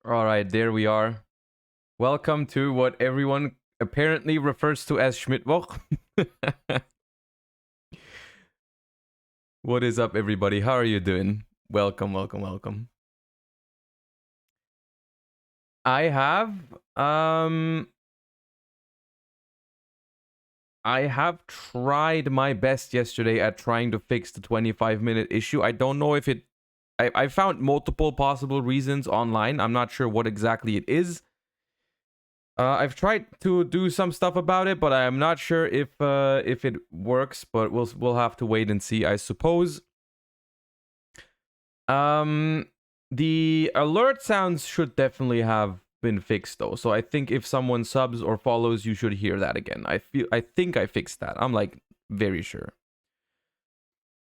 All right, there we are. Welcome to what everyone apparently refers to as Schmidtwoch. What is up, everybody? How are you doing? Welcome, welcome, welcome. I have tried my best yesterday at trying to fix the 25-minute issue. I don't know if it... I found multiple possible reasons online. I'm not sure what exactly it is. I've tried to do some stuff about it, but I'm not sure if it works. But we'll have to wait and see, I suppose. The alert sounds should definitely have been fixed though. So I think if someone subs or follows, you should hear that again. I think I fixed that. I'm like very sure.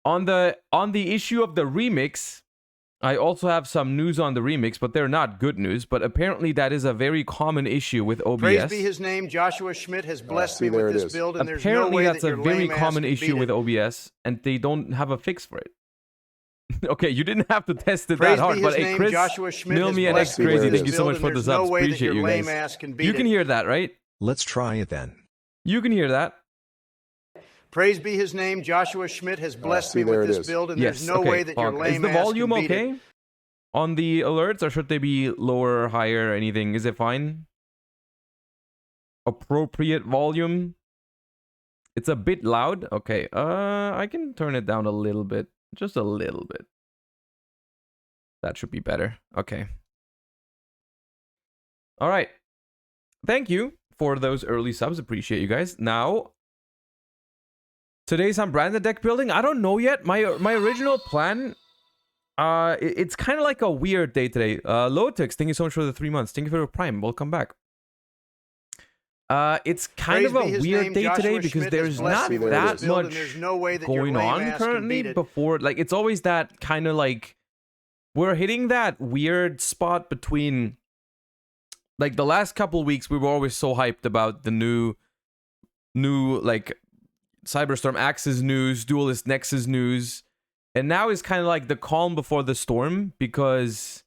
On the issue of the remix, I also have some news on the remix, but they're not good news. But apparently that is a very common issue with OBS. Praise be his name. Joshua Schmidt has blessed me with this build, and there's no Apparently way that's that a your very lame ass common can issue beat with it. OBS, and they don't have a fix for it. Okay, you didn't have to test it Praise that hard, be but his hey, name. Chris, Joshua Schmidt has Milmy and X blessed me with Crazy, this thank you so build, much and for the there's subs. no way that Appreciate your you lame guys. ass can beat You can it. hear that, right? Let's try it then. You can hear that. Praise be his name. Joshua Schmidt has blessed me with this build, and Yes, there's no okay. way that your Fog. lame Is the ass volume can beat okay it. on the alerts, or should they be lower or higher or anything? Is it fine? Appropriate volume. It's a bit loud. Okay, I can turn it down a little bit. Just a little bit. That should be better. Okay. All right. Thank you for those early subs. Appreciate you guys. Now, today's some branded deck building. I don't know yet. My original plan... it's kind of like a weird day today. Lotex, thank you so much for the 3 months. Thank you for the Prime. Welcome back. It's kind of a weird day today because there's not that much going on currently. Before, like, it's always that kind of like we're hitting that weird spot between, like, the last couple weeks we were always so hyped about the new like Cyberstorm Acces news, Duelist Nexus news. And now is kind of like the calm before the storm because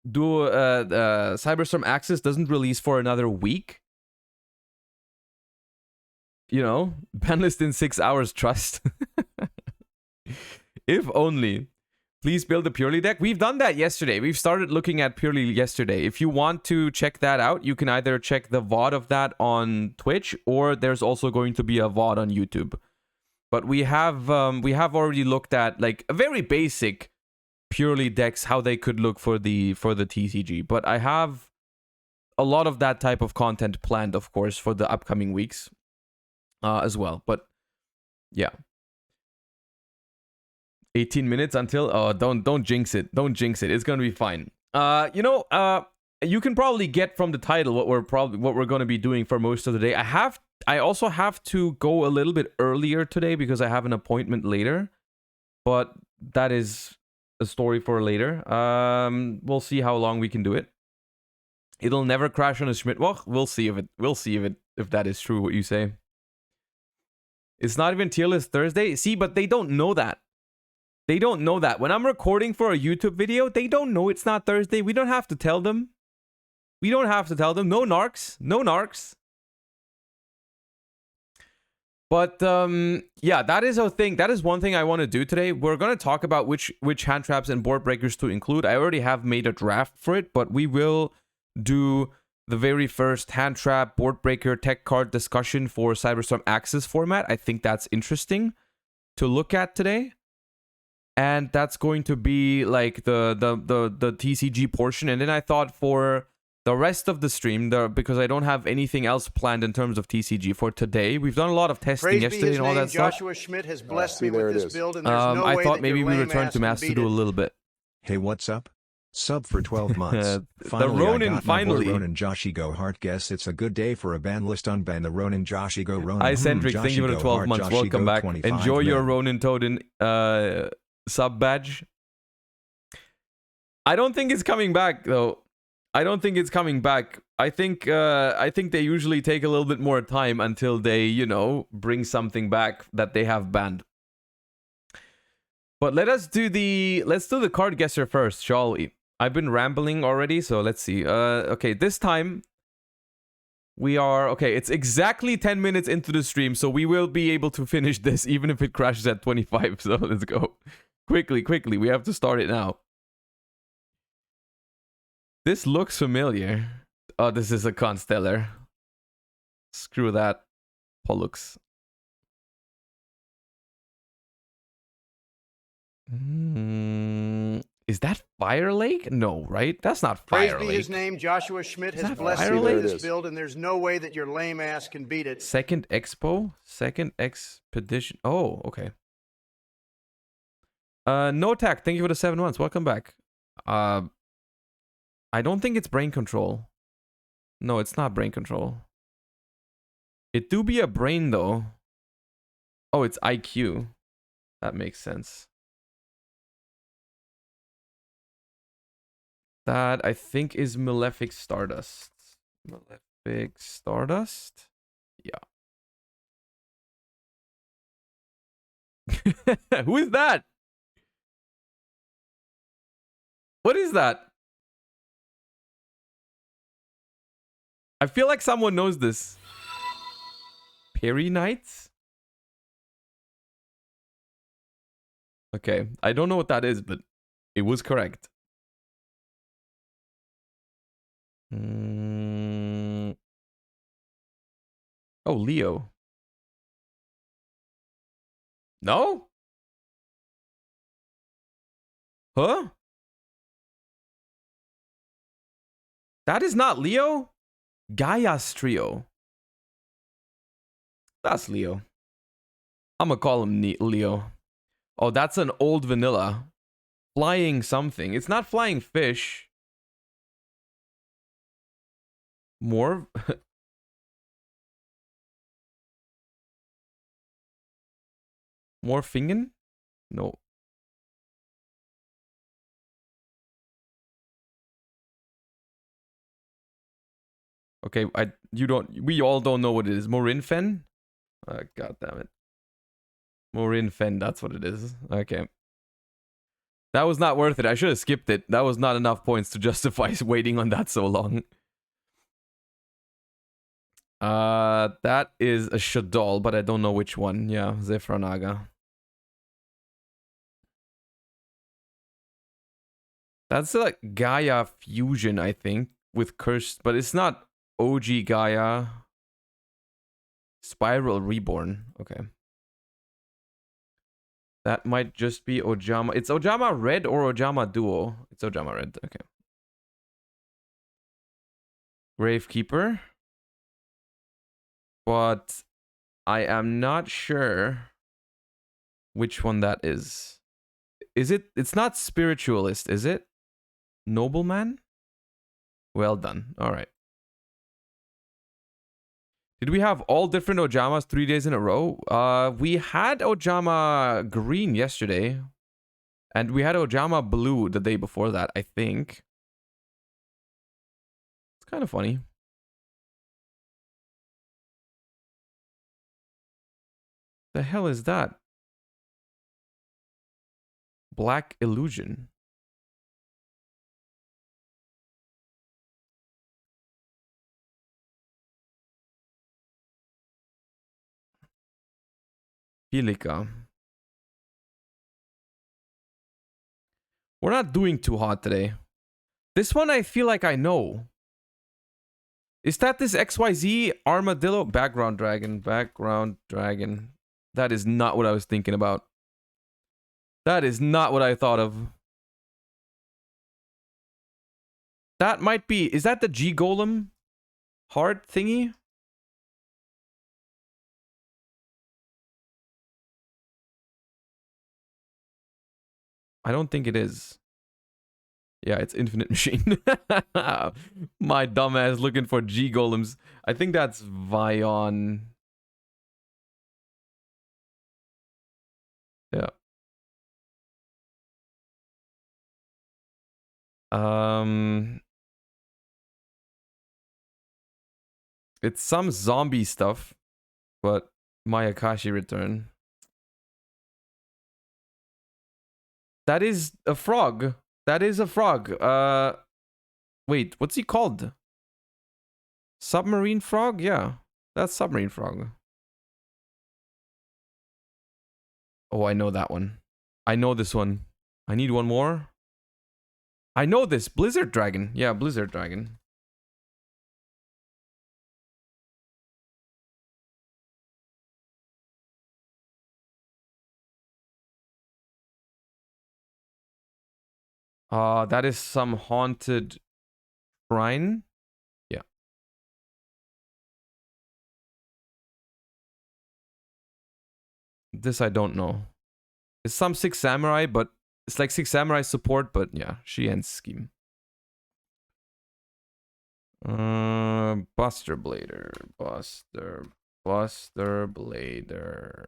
Cyberstorm Acces doesn't release for another week. You know, banlist in 6 hours, trust. If only. Please build a Purely deck. We've done that yesterday. We've started looking at Purely yesterday. If you want to check that out, you can either check the VOD of that on Twitch, or there's also going to be a VOD on YouTube. But we have already looked at like a very basic Purely decks, how they could look for the TCG. But I have a lot of that type of content planned, of course, for the upcoming weeks as well. But yeah, 18 minutes until don't jinx it. Don't jinx it. It's gonna be fine. You can probably get from the title what we're going to be doing for most of the day. I also have to go a little bit earlier today because I have an appointment later, but that is a story for later. We'll see how long we can do it. It'll never crash on a Schmidtwoch. We'll see if that is true what you say. It's not even Tierlist Thursday. See, but they don't know that. They don't know that. When I'm recording for a YouTube video, they don't know it's not Thursday. We don't have to tell them. We don't have to tell them. No narcs. No narcs. But yeah, that is a thing. That is one thing I want to do today. We're going to talk about which hand traps and board breakers to include. I already have made a draft for it, but we will do the very first hand trap board breaker tech card discussion for Cyberstorm Acces format. I think that's interesting to look at today. And that's going to be like the TCG portion. And then I thought for the rest of the stream, because I don't have anything else planned in terms of TCG for today. We've done a lot of testing yesterday and all that stuff. Joshua Schmidt has blessed me with this build, and there's no I way thought that maybe your we lame return ass to can Master beat Duel a it. little bit. Hey, what's up? Sub for 12 months. Finally, Ronin, I got finally. my boy Ronin Yugioh heart. Guess it's a good day for a ban list. Unban the Ronin Yugioh. Ronin. Icentric, thank you for the 12 months. Welcome back. Enjoy your Ronin Toden sub badge. I don't think it's coming back though. I don't think it's coming back. I think they usually take a little bit more time until they, you know, bring something back that they have banned. But let's do the card guesser first, shall we? I've been rambling already, so let's see. Okay, this time we are... Okay, it's exactly 10 minutes into the stream, so we will be able to finish this even if it crashes at 25. So let's go. Quickly, quickly. We have to start it now. This looks familiar. Oh, this is a Constellar. Screw that. Pollux. Is that Fire Lake? No, right? That's not Fire Praise be Lake. his name. Joshua Schmidt has blessed Fire you Lake? with this build, and there's no way that your lame ass can beat it. Second Expo? Second Expedition. Oh, okay. No Tack, thank you for the 7 months. Welcome back. I don't think it's Brain Control. No, it's not Brain Control. It do be a brain, though. Oh, it's IQ. That makes sense. That, I think, is Malefic Stardust. Malefic Stardust? Yeah. Who is that? What is that? I feel like someone knows this. Perry Knights? Okay, I don't know what that is, but it was correct. Oh, Leo. No? Huh? That is not Leo? Gaia's Trio. That's Leo. I'm gonna call him Leo. Oh, that's an old vanilla. Flying something. It's not flying fish. More? Morphingen? No. Okay, we all don't know what it is. Morinfen? God damn it. Morinfen, that's what it is. Okay. That was not worth it. I should have skipped it. That was not enough points to justify waiting on that so long. That is a Shadol, but I don't know which one. Yeah, Zefranaga. That's like Gaia Fusion, I think, with Cursed, but it's not OG Gaia. Spiral Reborn. Okay. That might just be Ojama. It's Ojama Red or Ojama Duo. It's Ojama Red. Okay. Gravekeeper. But I am not sure which one that is. Is it? It's not Spiritualist, is it? Nobleman? Well done. All right. Did we have all different Ojamas 3 days in a row? We had Ojama Green yesterday. And we had Ojama Blue the day before that, I think. It's kind of funny. The hell is that? Black Illusion. Pelica. We're not doing too hot today. This one I feel like I know. Is that this XYZ Armadillo? Background Dragon. Background Dragon. That is not what I was thinking about. That is not what I thought of. That might be... Is that the G Golem heart thingy? I don't think it is. Yeah, it's Infinite Machine. My dumbass looking for G Golems. I think that's Vion. Yeah. It's some zombie stuff, but Mayakashi Return. That is a frog. That is a frog. Wait, what's he called? Submarine frog? Yeah, that's submarine frog. Oh, I know that one. I know this one. I need one more. I know this. Blizzard dragon. Yeah, blizzard dragon. That is some haunted shrine. Yeah. This I don't know. It's some Six Samurai, but it's like Six Samurai support, but yeah, she ends scheme. Buster Blader. Buster Blader.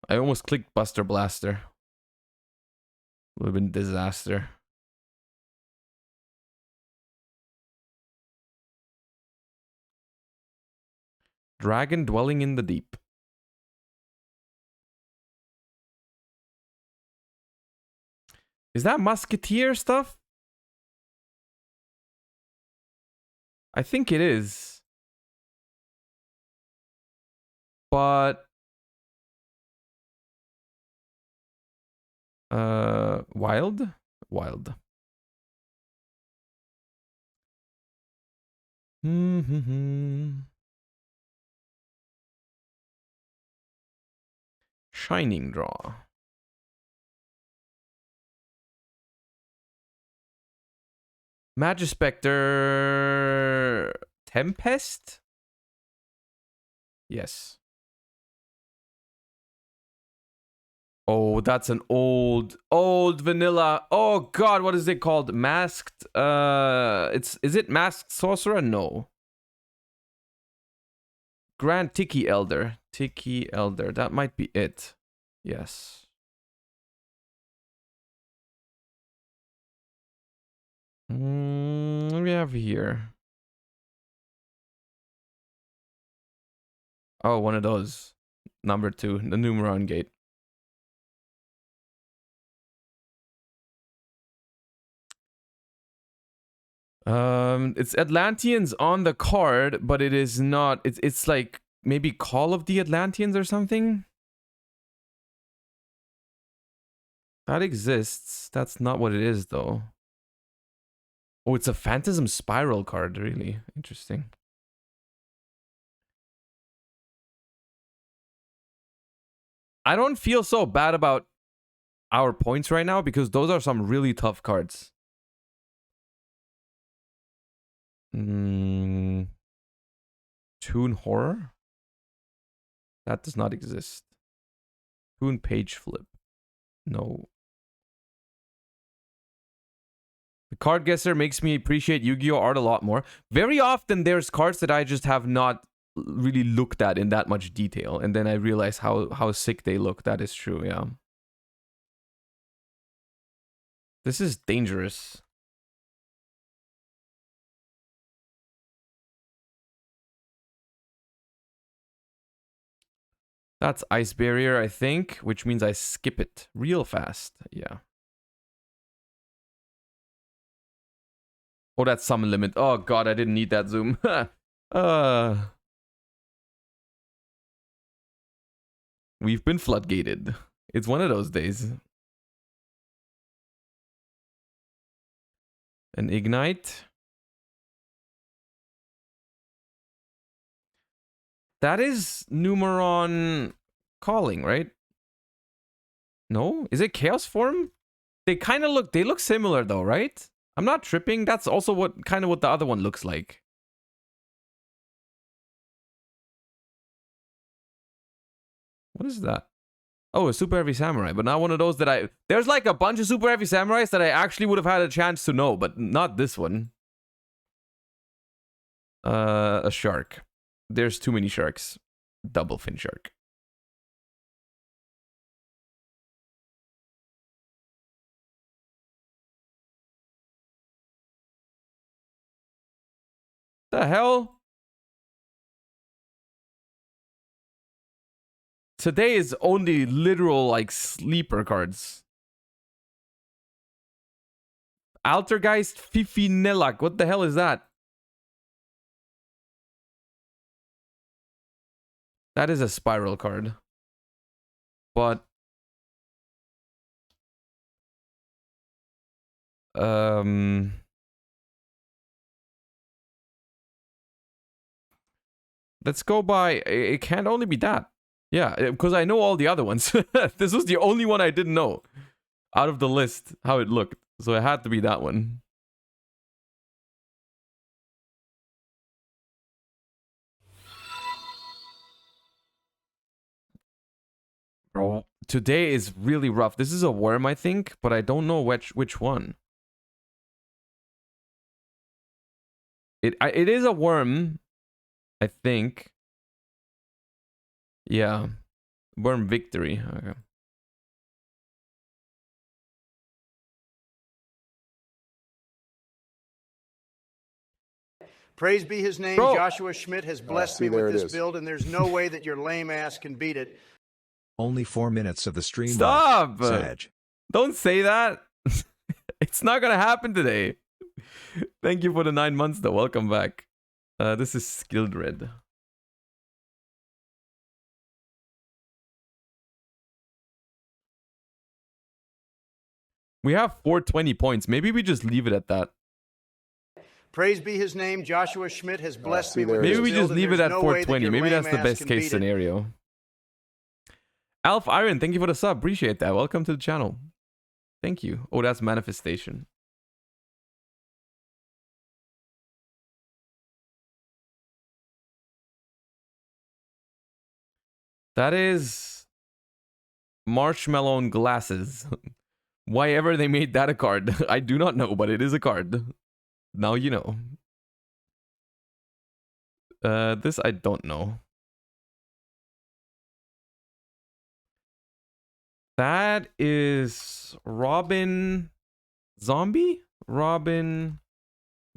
I almost clicked Buster Blaster. Would have been disaster. Dragon dwelling in the deep. Is that musketeer stuff? I think it is. But wild? Wild. Shining Draw. Magispector Tempest? Yes. Oh, that's an old vanilla. Oh god, what is it called? Masked is it Masked Sorcerer? No. Grand Tiki Elder. Tiki Elder. That might be it. Yes. What do we have here? Oh, one of those. Number 2, the Numeron Gate. It's Atlanteans on the card, but it is not. It's like maybe Call of the Atlanteans or something. That exists. That's not what it is, though. Oh, it's a Phantasm Spiral card. Really interesting. I don't feel so bad about our points right now because those are some really tough cards. Toon Horror? That does not exist. Toon Page Flip. No. The Card Guesser makes me appreciate Yu-Gi-Oh! Art a lot more. Very often there's cards that I just have not really looked at in that much detail, and then I realize how sick they look. That is true, yeah. This is dangerous. That's Ice Barrier, I think, which means I skip it real fast. Yeah. Oh, that's Summon Limit. Oh god, I didn't need that zoom. We've been floodgated. It's one of those days. An Ignite. That is Numeron Calling, right? No? Is it Chaos Form? They kind of look, they look similar though, right? I'm not tripping. That's also what kind of what the other one looks like. What is that? Oh, a Super Heavy Samurai, but not one of those that there's like a bunch of Super Heavy Samurais that I actually would have had a chance to know, but not this one. A shark. There's too many sharks. Double fin shark. The hell? Today is only literal like sleeper cards. Altergeist Fifinellak. What the hell is that? That is a spiral card. But let's go by, it can't only be that. Yeah, because I know all the other ones. This was the only one I didn't know out of the list, how it looked. So it had to be that one. Bro, today is really rough. This is a worm, I think, but I don't know which one. It is a worm, I think. Yeah. Worm Victory. Okay. Praise be his name. Bro. Joshua Schmidt has blessed me with this build, and there's no way that your lame ass can beat it. Only 4 minutes of the stream. Stop! Sag. Don't say that. It's not gonna happen today. Thank you for the 9 months, though. Welcome back. This is Skilled Red. We have 420 points. Maybe we just leave it at that. Praise be his name. Joshua Schmidt has blessed me with this Maybe we build, just and leave it there's at no way that 420. your Maybe that's lame the ass best can case beat it. scenario. Alf Iron, thank you for the sub. Appreciate that. Welcome to the channel. Thank you. Oh, that's Manifestation. That is Marshmallow Glasses. Why ever they made that a card, I do not know, but it is a card. Now you know. This I don't know. That is Robin Zombie? Robin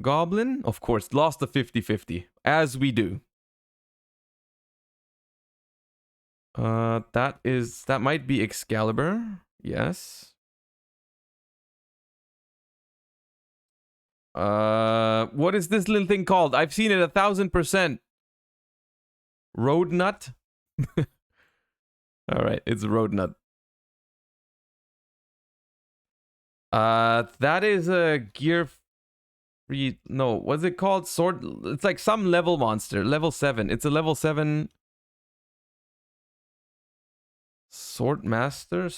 Goblin? Of course, lost the 50-50, as we do. That might be Excalibur. Yes. What is this little thing called? I've seen it 1000%. Road Nut? Alright, it's Road Nut. That is a gear free. No, what's it called? Sword. It's like some level monster. Level 7. It's a level 7. Sword Master?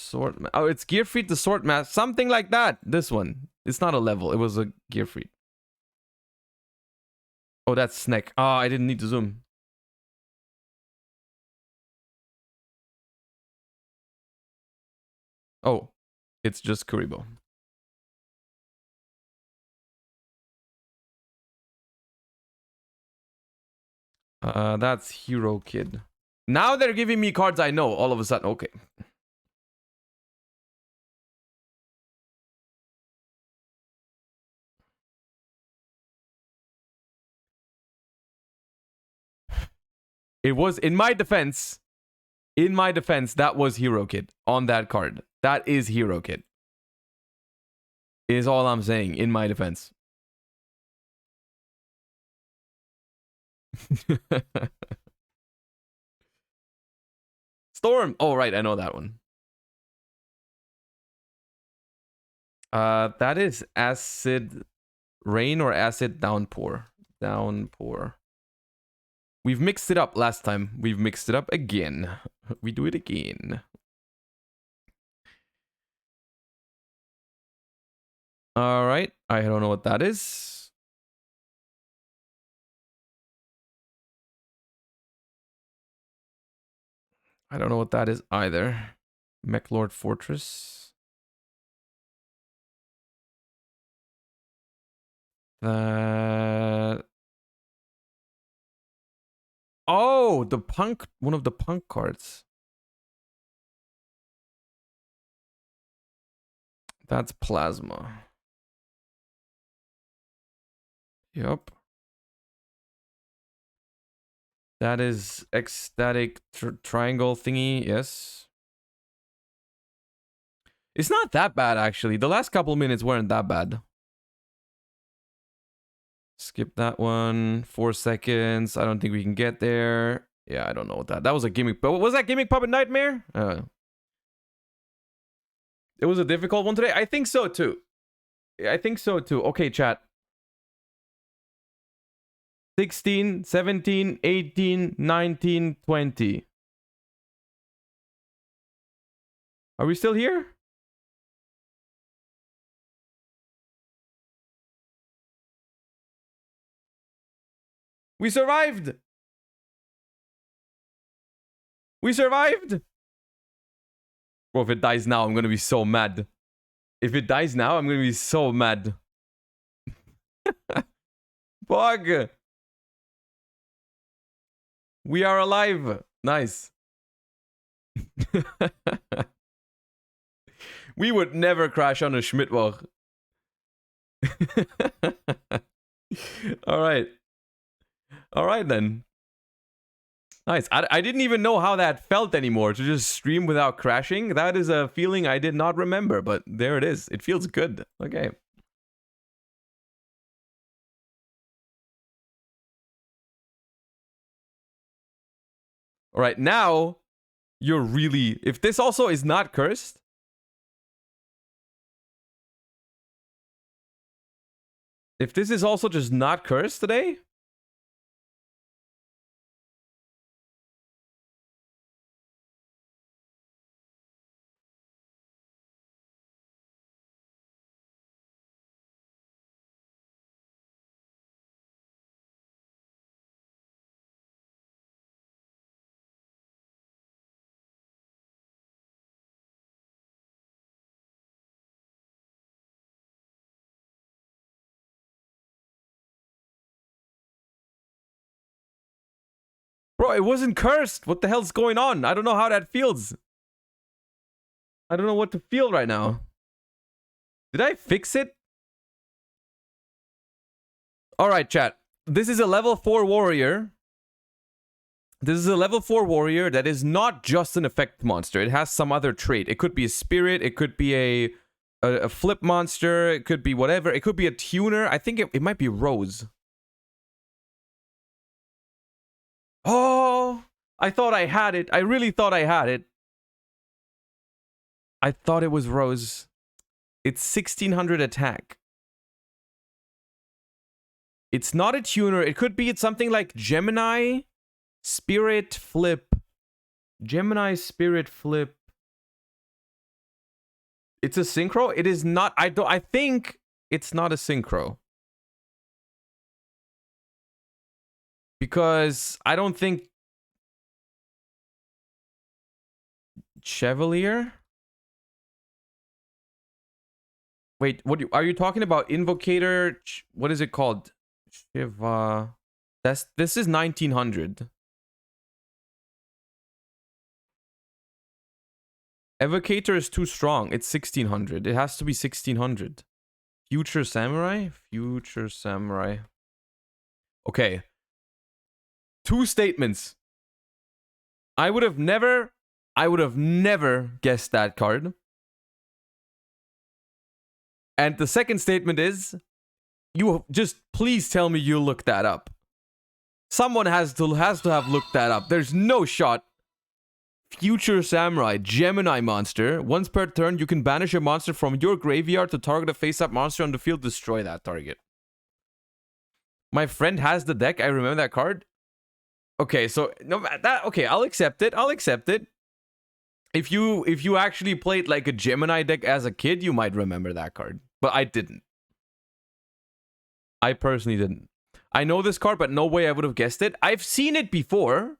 Oh, it's Gear Freed the Sword Master. Something like that. This one. It's not a level. It was a Gear Freed. Oh, that's Snake. Oh, I didn't need to zoom. Oh, it's just Kuribo. That's Hero Kid. Now they're giving me cards I know all of a sudden. Okay. It was, in my defense, that was Hero Kid on that card. That is Hero Kid. Is all I'm saying, in my defense. Storm. Oh, right. I know that one. That is Acid Rain or Acid Downpour. Downpour. We've mixed it up last time. We've mixed it up again. We do it again. All right. I don't know what that is. I don't know what that is either. Mechlord Fortress. That. Oh, the punk. One of the punk cards. That's Plasma. Yep. That is Ecstatic Triangle thingy. Yes. It's not that bad, actually. The last couple minutes weren't that bad. Skip that one. 4 seconds. I don't think we can get there. Yeah, I don't know what that. That was a gimmick. But was that gimmick puppet nightmare? It was a difficult one today. I think so too. I think so too. Okay, chat. 16, 17, 18, 19, 20. Are we still here? We survived! We survived! Bro, if it dies now, I'm gonna be so mad. If it dies now, I'm gonna be so mad. Bug! We are alive! Nice. We would never crash on a Schmidt. Alright. Alright then. Nice. I didn't even know how that felt anymore to just stream without crashing. That is a feeling I did not remember, but there it is. It feels good. Okay. Alright, now you're really... If this also is not cursed... If this is also just not cursed today... Bro, it wasn't cursed. What the hell's going on? I don't know how that feels. I don't know what to feel right now. Did I fix it? Alright, chat. This is a level 4 warrior. This is a level 4 warrior that is not just an effect monster. It has some other trait. It could be a spirit. It could be a flip monster. It could be whatever. It could be a tuner. I think it might be Rose. Oh, I thought I had it. I really thought I had it. I thought it was Rose. It's 1600 attack. It's not a tuner. It could be something like Gemini, Spirit, Flip. Gemini, Spirit, Flip. It's a synchro? It is not. I think it's not a synchro. Because I don't think Chevalier. Wait, what are you talking about? Invocator? What is it called? Shiva. This is 1900. Evocator is too strong. It's 1600. It has to be 1600. Future Samurai? Future Samurai. Okay. 2 statements. I would have never guessed that card. And the second statement is, you just please tell me you looked that up. Someone has to have looked that up. There's no shot. Future Samurai, Gemini monster. Once per turn, you can banish a monster from your graveyard to target a face-up monster on the field. Destroy that target. My friend has the deck. I remember that card. Okay, so no that okay, I'll accept it. I'll accept it. If you actually played like a Gemini deck as a kid, you might remember that card. But I didn't. I personally didn't. I know this card, but no way I would have guessed it. I've seen it before.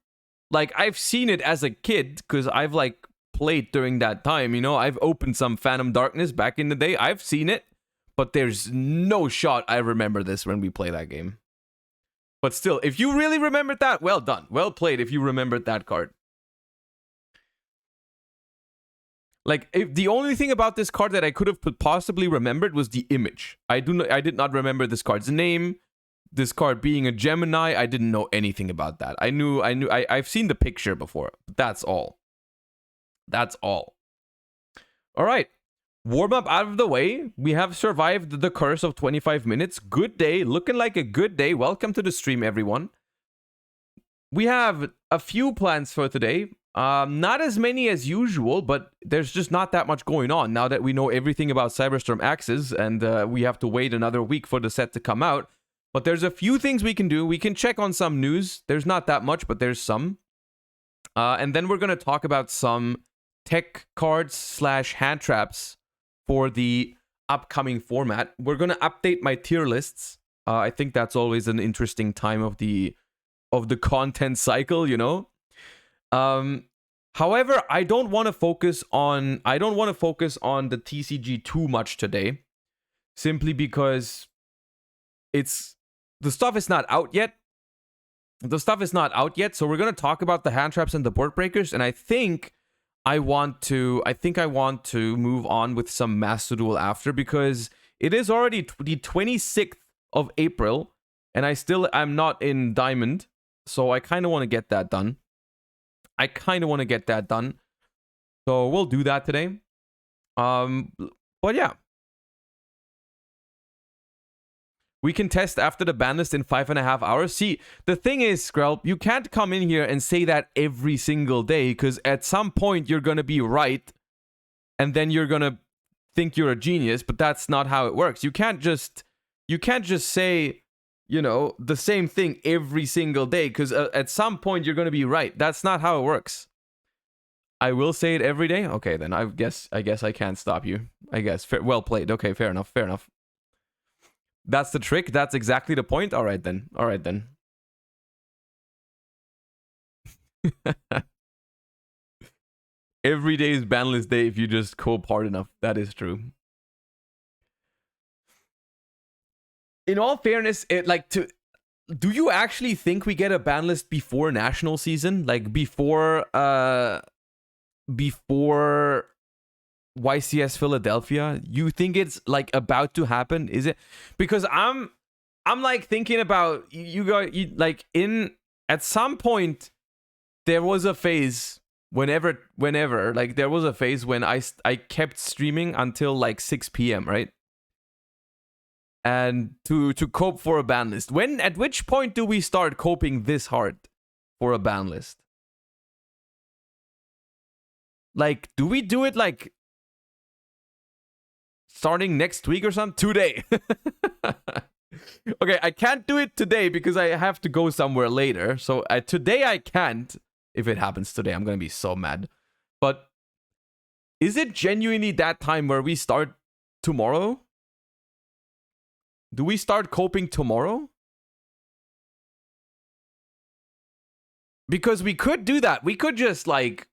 Like, I've seen it as a kid, because I've, like, played during that time, you know? I've opened some Phantom Darkness back in the day. I've seen it, but there's no shot I remember this when we play that game. But still, if you really remembered that, well done. Well played if you remembered that card. Like, if the only thing about this card that I could have possibly remembered was the image. I did not remember this card's name. This card being a Gemini, I didn't know anything about that. I've seen the picture before. But that's all. That's all. All right. Warm-up out of the way. We have survived the curse of 25 minutes. Good day. Looking like a good day. Welcome to the stream, everyone. We have a few plans for today. Not as many as usual, but there's just not that much going on now that we know everything about Cyberstorm Acces, and we have to wait another week for the set to come out. But there's a few things we can do. We can check on some news. There's not that much, but there's some. And then we're going to talk about some tech cards / hand traps for the upcoming format. We're going to update my tier lists. I think that's always an interesting time of the content cycle, you know. However, I don't want to focus on the TCG too much today, simply because the stuff is not out yet. So we're going to talk about the hand traps and the board breakers, and I think I want to move on with some Master Duel after, because it is already the 26th of April, and I'm not in Diamond, so I kind of want to get that done. So we'll do that today. But yeah. We can test after the ban list in 5.5 hours. See, the thing is, Skrelp, you can't come in here and say that every single day, because at some point you're going to be right, and then you're going to think you're a genius, but that's not how it works. You can't just say, you know, the same thing every single day, because at some point you're going to be right. That's not how it works. I will say it every day. Okay, then I guess I can't stop you. I guess. Well played. Okay, fair enough. That's the trick. That's exactly the point. All right then. Every day is banlist day if you just cope hard enough. That is true. In all fairness, do you actually think we get a ban list before national season? Like before YCS Philadelphia? You think it's like about to happen? Is it? Because I'm like thinking about at some point there was a phase whenever there was a phase when I kept streaming until like 6 p.m. right? And to cope for a ban list. At which point do we start coping this hard for a ban list? Like, do we do it like starting next week or something? Today. Okay, I can't do it today because I have to go somewhere later. So today I can't. If it happens today, I'm going to be so mad. But is it genuinely that time where we start tomorrow? Do we start coping tomorrow? Because we could do that. We could just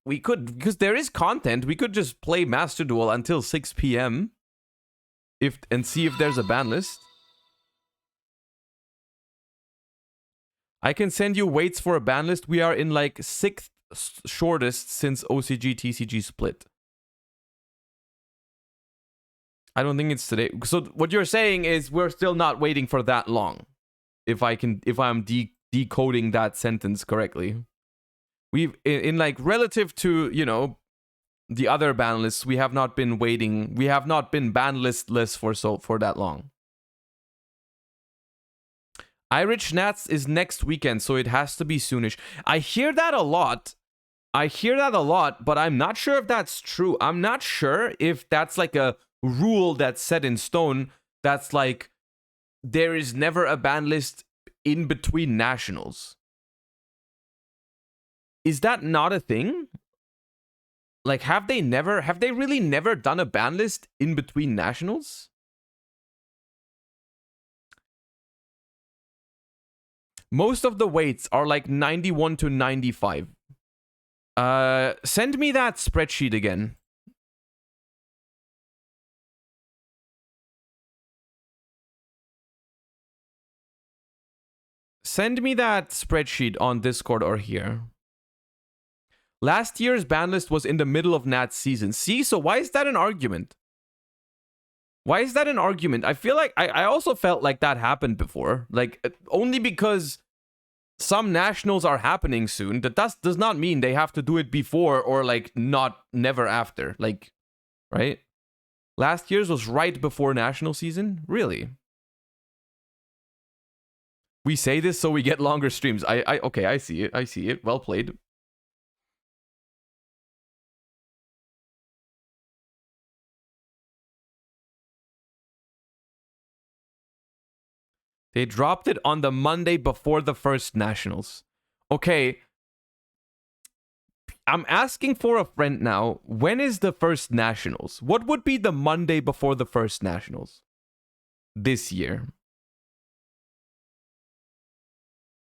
because there is content, we could just play Master Duel until 6 p.m. and see if there's a ban list. I can send you weights for a ban list. We are in like 6th shortest since OCG TCG split. I don't think it's today. So what you're saying is we're still not waiting for that long. If I'm decoding that sentence correctly. We've in like relative to, you know, the other ban lists, we have not been waiting. We have not been ban listless for that long. Irish Nats is next weekend, so it has to be soonish. I hear that a lot, but I'm not sure if that's true. I'm not sure if that's like a rule that's set in stone. That's like there is never a ban list in between nationals. Is that not a thing? Like, have they really never done a ban list in between nationals? Most of the weights are like 91 to 95. Send me that spreadsheet again. Send me that spreadsheet on Discord or here. Last year's ban list was in the middle of Nat's season. See, so why is that an argument? Why is that an argument? I feel like I also felt like that happened before. Like, only because some nationals are happening soon, that does not mean they have to do it before or like never after. Like, right? Last year's was right before national season? Really? We say this so we get longer streams. Okay, I see it. I see it. Well played. They dropped it on the Monday before the first nationals. Okay. I'm asking for a friend now. When is the first nationals? What would be the Monday before the first nationals this year?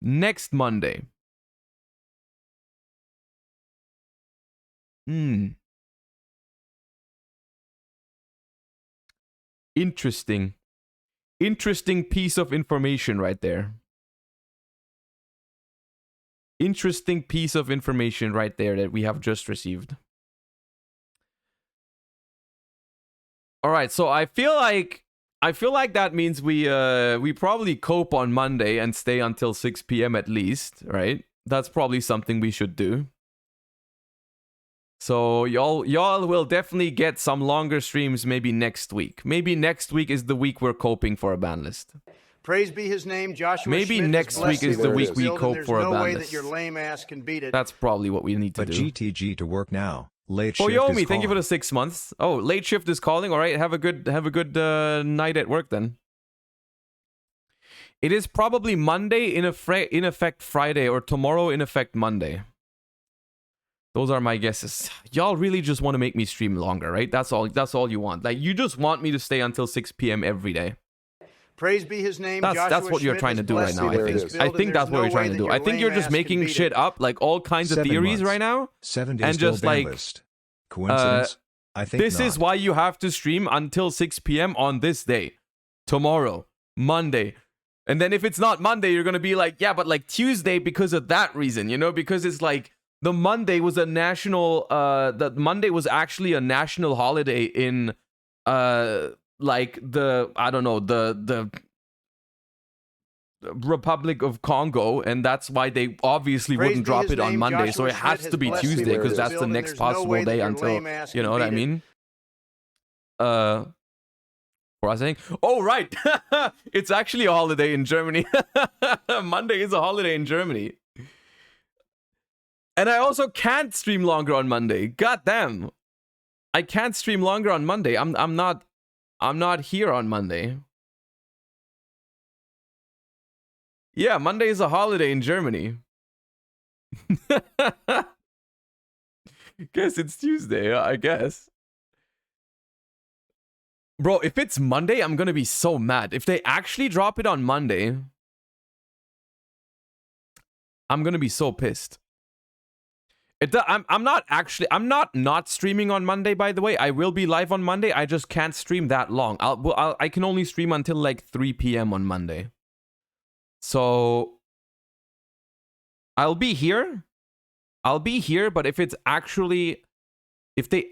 Next Monday. Interesting. Interesting piece of information right there. Interesting piece of information right there that we have just received. All right, so I feel like that means we probably cope on Monday and stay until 6 p.m. at least, right? That's probably something we should do. So y'all will definitely get some longer streams maybe next week. Maybe next week is the week we're coping for a ban list. Praise be his name, Joshua Maybe Schmidt next week is the week we cope for a ban list. There's no way that your lame ass can beat it. That's probably what we need to do. But GTG to work now. Late shift Boyomi, is thank you for calling. the 6 months. Oh, late shift is calling. All right, have a good night at work then. It is probably Monday in effect Friday, or tomorrow in effect Monday. Those are my guesses. Y'all really just want to make me stream longer, right? That's all you want. Like, you just want me to stay until 6 p.m. every day. Praise be his name. That's what you're trying to do right now, I think. I think that's what you're trying to do. I think you're just making shit up, like all kinds of 7 theories months. right now. 7 days and just till ban like, list. Coincidence? I think this not. is why you have to stream until 6 p.m. on this day. Tomorrow. Monday. And then if it's not Monday, you're going to be like, yeah, but like Tuesday because of that reason, you know? Because it's like, the Monday was a national, the Monday was actually a national holiday in, like I don't know, the Republic of Congo, and that's why they obviously wouldn't drop it on Monday, so it has to be Tuesday, because that's the next possible day until, you know what I mean? What was I saying? Oh, right! It's actually a holiday in Germany. Monday is a holiday in Germany. And I also can't stream longer on Monday. God damn. I can't stream longer on Monday. I'm not here on Monday. Yeah, Monday is a holiday in Germany. Guess it's Tuesday, I guess. Bro, if it's Monday, I'm gonna be so mad. If they actually drop it on Monday, I'm gonna be so pissed. I'm not streaming on Monday, by the way. I will be live on Monday. I just can't stream that long. I can only stream until like 3 p.m. on Monday. So I'll be here. But if they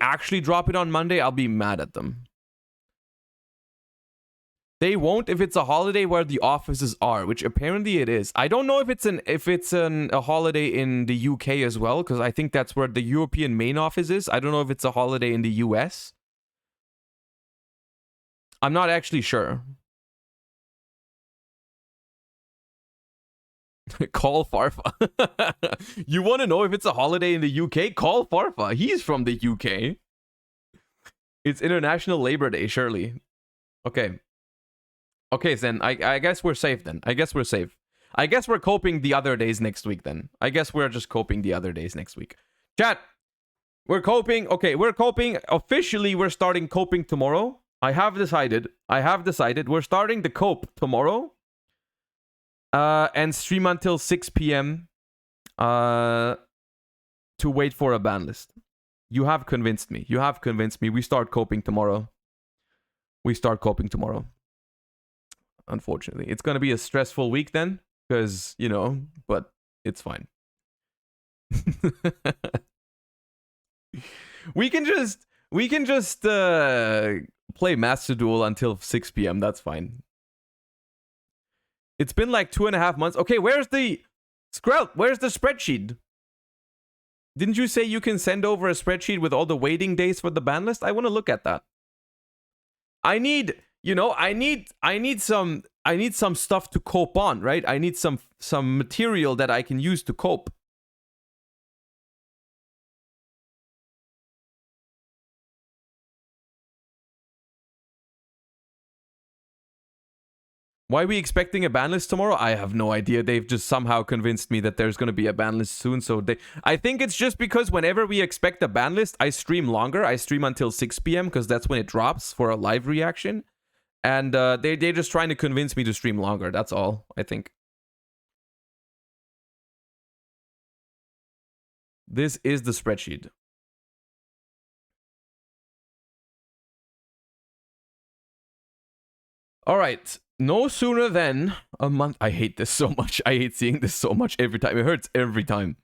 actually drop it on Monday, I'll be mad at them. They won't if it's a holiday where the offices are, which apparently it is. I don't know if it's a holiday in the UK as well, because I think that's where the European main office is. I don't know if it's a holiday in the US. I'm not actually sure. Call Farfa. You want to know if it's a holiday in the UK? Call Farfa. He's from the UK. It's International Labor Day, surely. Okay. Okay, then I guess we're safe then. I guess we're safe. I guess we're coping the other days next week then. I guess we're just coping the other days next week. Chat, we're coping. Okay, we're coping. Officially, we're starting coping tomorrow. I have decided. We're starting the cope tomorrow. And stream until 6 p.m. To wait for a ban list. You have convinced me. We start coping tomorrow. Unfortunately, it's going to be a stressful week then, because, you know, but it's fine. we can just play Master Duel until 6 p.m. That's fine. It's been like 2.5 months. Okay, where's the Skrelp? Where's the spreadsheet? Didn't you say you can send over a spreadsheet with all the waiting days for the ban list? I want to look at that. I need, you know, I need some stuff to cope on, right? I need some material that I can use to cope. Why are we expecting a ban list tomorrow? I have no idea. They've just somehow convinced me that there's going to be a ban list soon. So I think it's just because whenever we expect a ban list, I stream longer. I stream until 6 p.m. because that's when it drops for a live reaction. And they're just trying to convince me to stream longer. That's all, I think. This is the spreadsheet. All right. No sooner than a month. I hate this so much. I hate seeing this so much every time. It hurts every time.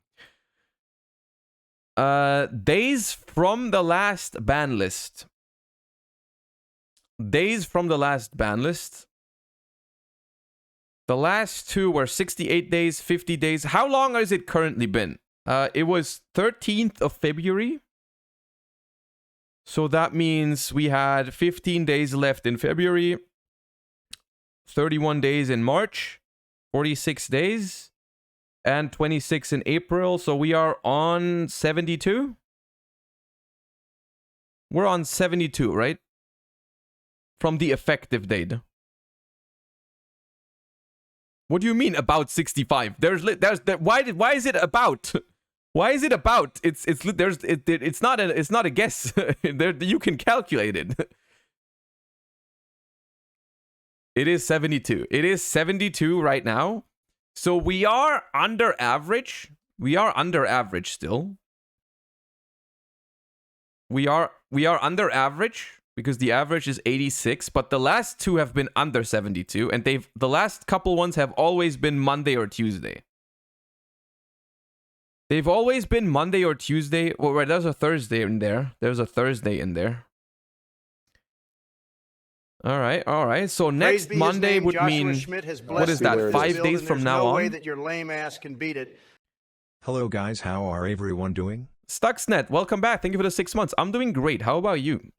Days from the last ban list. Days from the last ban list. The last two were 68 days, 50 days. How long has it currently been? It was 13th of February. So that means we had 15 days left in February. 31 days in March, 46 days, and 26 in April. So we are on 72. We're on 72, right? From the effective date. What do you mean about 65? Why is it about? Why is it about? It's not a guess. You can calculate it. It is 72. It is 72 right now. So we are under average. We are under average still. We are under average because the average is 86, but the last two have been under 72, and the last couple ones have always been Monday or Tuesday. They've always been Monday or Tuesday. Well, there's a Thursday in there. There's a Thursday in there. All right. So next Monday would mean, what is that, 5 days from now on? No way that your lame ass can beat it. Hello guys, how are everyone doing? Stuxnet, welcome back. Thank you for the 6 months. I'm doing great. How about you?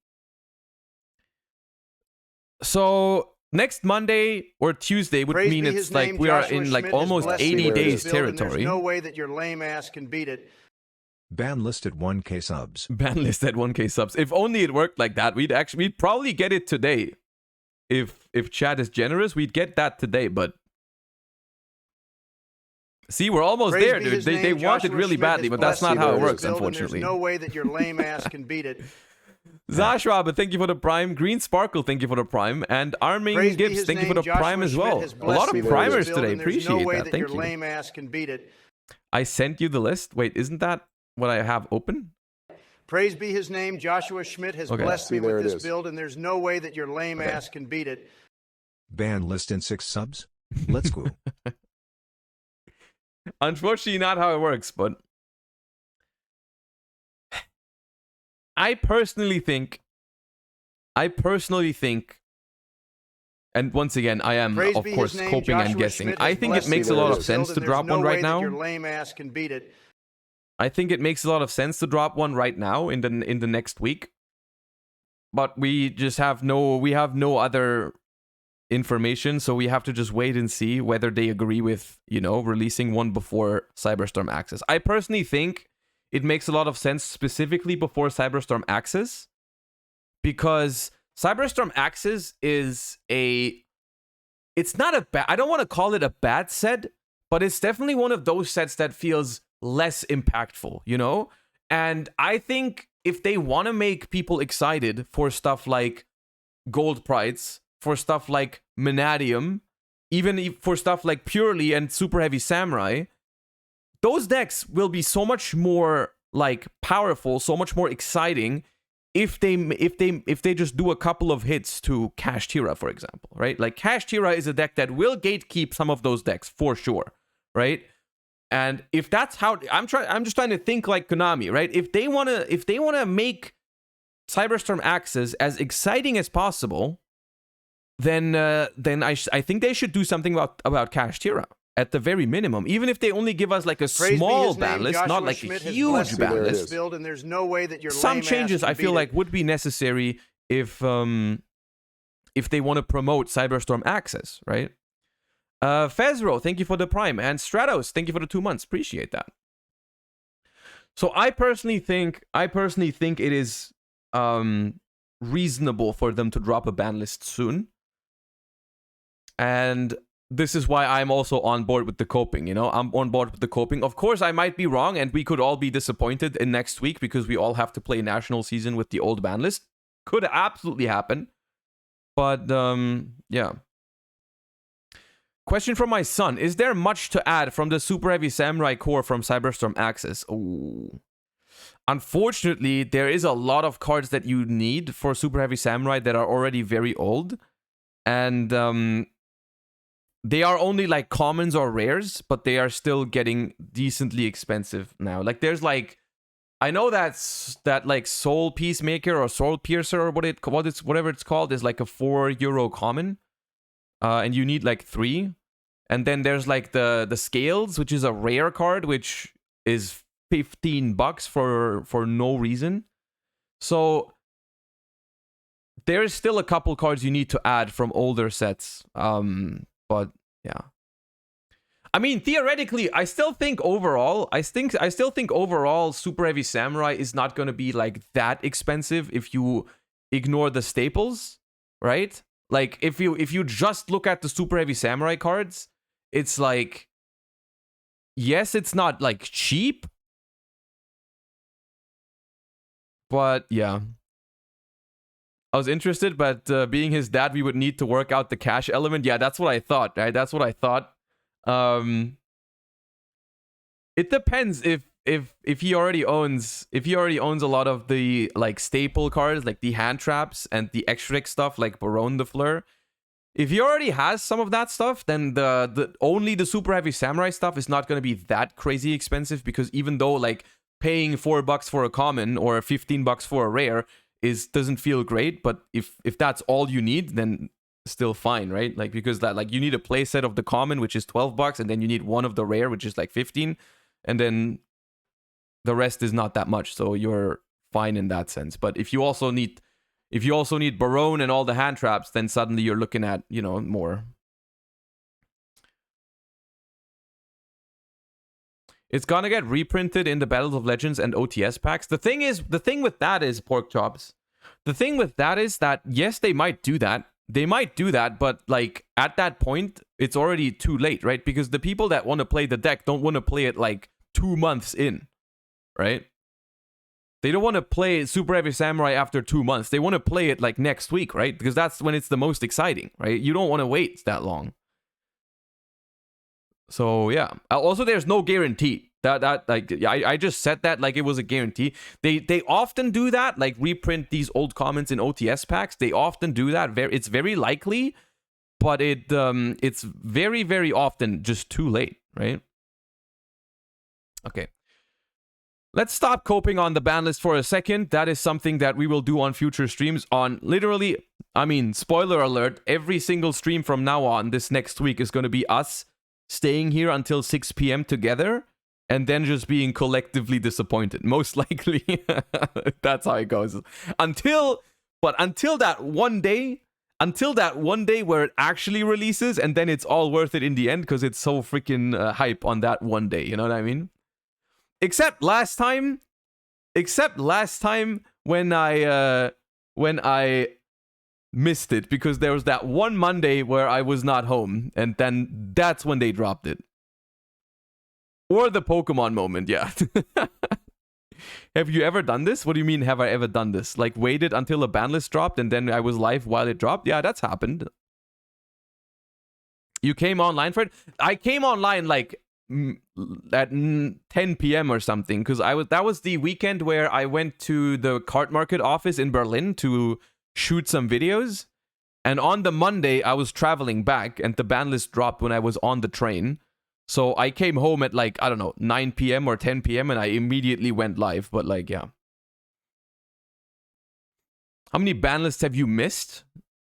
So next Monday or Tuesday would mean it's like we are in like almost 80 days territory. There's no way that your lame ass can beat it. Ban list at 1k subs. Ban list at 1k subs. If only it worked like that, we'd probably get it today. If chat is generous, we'd get that today, but see, we're almost there, dude. They want it really badly, but that's not how it works, unfortunately. There's no way that your lame ass can beat it. Zashrab, thank you for the prime. Green Sparkle, thank you for the prime. And Arming Gibbs, thank you for the prime as well. A lot of primers today. Appreciate that. Thank you. Lame ass can beat it. I sent you the list. Wait, isn't that what I have open? Praise be his name. Joshua Schmidt has blessed me with this build, and there's no way that your lame ass can beat it. Ban list in 6 subs? Let's go. Unfortunately, not how it works, but I personally think, and once again, I am, of course, hoping and guessing. I think it makes a lot of sense to drop one right now. Your lame ass can beat it. I think it makes a lot of sense to drop one right now in the next week. But we just have no other information, so we have to just wait and see whether they agree with, you know, releasing one before Cyberstorm Acces. I personally think it makes a lot of sense specifically before Cyberstorm Acces, because Cyberstorm Acces is it's not a bad, I don't want to call it a bad set, but it's definitely one of those sets that feels less impactful, you know? And I think if they want to make people excited for stuff like Gold Prides, for stuff like Manadium, even for stuff like Purely and Super Heavy Samurai, those decks will be so much more like powerful, so much more exciting if they just do a couple of hits to Cash Tira, for example, right? Like Cash Tira is a deck that will gatekeep some of those decks for sure, right? And if that's how I'm just trying to think like Konami, right? If they wanna make Cyberstorm Acces as exciting as possible, then I think they should do something about Cash Tira at the very minimum. Even if they only give us like a small ban list, not like a huge ban list. And there's no way that your some changes I feel like would be necessary if if they want to promote Cyberstorm Acces, right? Fezro, thank you for the Prime. And Stratos, thank you for the 2 months. Appreciate that. So I personally think it is reasonable for them to drop a ban list soon. And this is why I'm also on board with the coping, you know? I'm on board with the coping. Of course, I might be wrong, and we could all be disappointed in next week because we all have to play national season with the old ban list. Could absolutely happen. But, yeah. Question from my son. Is there much to add from the Super Heavy Samurai core from Cyberstorm Acces? Ooh. Unfortunately, there is a lot of cards that you need for Super Heavy Samurai that are already very old. And, they are only like commons or rares, but they are still getting decently expensive now. Like there's like, I know that like Soul Peacemaker or Soul Piercer or whatever it's called is like a €4 common, and you need like 3. And then there's like the Scales, which is a rare card, which is $15 for no reason. So there's still a couple cards you need to add from older sets. But yeah, I mean, theoretically, I still think overall, Super Heavy Samurai is not going to be like that expensive if you ignore the staples, right? Like if you just look at the Super Heavy Samurai cards, it's like, yes, it's not like cheap, but yeah. I was interested, but being his dad, we would need to work out the cash element. Yeah, that's what I thought, right? That's what I thought. It depends if he already owns a lot of the like staple cards, like the hand traps and the extra stuff, like Baron de Fleur. If he already has some of that stuff, then only the Super Heavy Samurai stuff is not going to be that crazy expensive, because even though like paying $4 for a common or $15 for a rare doesn't feel great, but if that's all you need, then still fine, right? Like, because that, like, you need a playset of the common, which is $12, and then you need one of the rare, which is like 15, and then the rest is not that much, so you're fine in that sense. But if you also need Baron and all the hand traps, then suddenly you're looking at, you know, more. It's gonna get reprinted in the Battles of Legends and OTS packs. The thing with that is, pork chops. The thing with that is that, yes, they might do that. They might do that, but like at that point, it's already too late, right? Because the people that want to play the deck don't want to play it like 2 months in, right? They don't want to play Super Heavy Samurai after 2 months. They want to play it like next week, right? Because that's when it's the most exciting, right? You don't want to wait that long. So yeah. Also, there's no guarantee that like I just said that like it was a guarantee. They often do that, like reprint these old comments in OTS packs. They often do that. It's very likely, but it's very, very often just too late, right? Okay. Let's stop coping on the ban list for a second. That is something that we will do on future streams on literally, I mean, spoiler alert, every single stream from now on this next week is going to be us staying here until 6 p.m. together and then just being collectively disappointed. Most likely. That's how it goes. Until that one day where it actually releases, and then it's all worth it in the end because it's so freaking hype on that one day. You know what I mean? Except last time when I missed it because there was that one Monday where I was not home, and then that's when they dropped it. Or the Pokemon moment, yeah. Have you ever done this? What do you mean, have I ever done this? Like, waited until a ban list dropped and then I was live while it dropped? Yeah, that's happened. You came online for it? I came online like at 10 p.m. or something, because that was the weekend where I went to the cart market office in Berlin to shoot some videos, and on the Monday I was traveling back and the ban list dropped when I was on the train. So I came home at like, I don't know, 9 p.m. or 10 p.m. and I immediately went live. But like, yeah. How many ban lists have you missed?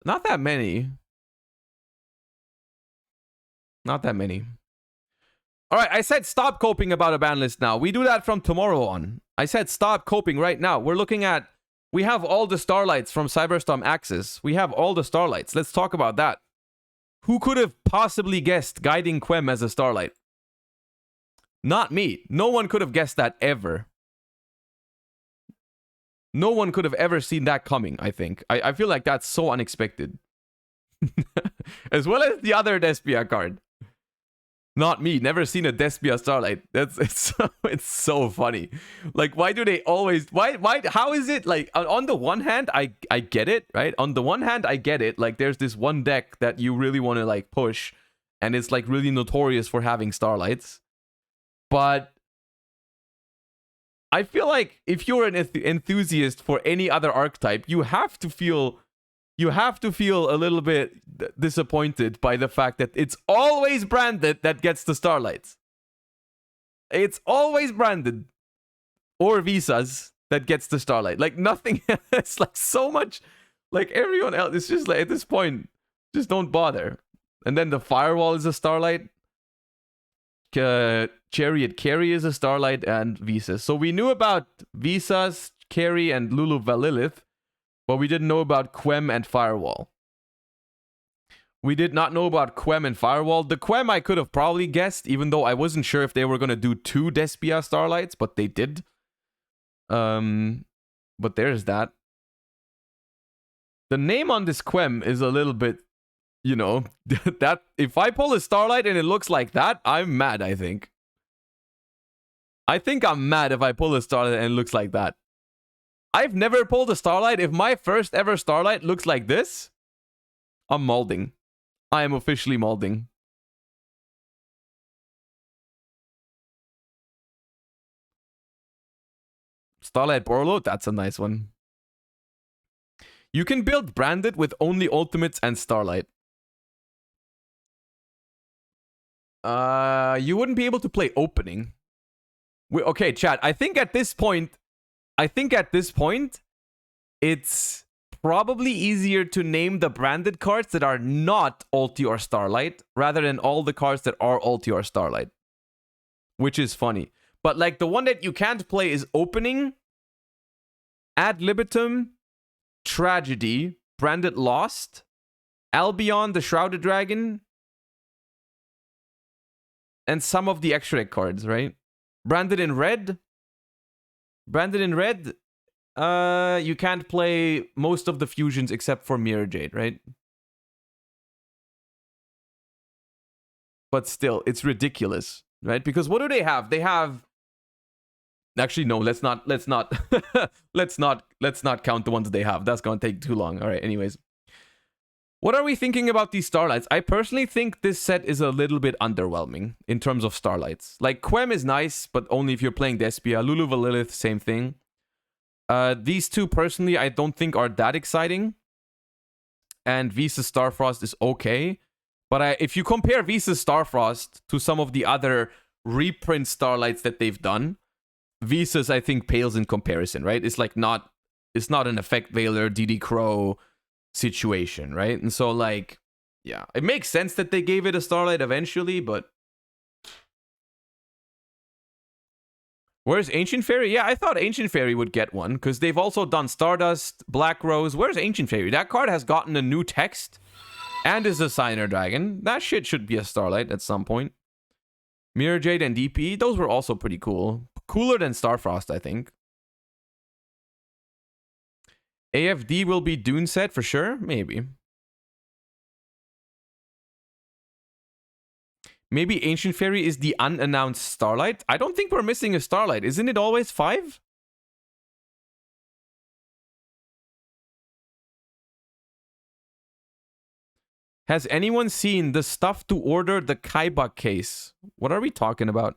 Not that many. Not that many. All right, I said stop coping about a ban list now. We do that from tomorrow on. I said stop coping right now. We're looking at We have all the starlights from Cyberstorm Acces. We have all the starlights. Let's talk about that. Who could have possibly guessed Guiding Quem as a starlight? Not me. No one could have guessed that ever. No one could have ever seen that coming, I think. I feel like that's so unexpected. As well as the other Despia card. Not me. Never seen a Despia starlight. It's so funny. Like, why do they always... Why? How is it? Like, on the one hand, I get it, right? On the one hand, I get it. Like, there's this one deck that you really want to, like, push. And it's, like, really notorious for having starlights. But I feel like if you're an enthusiast for any other archetype, you have to feel a little bit disappointed by the fact that it's always branded that gets the starlights. It's always branded or visas that gets the starlight. Like nothing. It's like so much. Like everyone else, it's just like at this point, just don't bother. And then the firewall is a starlight. Chariot Carry is a starlight, and visas. So we knew about visas, Carry, and Lulu Valilith, but we didn't know about Quem and Firewall. We did not know about Quem and Firewall. The Quem I could have probably guessed, even though I wasn't sure if they were going to do 2 Despia starlights, but they did. But there's that. The name on this Quem is a little bit, you know, that if I pull a starlight and it looks like that, I'm mad, I think. I think I'm mad if I pull a starlight and it looks like that. I've never pulled a starlight. If my first ever starlight looks like this, I'm molding. I am officially molding. Starlight Borlo, that's a nice one. You can build branded with only ultimates and starlight. You wouldn't be able to play opening. Okay, chat. I think at this point, it's probably easier to name the branded cards that are not ulti or starlight rather than all the cards that are ulti or starlight. Which is funny. But like the one that you can't play is opening, ad libitum, tragedy, branded lost, Albion, the Shrouded Dragon, and some of the extra deck cards, right? Branded in red. You can't play most of the fusions except for Mirror Jade, right? But still, it's ridiculous, right? Because what do they have? They have... Actually, no, let's not let's not count the ones they have. That's gonna take too long. All right, anyways. What are we thinking about these starlights? I personally think this set is a little bit underwhelming in terms of starlights. Like, Quem is nice, but only if you're playing Despia. Lulu Valilith, same thing. These two, personally, I don't think are that exciting. And Visas Starfrost is okay. But if you compare Visas Starfrost to some of the other reprint starlights that they've done, Visas, I think, pales in comparison, right? It's like it's not an Effect Veiler, DD Crow situation, right? And so, like, yeah, it makes sense that they gave it a starlight eventually, but where's Ancient Fairy? Yeah, I thought Ancient Fairy would get one because they've also done Stardust, Black Rose. Where's Ancient Fairy? That card has gotten a new text and is a Signer Dragon. That shit should be a starlight at some point. Mirror Jade and DP, those were also pretty cool. Cooler than Starfrost, I think. AFD will be Dune set for sure? Maybe. Maybe Ancient Fairy is the unannounced starlight? I don't think we're missing a starlight. Isn't it always 5? Has anyone seen the stuff to order the Kaiba case? What are we talking about?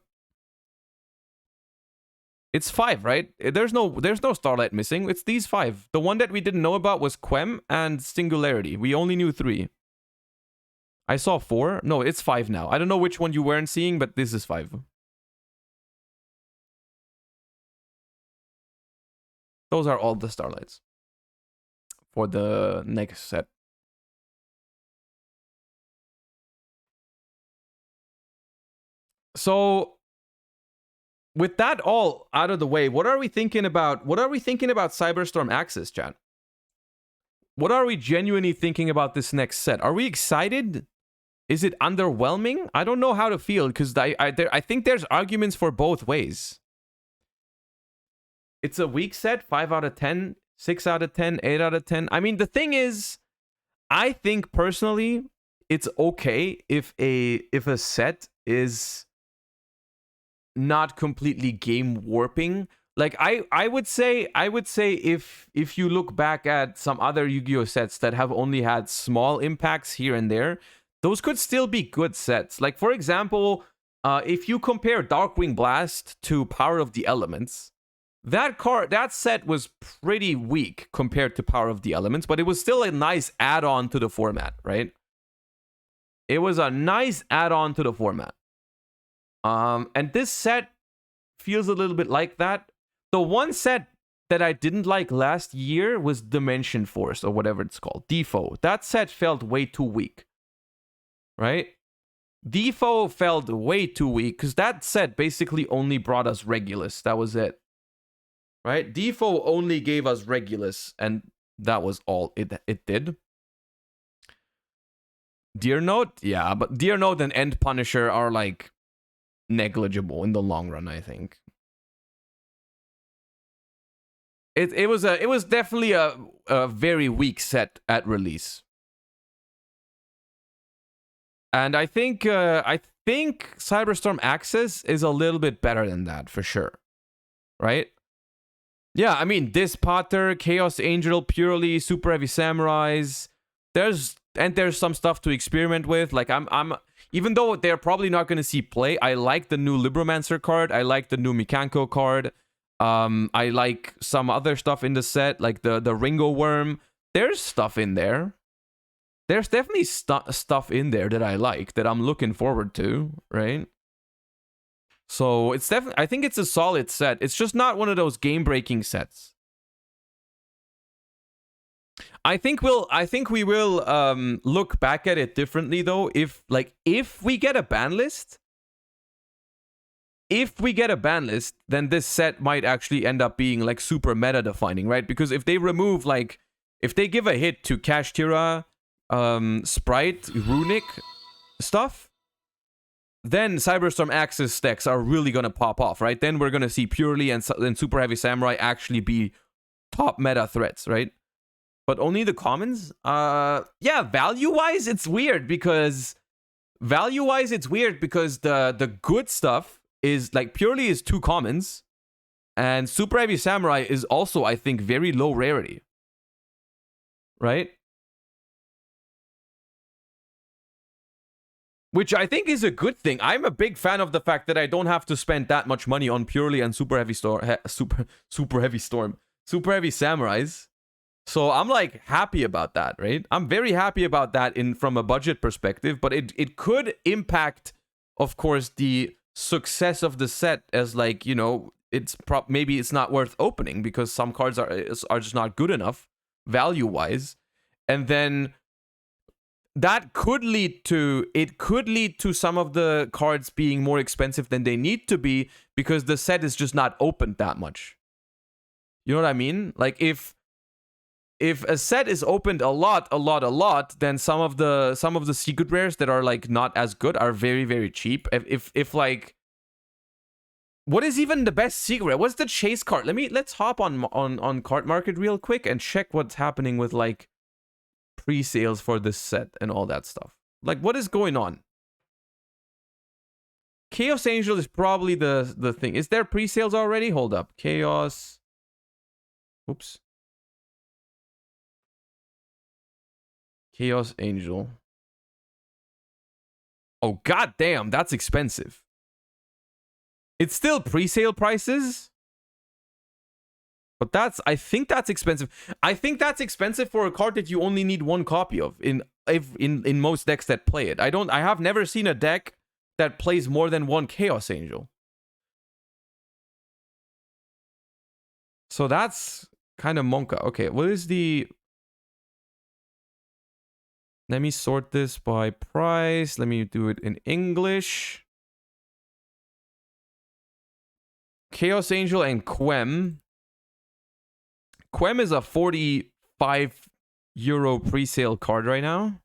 It's 5, right? There's no starlight missing. It's these 5. The one that we didn't know about was Quem and Singularity. We only knew 3. I saw 4. No, it's 5 now. I don't know which one you weren't seeing, but this is 5. Those are all the starlights for the next set. So with that all out of the way, what are we thinking about? What are we thinking about Cyberstorm Acces, chat? What are we genuinely thinking about this next set? Are we excited? Is it underwhelming? I don't know how to feel because I think there's arguments for both ways. It's a weak set, 5 out of 10, 6 out of 10, 8 out of 10. I mean, the thing is, I think personally, it's okay if a set is not completely game warping. Like I would say if you look back at some other Yu-Gi-Oh sets that have only had small impacts here and there, those could still be good sets. Like for example, if you compare Darkwing Blast to Power of the Elements, that set was pretty weak compared to Power of the Elements, but it was still a nice add-on to the format, right? It was a nice add-on to the format. And this set feels a little bit like that. The one set that I didn't like last year was Dimension Force, or whatever it's called, Defo. That set felt way too weak, right? Defo felt way too weak, because that set basically only brought us Regulus. That was it, right? Defo only gave us Regulus, and that was all it did. Deer Note? Yeah, but Deer Note and End Punisher are like negligible in the long run, I think. It was definitely a very weak set at release. And I think Cyberstorm Acces is a little bit better than that for sure. Right? Yeah, I mean, this Potter, Chaos Angel, Purely, Super Heavy Samurais, there's some stuff to experiment with. Like I'm even though they're probably not going to see play, I like the new Libromancer card. I like the new Mikanko card. I like some other stuff in the set, like the Ringo Worm. There's stuff in there. There's definitely stuff in there that I like, that I'm looking forward to, right? So it's definitely, I think it's a solid set. It's just not one of those game-breaking sets. I think we will look back at it differently though. If we get a ban list, then this set might actually end up being like super meta defining, right? Because if they remove if they give a hit to Kashtira, Sprite, Runic stuff, then Cyberstorm Acces decks are really gonna pop off, right? Then we're gonna see Purely and Super Heavy Samurai actually be top meta threats, right? But only the commons? Yeah, value-wise, it's weird because the good stuff is like Purely is 2 commons, and Super Heavy Samurai is also, I think, very low rarity. Right? Which I think is a good thing. I'm a big fan of the fact that I don't have to spend that much money on Purely and Super Heavy Samurais. So I'm like happy about that, right? I'm very happy about that from a budget perspective, but it could impact, of course, the success of the set as like, you know, maybe it's not worth opening because some cards are just not good enough value-wise. And then that could lead to some of the cards being more expensive than they need to be because the set is just not opened that much. You know what I mean? Like if a set is opened a lot, then some of the secret rares that are like not as good are very, very cheap. If like, what is even the best secret? What's the chase card? Let's hop on Card Market real quick and check what's happening with like pre-sales for this set and all that stuff. Like, what is going on? Chaos Angel is probably the thing. Is there pre-sales already? Hold up. Chaos. Oops. Chaos Angel. Oh, goddamn, that's expensive. It's still pre-sale prices, but I think that's expensive. I think that's expensive for a card that you only need 1 copy of in most decks that play it. I have never seen a deck that plays more than 1 Chaos Angel. So that's kind of monka. Okay, what is the... Let me sort this by price. Let me do it in English. Chaos Angel and Quem. Quem is a 45 euro pre-sale card right now.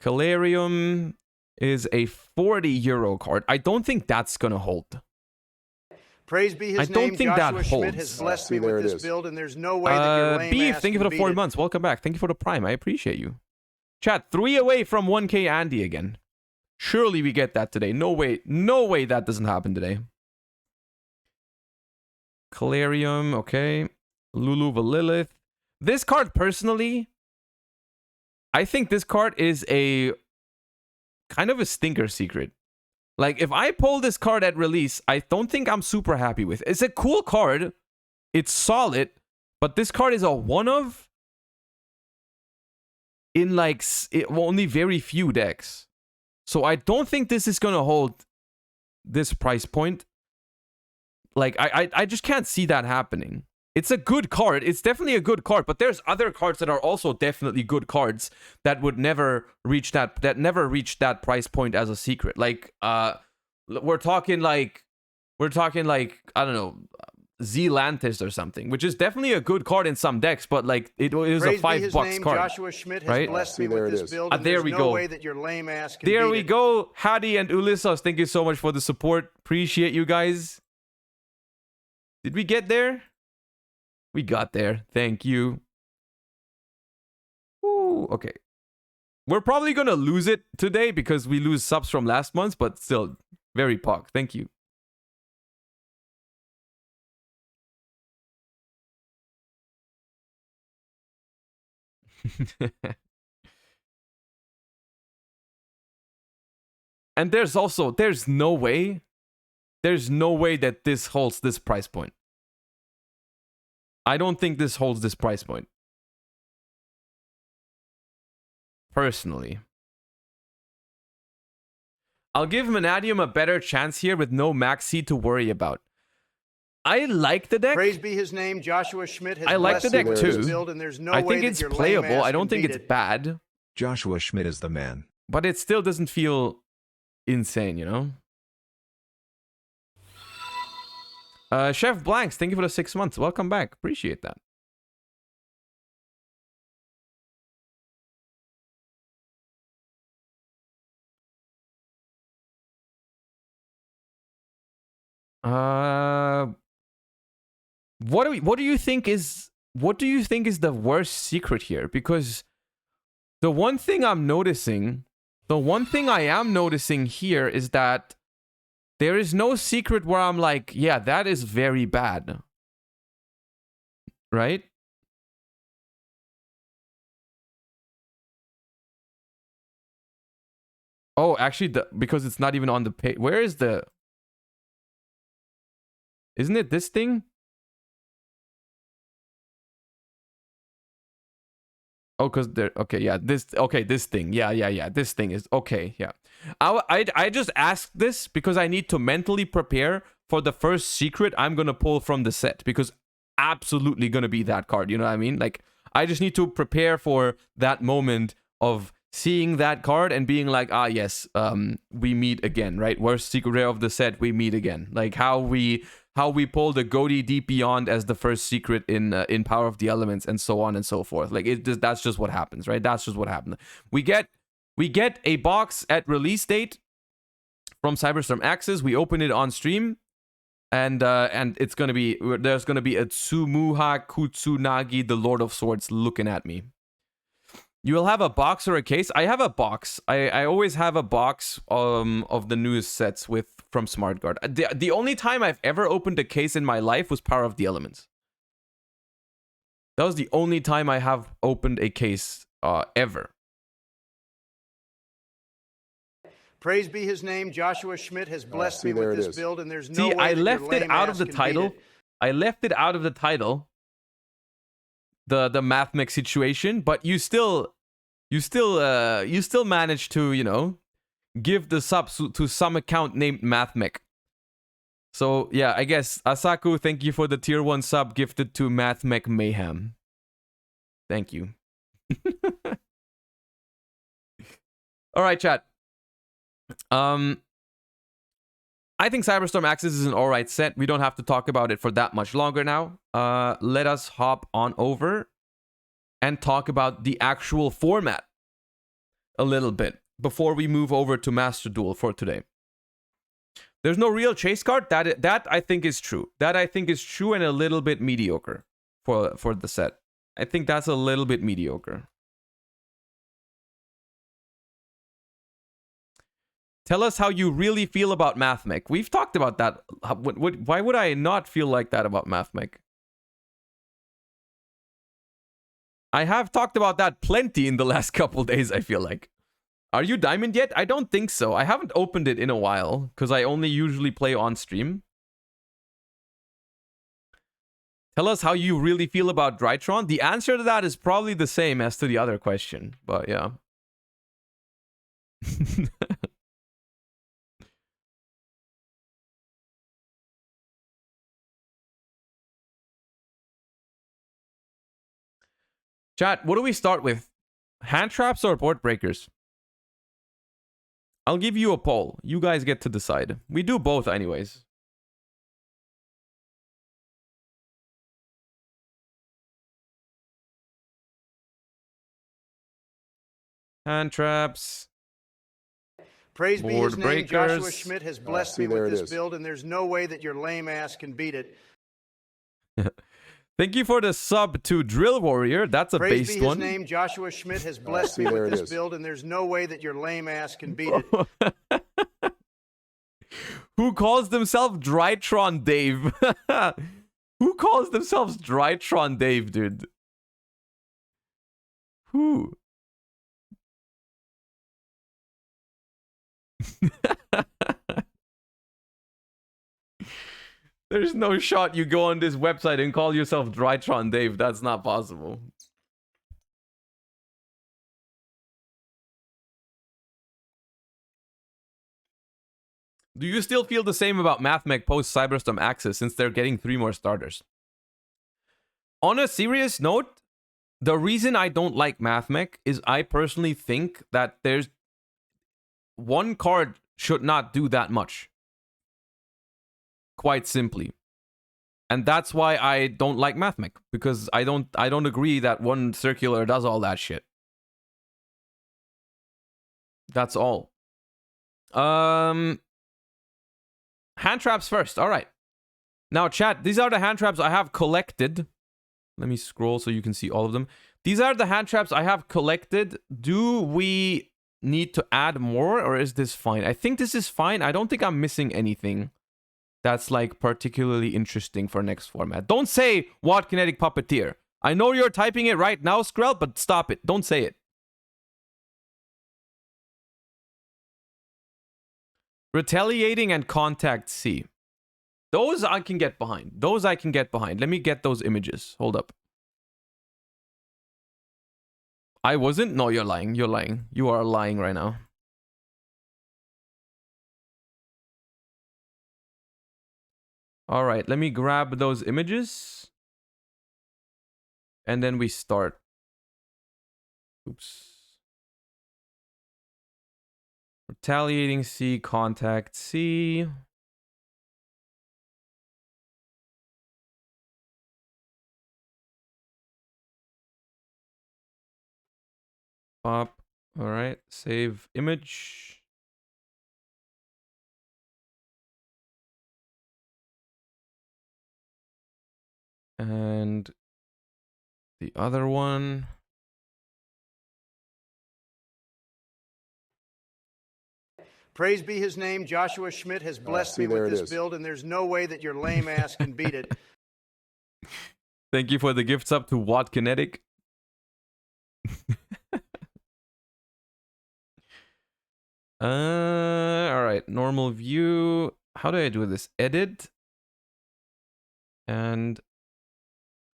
Calarium is a 40 euro card. I don't think that's gonna hold. Praise be his name. Joshua Schmidt has blessed me with this build, and there's no way that your lame Beef, ass thank you for can the beat 4 it. months. Welcome back. Thank you for the Prime. I appreciate you. Chat, 3 away from 1K Andy again. Surely we get that today. No way. No way that doesn't happen today. Calarium, okay. Lulu Valilith. This card, personally, I think this card is a kind of a stinker secret. Like, if I pull this card at release, I don't think I'm super happy with it. It's a cool card. It's solid. But this card is a one-of in, like, only very few decks. So I don't think this is going to hold this price point. Like, I just can't see that happening. It's a good card. It's definitely a good card. But there's other cards that are also definitely good cards that would never reach that price point as a secret. Like, we're talking like, I don't know, Zealantis or something, which is definitely a good card in some decks, but like it is a $5 card. Joshua Schmidt has right? blessed me with this build, and there there's we no go. way that your lame ass can There beat we it. go. Hadi and Ulysses, thank you so much for the support. Appreciate you guys. Did we get there? We got there. Thank you. Ooh, okay. We're probably going to lose it today because we lose subs from last month, but still, very pog. Thank you. And there's no way that this holds this price point. I don't think this holds this price point. Personally. I'll give Vanadium a better chance here with no max seed to worry about. I like the deck. Praise be his name. Joshua Schmidt has I like the deck too. Build, and there's no I way think it's that your playable. lame ass I don't can think beat it's it. bad. Joshua Schmidt is the man. But it still doesn't feel insane, you know? Chef Blanks, thank you for the 6 months. Welcome back. Appreciate that. What do you think is the worst secret here? Because the one thing I am noticing here is that there is no secret where I'm like, yeah, that is very bad. Right? Oh, actually, because it's not even on the page. Where is the... Isn't it this thing? Oh, because there... Okay, yeah, this... Okay, this thing. Yeah. This thing is... Okay, yeah. I just asked this because I need to mentally prepare for the first secret I'm going to pull from the set. Because absolutely going to be that card. You know what I mean? Like, I just need to prepare for that moment of seeing that card and being like, ah, yes, we meet again, right? Worst secret rare of the set, we meet again. Like how we pull the Goaty Deep Beyond as the first secret in Power of the Elements and so on and so forth. Like that's just what happens, right? That's just what happened. We get a box at release date from Cyberstorm Acces. We open it on stream, and it's gonna be there's gonna be a Tsumuha Kutsunagi, the Lord of Swords, looking at me. You will have a box or a case. I have a box. I always have a box of the newest sets from SmartGuard. The only time I've ever opened a case in my life was Power of the Elements. That was the only time I have opened a case ever. Praise be his name. Joshua Schmidt has blessed me with this build, and there's no way I that left your it lame out ass of the can title. beat it. I left it out of the title. The MathMech situation, but you still managed to, you know, give the sub to some account named MathMech. So yeah, I guess Asaku, thank you for the tier 1 sub gifted to MathMech Mayhem. Thank you. All right, chat. I think Cyberstorm Acces is an alright set. We don't have to talk about it for that much longer now. Let us hop on over and talk about the actual format a little bit before we move over to Master Duel for today. There's no real chase card. That I think is true. That I think is true and a little bit mediocre for the set. I think that's a little bit mediocre. Tell us how you really feel about MathMech. We've talked about that. Why would I not feel like that about MathMech? I have talked about that plenty in the last couple days, I feel like. Are you Diamond yet? I don't think so. I haven't opened it in a while, because I only usually play on stream. Tell us how you really feel about Drytron. The answer to that is probably the same as to the other question, but yeah. Chat, what do we start with? Hand traps or board breakers? I'll give you a poll. You guys get to decide. We do both anyways. Hand traps. Praise be his name, breakers. Joshua Schmidt has blessed me with this build, and there's no way that your lame ass can beat it. Thank you for the sub to Drill Warrior. That's a Praise based be one. his name, Joshua Schmidt has blessed me with this build, and there's no way that your lame ass can beat it. Who calls themselves Drytron Dave? Who calls themselves Drytron Dave, dude? Who? There's no shot you go on this website and call yourself Drytron Dave. That's not possible. Do you still feel the same about MathMech post Cyberstorm Acces since they're getting 3 more starters? On a serious note, the reason I don't like MathMech is I personally think that there's one card should not do that much. Quite simply. And that's why I don't like MathMech, because I don't agree that one circular does all that shit. That's all. Hand traps first. All right. Now, chat, these are the hand traps I have collected. Let me scroll so you can see all of them. These are the hand traps I have collected. Do we need to add more, or is this fine? I think this is fine. I don't think I'm missing anything that's like particularly interesting for next format. Don't say Watt Kinetic Puppeteer. I know you're typing it right now, Skrell, but stop it. Don't say it. Retaliating and Contact C. Those I can get behind. Those I can get behind. Let me get those images. Hold up. I wasn't? No, you're lying. You're lying. You are lying right now. All right, let me grab those images. And then we start. Oops. Retaliating C, Contact C. Pop. All right, save image. And the other one. Praise be his name, Joshua Schmidt has blessed me with this build, and there's no way that your lame ass can beat it. Thank you for the gifts up to Watt Kinetic. All right, normal view. How do I do this? Edit. And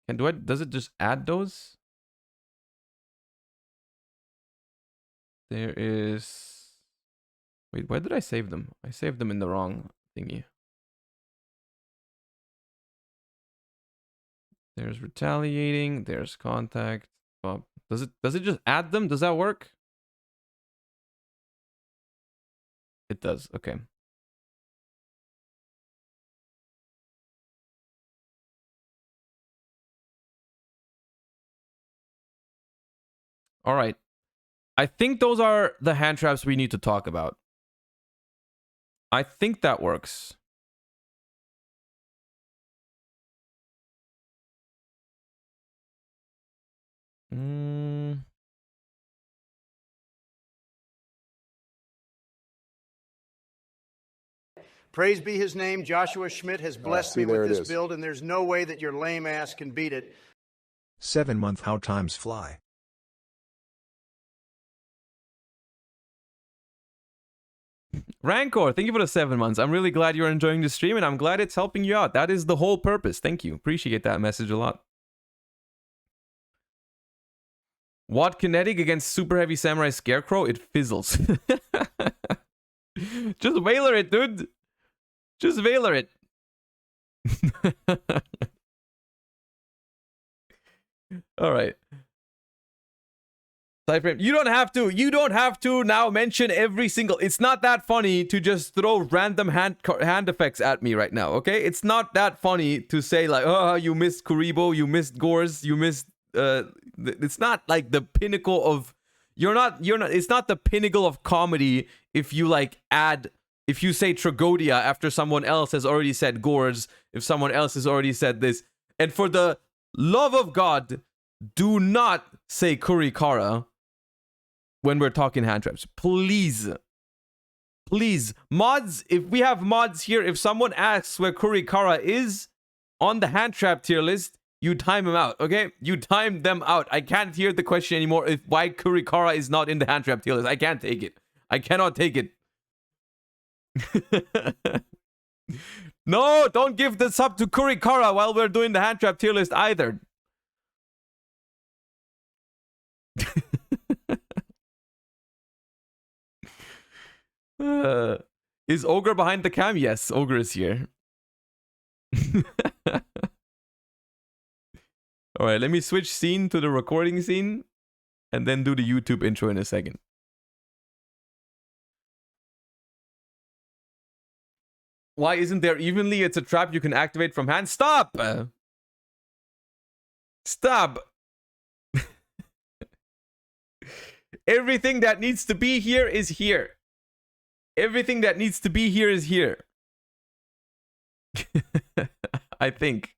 does it just add those? There is... Wait, where did I save them? I saved them in the wrong thingy. There's retaliating, there's contact. Oh, does it just add them? Does that work? It does, okay. All right. I think those are the hand traps we need to talk about. I think that works. Praise be his name. Joshua Schmidt has blessed me with this build, and there's no way that your lame ass can beat it. 7 month how times fly. Rancor, thank you for the 7 months. I'm really glad you're enjoying the stream, and I'm glad it's helping you out. That is the whole purpose. Thank you. Appreciate that message a lot. Watt Kinetic against Super Heavy Samurai Scarecrow? It fizzles. Just Veiler it, dude. Just Veiler it. All right. You don't have to now mention every single. It's not that funny to just throw random hand effects at me right now, okay? It's not that funny to say like, oh, you missed Kuribo, you missed Gores, you missed it's not like the pinnacle of it's not the pinnacle of comedy if you like if you say Tragodia after someone else has already said Gores, if someone else has already said this. And for the love of God, do not say Kurikara when we're talking hand traps. Please. Please. Mods, if we have mods here, if someone asks where Kurikara is on the hand trap tier list, you time them out, okay? You time them out. I can't hear the question anymore if why Kurikara is not in the hand trap tier list. I can't take it. I cannot take it. No, don't give the sub to Kurikara while we're doing the hand trap tier list either. Is Ogre behind the cam? Yes, Ogre is here. All right, let me switch scene to the recording scene and then do the YouTube intro in a second. Why isn't there evenly? It's a trap you can activate from hand. Stop! Stop! Everything that needs to be here is here. Everything that needs to be here is here. I think.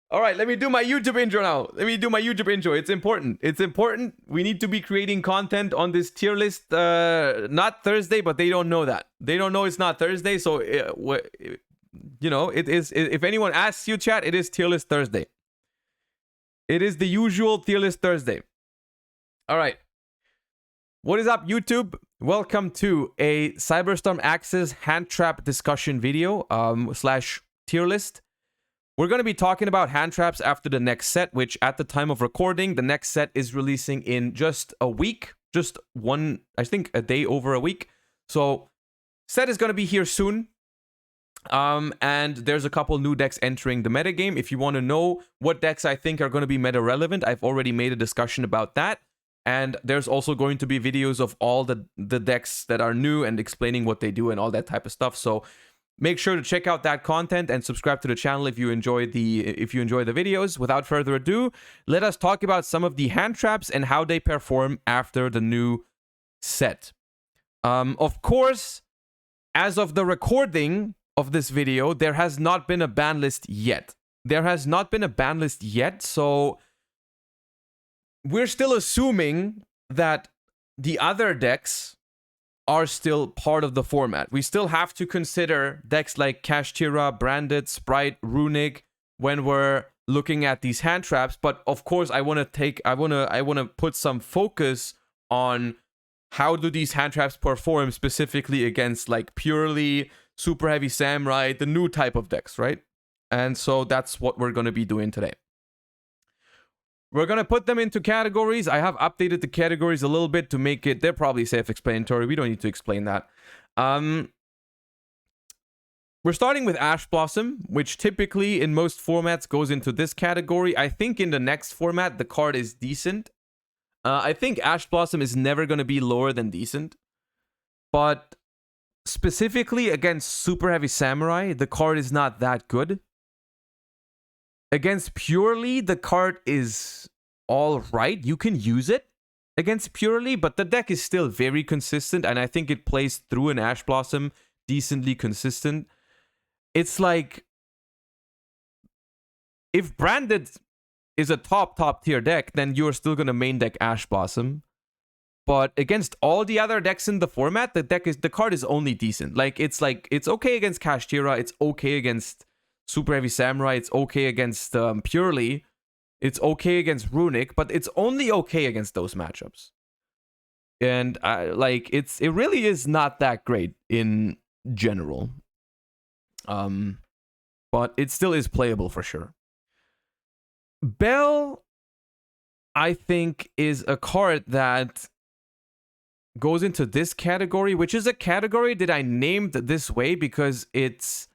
All right, let me do my YouTube intro now. Let me do my YouTube intro. It's important. It's important. We need to be creating content on this tier list. Not Thursday, but they don't know that. They don't know it's not Thursday. So, you know, it is. If anyone asks you, chat, it is tier list Thursday. It is the usual tier list Thursday. All right. What is up, YouTube? Welcome to a Cyberstorm Acces hand trap discussion video slash tier list. We're going to be talking about hand traps after the next set, which at the time of recording, the next set is releasing in just a week. Just one, I think a day over a week. So set is going to be here soon. And there's a couple new decks entering the metagame. If you want to know what decks I think are going to be meta relevant, I've already made a discussion about that. And there's also going to be videos of all the decks that are new and explaining what they do and all that type of stuff. So make sure to check out that content and subscribe to the channel if you enjoy the videos. Without further ado, let us talk about some of the hand traps and how they perform after the new set. Of course, as of the recording of this video, there has not been a ban list yet. So we're still assuming that the other decks are still part of the format. We still have to consider decks like Kashtira, Branded, Sprite, Runic when we're looking at these hand traps. But of course, I want to put some focus on how do these hand traps perform specifically against like purely Super Heavy Samurai, the new type of decks, right? And so that's what we're going to be doing today. We're going to put them into categories. I have updated the categories a little bit to make it... They're probably self-explanatory. We don't need to explain that. We're starting with Ash Blossom, which typically in most formats goes into this category. I think in the next format, the card is decent. I think Ash Blossom is never going to be lower than decent. But specifically against Super Heavy Samurai, the card is not that good. Against Purely, the card is all right. You can use it against Purely, but the deck is still very consistent, and I think it plays through an Ash Blossom decently consistent. It's like, if Branded is a top tier deck, then you're still going to main deck Ash Blossom. But against all the other decks in the format, the card is only decent. Like, it's okay against Kashtira, it's okay against Super Heavy Samurai, it's okay against Purely, it's okay against Runic, but it's only okay against those matchups. And it really is not that great in general. But it still is playable for sure. Bell, I think, is a card that goes into this category, which is a category that I named this way because it's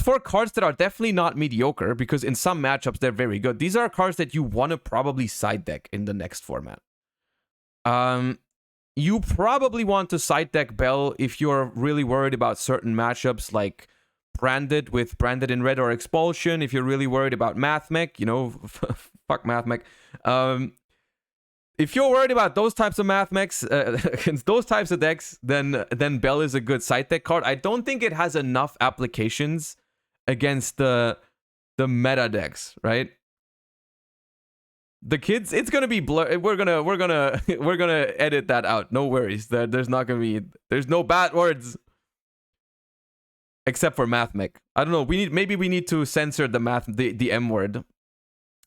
for cards that are definitely not mediocre, because in some matchups they're very good. These are cards that you want to probably side deck in the next format. You probably want to side deck Bell if you're really worried about certain matchups like Branded with Branded in Red or Expulsion. If you're really worried about Mathmech, you know, fuck Mathmech. If you're worried about those types of Mathmechs, against those types of decks, then Bell is a good side deck card. I don't think it has enough applications against the meta decks, right? The kids, it's gonna be blur. We're gonna edit that out. No worries. There's no bad words. Except for Mathmech. I don't know. Maybe we need to censor the M word.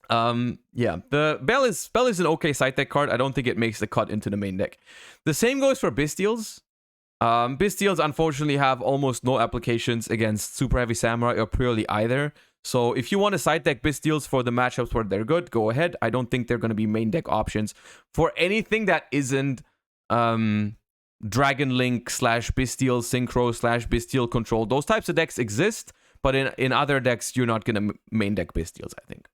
Yeah. The Bell is an okay side deck card. I don't think it makes the cut into the main deck. The same goes for Bystials. Bystials unfortunately have almost no applications against Super Heavy Samurai or Purely either. So if you want to side deck Bystials for the matchups where they're good, go ahead. I don't think they're going to be main deck options for anything that isn't Dragon Link / Bystial Synchro / Bystial Control. Those types of decks exist, but in other decks, you're not going to main deck Bystials, I think.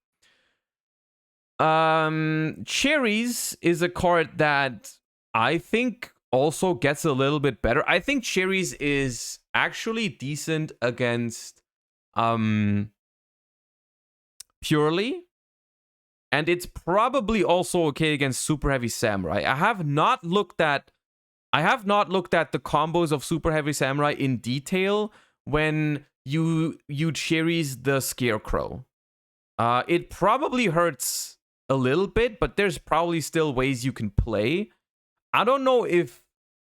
Cherries is a card that I think also gets a little bit better. I think Cherries is actually decent against Purely, and it's probably also okay against Super Heavy Samurai. I have not looked at the combos of Super Heavy Samurai in detail when you Cherries the Scarecrow. It probably hurts a little bit, but there's probably still ways you can play. I don't know if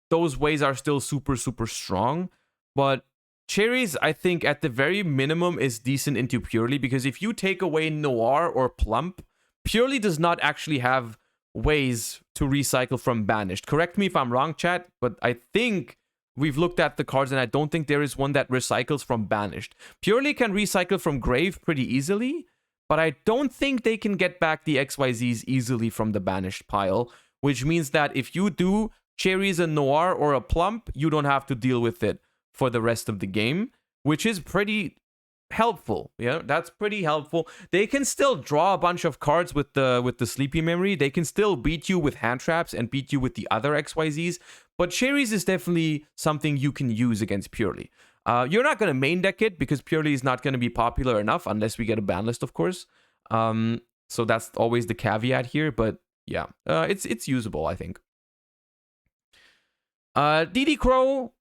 those ways are still super strong, but Cherries, I think, at the very minimum, is decent into Purely, because if you take away Noir or Plump, Purely does not actually have ways to recycle from Banished. Correct me if I'm wrong, chat, but I think we've looked at the cards and I don't think there is one that recycles from Banished. Purely can recycle from Grave pretty easily, but I don't think they can get back the XYZs easily from the Banished pile, which means that if you do Cherries, a Noir, or a Plump, you don't have to deal with it for the rest of the game, which is pretty helpful. Yeah, that's pretty helpful. They can still draw a bunch of cards with the Sleepy Memory. They can still beat you with hand traps and beat you with the other XYZs, but Cherries is definitely something you can use against Purely. You're not going to main deck it because Purely is not going to be popular enough unless we get a ban list, of course. So that's always the caveat here, but yeah, it's usable, I think. DD Crow,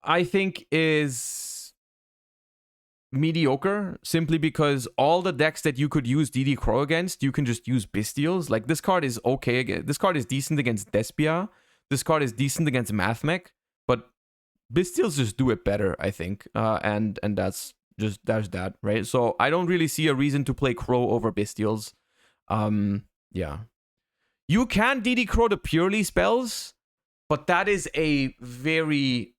I think, is mediocre simply because all the decks that you could use DD Crow against, you can just use Bystials. Like, this card is okay again. This card is decent against Despia. This card is decent against Mathmech, but Bystials just do it better, I think. And that's that, right? So I don't really see a reason to play Crow over Bystials. Yeah. You can DD Crow the Purely spells, but that is a very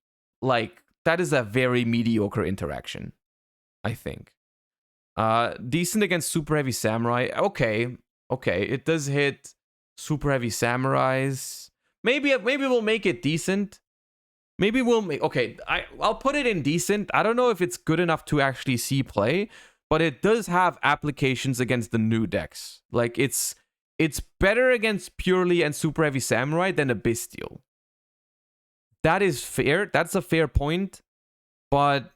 mediocre interaction, I think. Decent against Super Heavy Samurai. Okay, it does hit Super Heavy Samurais. Maybe we'll make it decent. Maybe we'll make... Okay, I'll put it in decent. I don't know if it's good enough to actually see play, but it does have applications against the new decks. Like, it's better against Purely and Super Heavy Samurai than a Bystial. That is fair. That's a fair point. But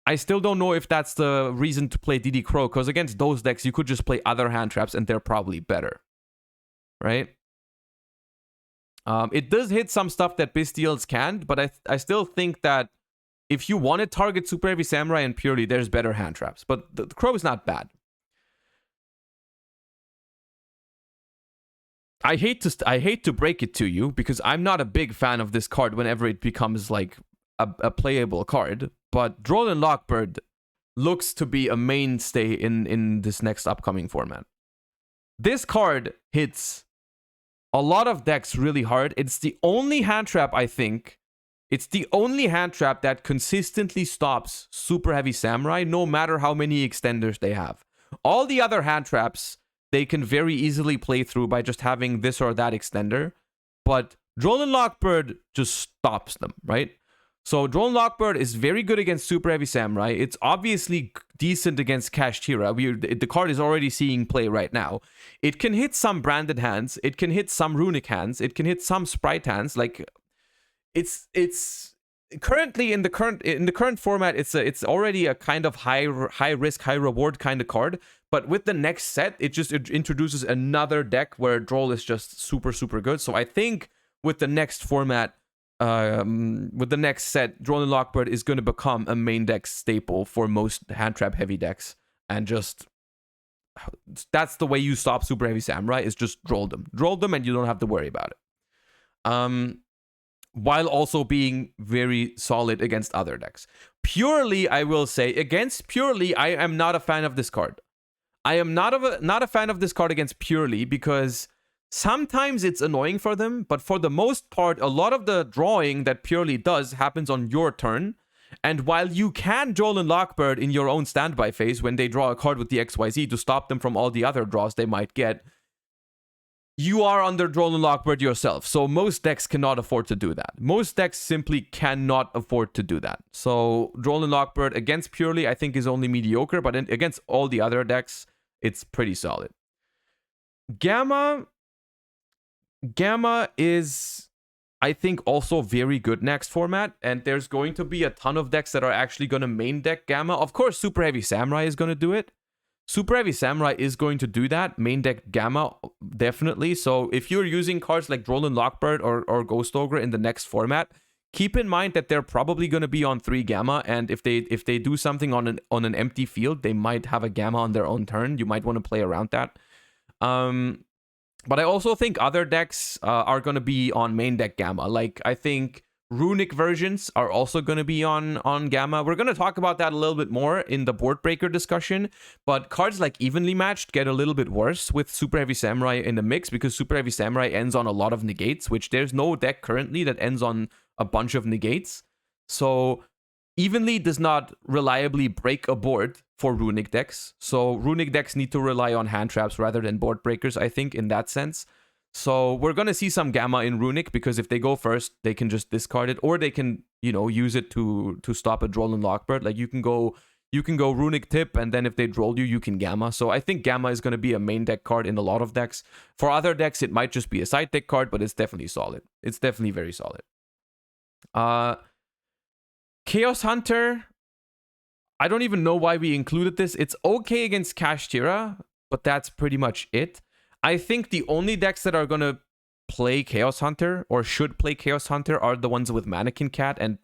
I still don't know if that's the reason to play DD Crow, because against those decks, you could just play other hand traps and they're probably better. Right? It does hit some stuff that Bystials can't, but I still think that if you want to target Super Heavy Samurai and Purely, there's better hand traps. But the Crow is not bad. I hate to break it to you, because I'm not a big fan of this card whenever it becomes like a playable card. But Droll Lockbird looks to be a mainstay in this next upcoming format. This card hits a lot of decks really hard. It's the only hand trap, I think. It's the only hand trap that consistently stops Super Heavy Samurai, no matter how many extenders they have. All the other hand traps, they can very easily play through by just having this or that extender. But Droll Lockbird just stops them, right? So Droll Lockbird is very good against Super Heavy Samurai. It's obviously decent against Kashtira. The card is already seeing play right now. It can hit some branded hands. It can hit some runic hands. It can hit some sprite hands. Like, it's currently in the current format, it's already a kind of high risk, high reward kind of card. But with the next set, it introduces another deck where Droll is just super, super good. So I think with the next format, with the next set, Droll Lockbird is going to become a main deck staple for most hand trap heavy decks, and just that's the way you stop Super Heavy Samurai, is just droll them, and you don't have to worry about it. While also being very solid against other decks. Purely, I will say, against Purely, I am not a fan of this card. I am not a fan of this card against Purely, because sometimes it's annoying for them, but for the most part, a lot of the drawing that Purely does happens on your turn. And while you can Droll Lockbird in your own standby phase when they draw a card with the XYZ to stop them from all the other draws they might get, you are under Droll Lockbird yourself. So most decks cannot afford to do that. Most decks simply cannot afford to do that. So Droll Lockbird against Purely, I think, is only mediocre, but against all the other decks, it's pretty solid. Gamma is, I think, also very good next format, and there's going to be a ton of decks that are actually going to main deck Gamma. Of course, Super Heavy Samurai is going to do it. Super Heavy Samurai is going to do that. Main deck Gamma, definitely. So if you're using cards like Droll Lockbird or Ghost Ogre in the next format, keep in mind that they're probably going to be on 3 Gamma, and if they do something on an empty field, they might have a Gamma on their own turn. You might want to play around that. But I also think other decks are going to be on main deck Gamma. Like, I think runic versions are also going to be on Gamma. We're going to talk about that a little bit more in the board breaker discussion. But cards like Evenly Matched get a little bit worse with Super Heavy Samurai in the mix, because Super Heavy Samurai ends on a lot of negates, which there's no deck currently that ends on a bunch of negates. So Evenly does not reliably break a board for runic decks. So runic decks need to rely on hand traps rather than board breakers, I think, in that sense. So we're going to see some Gamma in runic, because if they go first, they can just discard it, or they can, use it to stop a Droll Lockbird. Like, you can go runic tip, and then if they droll you, you can Gamma. So I think Gamma is going to be a main deck card in a lot of decks. For other decks, it might just be a side deck card, but it's definitely solid. It's definitely very solid. Chaos Hunter, I don't even know why we included this. It's okay against Kashtira, but that's pretty much it. I think the only decks that are going to play Chaos Hunter, or should play Chaos Hunter, are the ones with Mannequin Cat and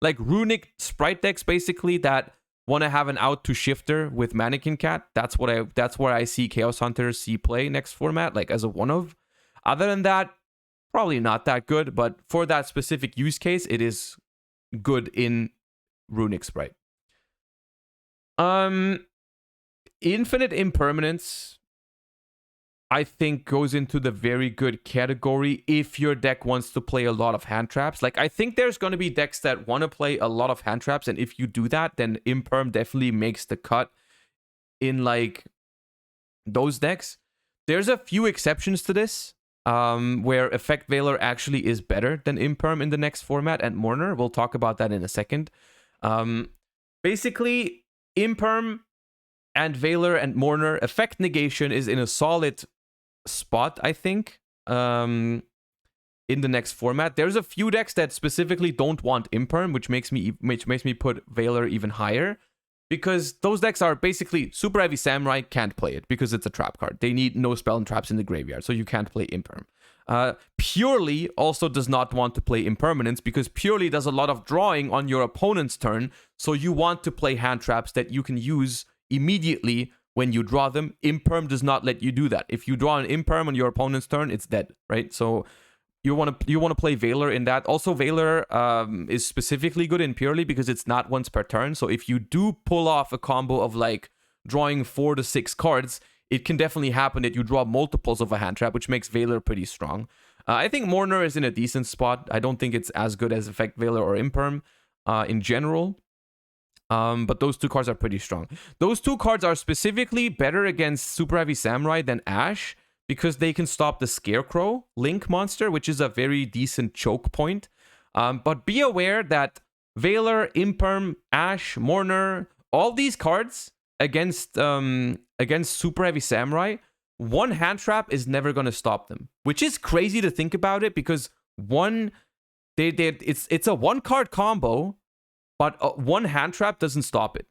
like runic sprite decks, basically, that want to have an out to shifter with Mannequin Cat. That's where I see Chaos Hunter see play next format, like as a one of. Other than that, probably not that good, but for that specific use case, it is good in runic sprite. Infinite Impermanence, I think, goes into the very good category if your deck wants to play a lot of hand traps. Like, I think there's going to be decks that want to play a lot of hand traps, and if you do that, then Imperm definitely makes the cut in, like, those decks. There's a few exceptions to this, where Effect Veiler actually is better than Imperm in the next format, and Mourner. We'll talk about that in a second. Basically, Imperm and Veiler and Mourner, Effect Negation is in a solid spot, I think. in the next format. There's a few decks that specifically don't want Imperm, which makes me put Valor even higher, because those decks are basically Super Heavy Samurai can't play it because it's a trap card. They need no spell and traps in the graveyard, so you can't play Imperm. Purely also does not want to play Impermanence because Purely does a lot of drawing on your opponent's turn, so you want to play hand traps that you can use immediately when you draw them. Imperm does not let you do that. If you draw an Imperm on your opponent's turn, it's dead, right? So you want to play Valor in that. Also, Valor is specifically good in Purely because it's not once per turn. So if you do pull off a combo of like drawing 4 to 6 cards, it can definitely happen that you draw multiples of a hand trap, which makes Valor pretty strong. I think Mourner is in a decent spot. I don't think it's as good as Effect Valor or Imperm in general. But those two cards are pretty strong. Those two cards are specifically better against Super Heavy Samurai than Ash, because they can stop the Scarecrow Link monster, which is a very decent choke point. But be aware that Valor, Imperm, Ash, Mourner, all these cards against Super Heavy Samurai, one hand trap is never going to stop them. Which is crazy to think about it, because it's a one card combo, but one hand trap doesn't stop it.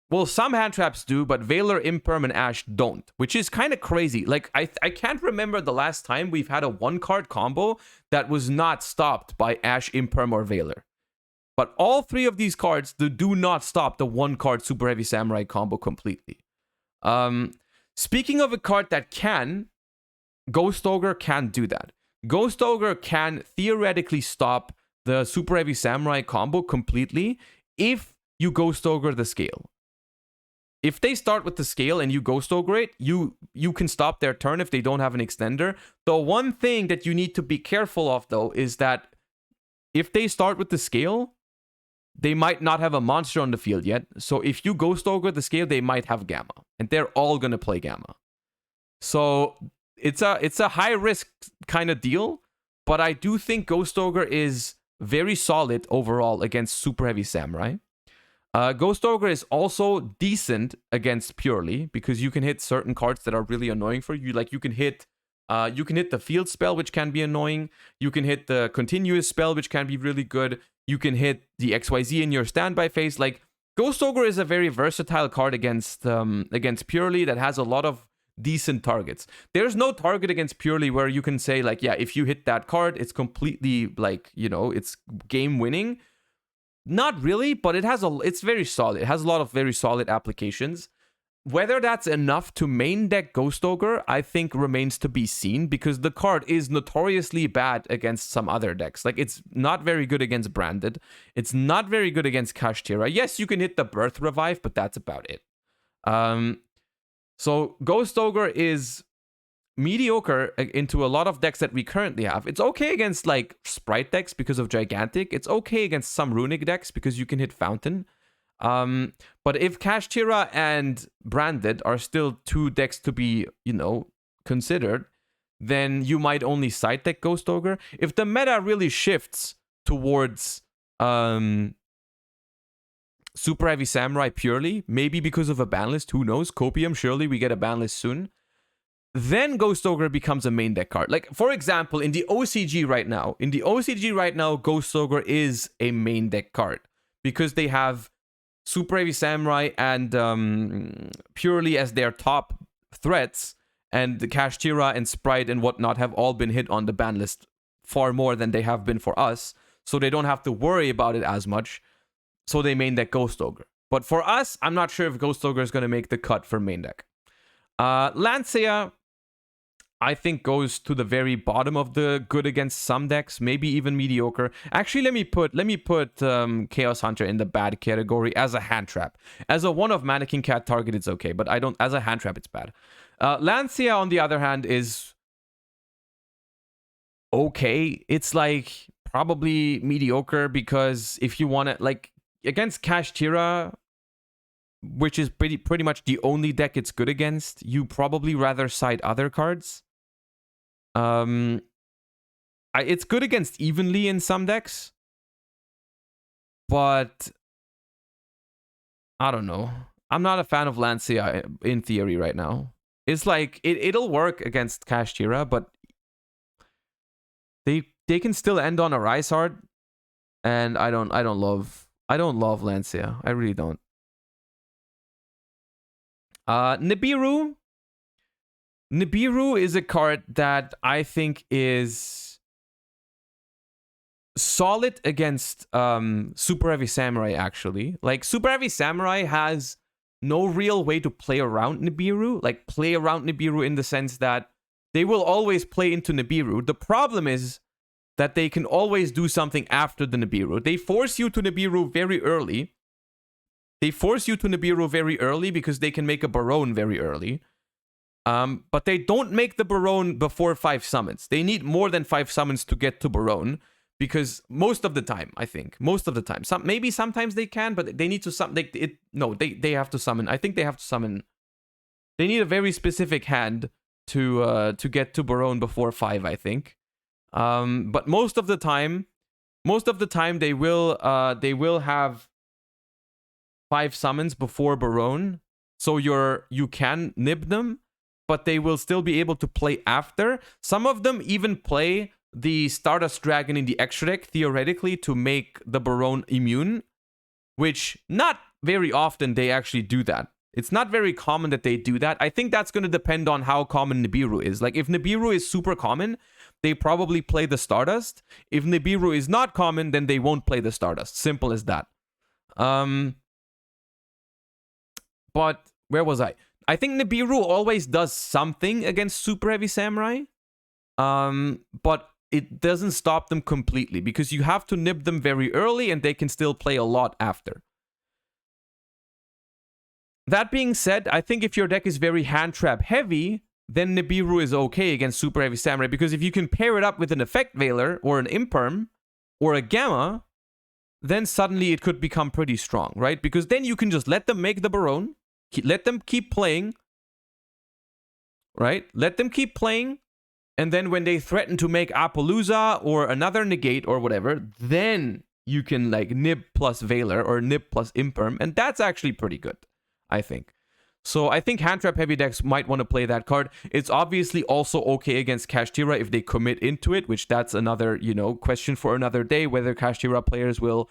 Well, some hand traps do, but Valor, Imperm, and Ash don't, which is kind of crazy. Like, I can't remember the last time we've had a one-card combo that was not stopped by Ash, Imperm, or Valor. But all three of these cards do not stop the one-card Super Heavy Samurai combo completely. Speaking of a card that can, Ghost Ogre can do that. Ghost Ogre can theoretically stop the Super Heavy Samurai combo completely if you Ghost Ogre the scale. If they start with the scale and you Ghost Ogre it, you can stop their turn if they don't have an extender. The one thing that you need to be careful of, though, is that if they start with the scale, they might not have a monster on the field yet. So if you Ghost Ogre the scale, they might have Gamma. And they're all going to play Gamma. So it's a high risk kind of deal. But I do think Ghost Ogre is very solid overall against Super Heavy Samurai. Ghost Ogre is also decent against Purely, because you can hit certain cards that are really annoying for you. Like you can hit the field spell, which can be annoying. You can hit the continuous spell, which can be really good. You can hit the XYZ in your standby phase. Like, Ghost Ogre is a very versatile card against Purely that has a lot of decent targets. There's no target against Purely where you can say, like, yeah, if you hit that card, it's completely, like, you know, it's game winning. Not really, but it's very solid. It has a lot of very solid applications. Whether that's enough to main deck Ghost Ogre, I think remains to be seen, because the card is notoriously bad against some other decks. Like, it's not very good against Branded. It's not very good against Kashtira. Yes, you can hit the Birth Revive, but that's about it. So Ghost Ogre is mediocre into a lot of decks that we currently have. It's okay against like Sprite decks because of Gigantic. It's okay against some Runic decks because you can hit Fountain. But if Kashtira and Branded are still two decks to be, you know, considered, then you might only side deck Ghost Ogre. If the meta really shifts towards Super Heavy Samurai purely, maybe because of a ban list, who knows? Copium, surely we get a ban list soon. Then Ghost Ogre becomes a main deck card. Like, for example, in the OCG right now, Ghost Ogre is a main deck card because they have Super Heavy Samurai and Purely as their top threats, and the Kashtira and Sprite and whatnot have all been hit on the ban list far more than they have been for us, so they don't have to worry about it as much, so they main deck Ghost Ogre. But for us, I'm not sure if Ghost Ogre is going to make the cut for main deck. Lancea, I think, goes to the very bottom of the good against some decks, maybe even mediocre. Actually, let me put Chaos Hunter in the bad category as a hand trap. As a one of Mannequin Cat target, it's okay, but as a hand trap, it's bad. Lancea, on the other hand, is okay. It's like probably mediocre, because if you want to, like, against Kashtira, which is pretty much the only deck it's good against, you probably rather side other cards. It's good against Evenly in some decks, but I don't know. I'm not a fan of Lancea in theory right now. It's like it'll work against Kashtira, but they can still end on a Rise Art, and I don't love Lancia. I really don't. Nibiru. Nibiru is a card that I think is solid against Super Heavy Samurai, actually. Like, Super Heavy Samurai has no real way to play around Nibiru. Like, play around Nibiru in the sense that they will always play into Nibiru. The problem is that they can always do something after the Nibiru. They force you to Nibiru very early. They force you to Nibiru very early because they can make a Barone very early. But they don't make the Barone before 5 summons. They need more than 5 summons to get to Barone. Because most of the time, I think. Most of the time. Maybe sometimes they can, but they need to summon. They have to summon. I think they have to summon. They need a very specific hand to get to Barone before 5, I think. But most of the time they will have 5 summons before Barone. So you can nib them, but they will still be able to play after. Some of them even play the Stardust Dragon in the extra deck, theoretically, to make the Barone immune, which not very often they actually do that. It's not very common that they do that. I think that's going to depend on how common Nibiru is. Like, if Nibiru is super common, they probably play the Stardust. If Nibiru is not common, then they won't play the Stardust. Simple as that. But where was I? I think Nibiru always does something against Super Heavy Samurai. But it doesn't stop them completely, because you have to nib them very early and they can still play a lot after. That being said, I think if your deck is very hand trap heavy, then Nibiru is okay against Super Heavy Samurai, because if you can pair it up with an Effect Veiler or an Imperm or a Gamma, then suddenly it could become pretty strong, right? Because then you can just let them make the Barone, let them keep playing, right? Let them keep playing. And then when they threaten to make Appaloosa or another negate or whatever, then you can like nib plus Veiler or nib plus Imperm. And that's actually pretty good, I think. So I think hand trap heavy decks might want to play that card. It's obviously also okay against Kashtira if they commit into it, which that's another, question for another day, whether Kashtira players will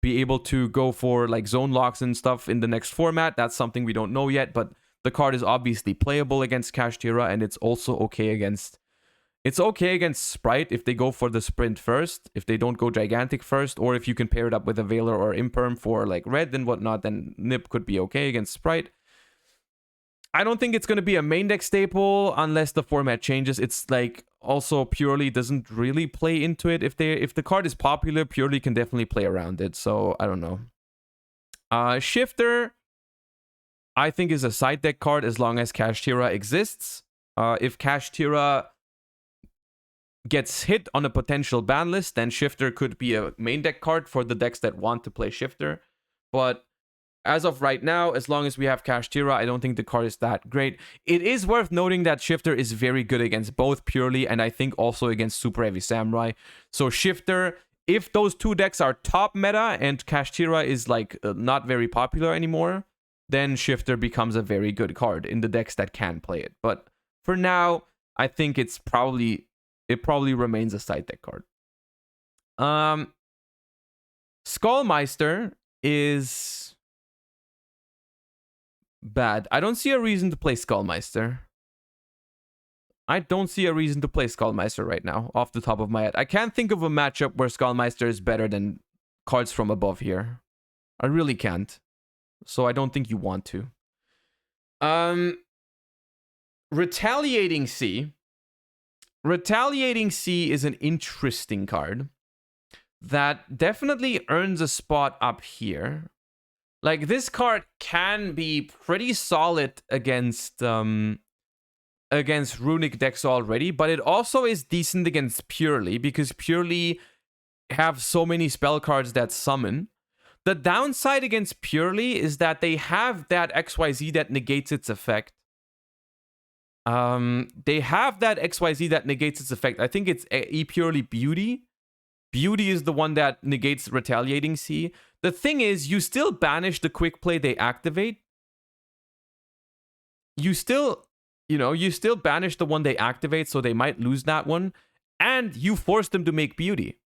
be able to go for like zone locks and stuff in the next format. That's something we don't know yet, but the card is obviously playable against Kashtira, and it's also okay against... It's okay against Sprite if they go for the Sprint first, if they don't go Gigantic first, or if you can pair it up with a Veiler or Imperm for like red and whatnot, then Nib could be okay against Sprite. I don't think it's going to be a main deck staple unless the format changes. It's like also Purely doesn't really play into it. If the card is popular, Purely can definitely play around it. So I don't know. Shifter, I think, is a side deck card as long as Kashtira exists. If Kashtira gets hit on a potential ban list, then Shifter could be a main deck card for the decks that want to play Shifter. But as of right now, as long as we have Kashtira, I don't think the card is that great. It is worth noting that Shifter is very good against both Purely and I think also against Super Heavy Samurai. So Shifter, if those two decks are top meta and Kashtira is like not very popular anymore, then Shifter becomes a very good card in the decks that can play it. But for now, I think it probably remains a side deck card. Skullmeister is bad. I don't see a reason to play Skullmeister. I don't see a reason to play Skullmeister right now, off the top of my head. I can't think of a matchup where Skullmeister is better than cards from above here. I really can't. So I don't think you want to. Retaliating Sea. Retaliating Sea is an interesting card that definitely earns a spot up here. Like, this card can be pretty solid against Runic decks already, but it also is decent against Purely, because Purely have so many spell cards that summon. The downside against Purely is that they have that XYZ that negates its effect. They have that XYZ that negates its effect. I think it's Purely Beauty. Beauty is the one that negates Retaliating Sea. The thing is, you still banish the quick play they activate. You still banish the one they activate, so they might lose that one. And you force them to make beauty.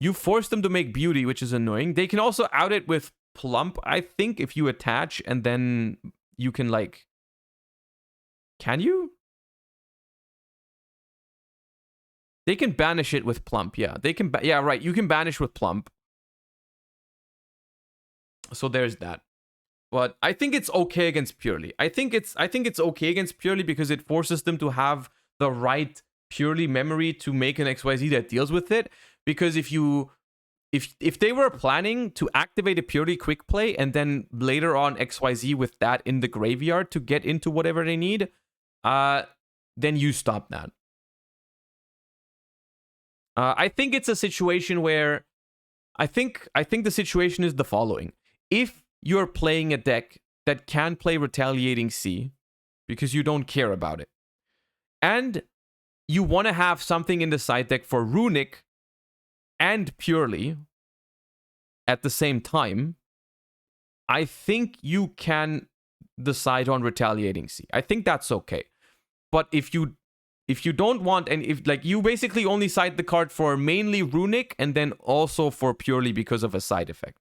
You force them to make beauty, which is annoying. They can also out it with plump, I think, if you attach, and then you can, like... Can you? They can banish it with plump, yeah. They can, yeah, right. You can banish with plump. So there's that. But I think it's okay against Purely. I think it's okay against Purely because it forces them to have the right Purely memory to make an XYZ that deals with it. Because if they were planning to activate a Purely quick play and then later on XYZ with that in the graveyard to get into whatever they need, then you stop that. I think it's a situation where I think the situation is the following. If you're playing a deck that can play Retaliating C because you don't care about it, and you want to have something in the side deck for Runic and Purely at the same time, I think you can decide on Retaliating C. I think that's okay. But if you don't want, and if like you basically only side the card for mainly Runic and then also for Purely because of a side effect.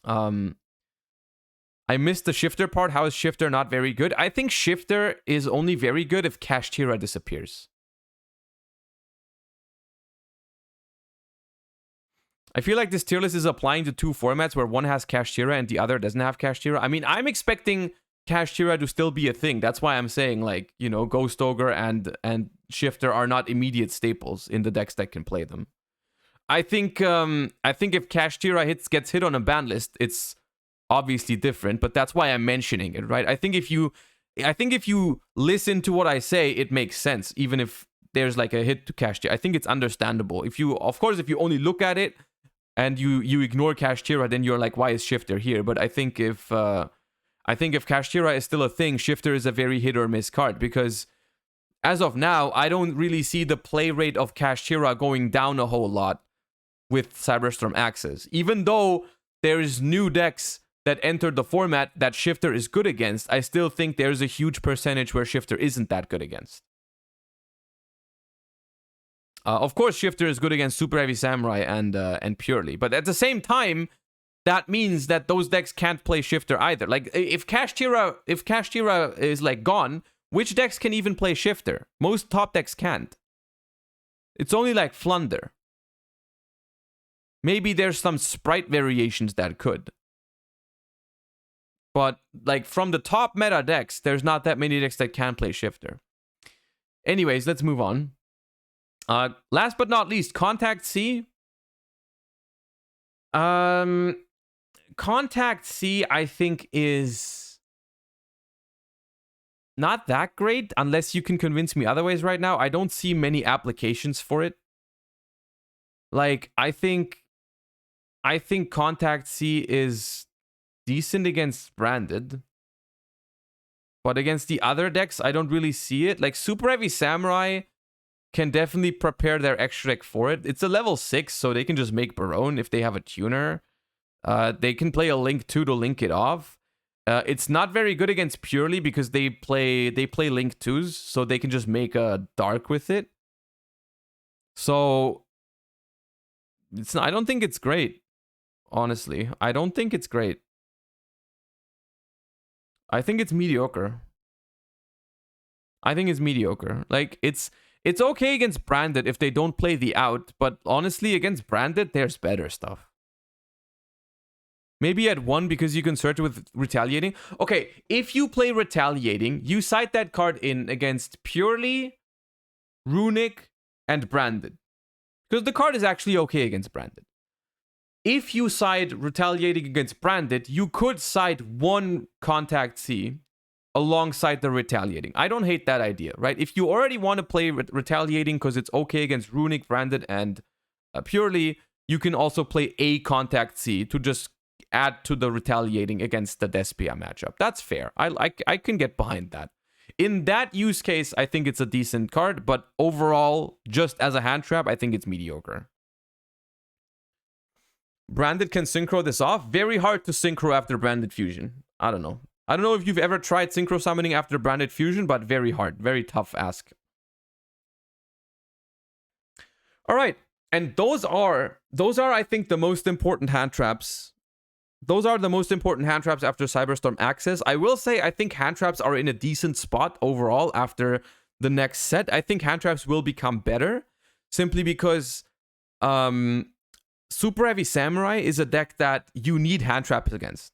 I missed the Shifter part. How is Shifter not very good? I think Shifter is only very good if Kashtira disappears. I feel like this tier list is applying to two formats where one has Kashtira and the other doesn't have Kashtira. I mean, I'm expecting Kashtira to still be a thing. That's why I'm saying, like, you know, Ghost Ogre and Shifter are not immediate staples in the decks that can play them. I think if Kashtira gets hit on a ban list, it's obviously different, but that's why I'm mentioning it, right? I think if you listen to what I say, it makes sense, even if there's like a hit to Kashtira. I think it's understandable. Of course, if you only look at it and you ignore Kashtira, then you're like, why is Shifter here? But I think if Kashtira is still a thing, Shifter is a very hit or miss card, because as of now, I don't really see the play rate of Kashtira going down a whole lot with Cyberstorm Acces. Even though there's new decks that entered the format that Shifter is good against, I still think there's a huge percentage where Shifter isn't that good against. Of course, Shifter is good against Super Heavy Samurai and Purely, but at the same time, that means that those decks can't play Shifter either. Like, if Kashtira is like gone, which decks can even play Shifter? Most top decks can't. It's only like Flunder. Maybe there's some sprite variations that could. But like from the top meta decks, there's not that many decks that can play Shifter. Anyways, let's move on. Last but not least, Contact C. Contact C, I think, is not that great unless you can convince me otherwise right now. I don't see many applications for it. Like, I think Contact C is decent against Branded. But against the other decks, I don't really see it. Like, Super Heavy Samurai can definitely prepare their extra deck for it. It's a level 6, so they can just make Barone if they have a tuner. They can play a Link 2 to link it off. It's not very good against Purely because they play Link 2s, so they can just make a Dark with it. So I don't think it's great. Honestly, I don't think it's great. I think it's mediocre. I think it's mediocre. Like, it's okay against Branded if they don't play the out, but honestly, against Branded, there's better stuff. Maybe at 1 because you can search it with Retaliating. Okay, if you play Retaliating, you side that card in against Purely, Runic, and Branded. Because the card is actually okay against Branded. If you side Retaliating against Branded, you could side one Contact C alongside the Retaliating. I don't hate that idea, right? If you already want to play Retaliating because it's okay against Runic, Branded, and Purely, you can also play a Contact C to just add to the Retaliating against the Despia matchup. That's fair. I can get behind that. In that use case, I think it's a decent card, but overall, just as a hand trap, I think it's mediocre. Branded can synchro this off. Very hard to synchro after Branded Fusion. I don't know. I don't know if you've ever tried synchro summoning after Branded Fusion, but very hard. Very tough ask. All right. And those are I think the most important hand traps. Those are the most important hand traps after Cyberstorm Acces. I will say I think hand traps are in a decent spot overall after the next set. I think hand traps will become better simply because Super Heavy Samurai is a deck that you need hand traps against.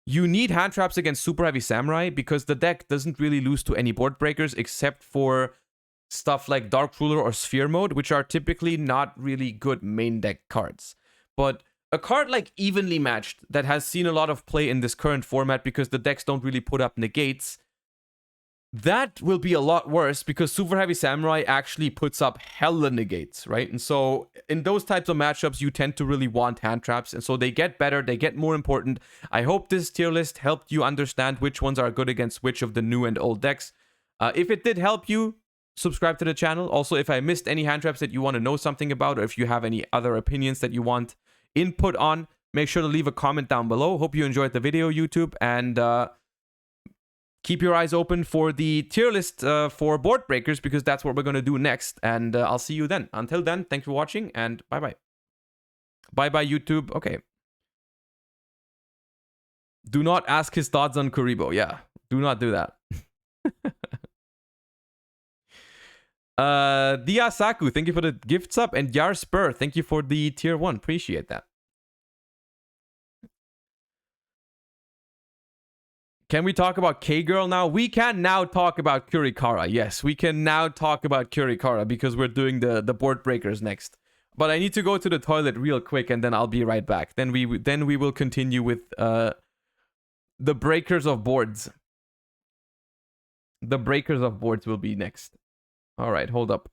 You need hand traps against Super Heavy Samurai because the deck doesn't really lose to any board breakers except for stuff like Dark Ruler or Sphere Mode, which are typically not really good main deck cards. But a card like Evenly Matched that has seen a lot of play in this current format because the decks don't really put up negates, that will be a lot worse because Super Heavy Samurai actually puts up hella negates, right? And so in those types of matchups, you tend to really want hand traps. And so they get better, they get more important. I hope this tier list helped you understand which ones are good against which of the new and old decks. If it did help you, subscribe to the channel. Also, if I missed any hand traps that you want to know something about, or if you have any other opinions that you want input on, make sure to leave a comment down below. Hope you enjoyed the video, YouTube, and keep your eyes open for the tier list for board breakers because that's what we're going to do next. And I'll see you then. Until then, thanks for watching and bye-bye. Bye-bye, YouTube. Okay. Do not ask his thoughts on Kuribo. Yeah, do not do that. Dia Saku, thank you for the gift sub. And Yar Spur, thank you for the tier 1. Appreciate that. Can we talk about K-Girl now? We can now talk about Kurikara. Yes, we can now talk about Kurikara because we're doing the board breakers next. But I need to go to the toilet real quick and then I'll be right back. Then we will continue with the breakers of boards. The breakers of boards will be next. All right, hold up.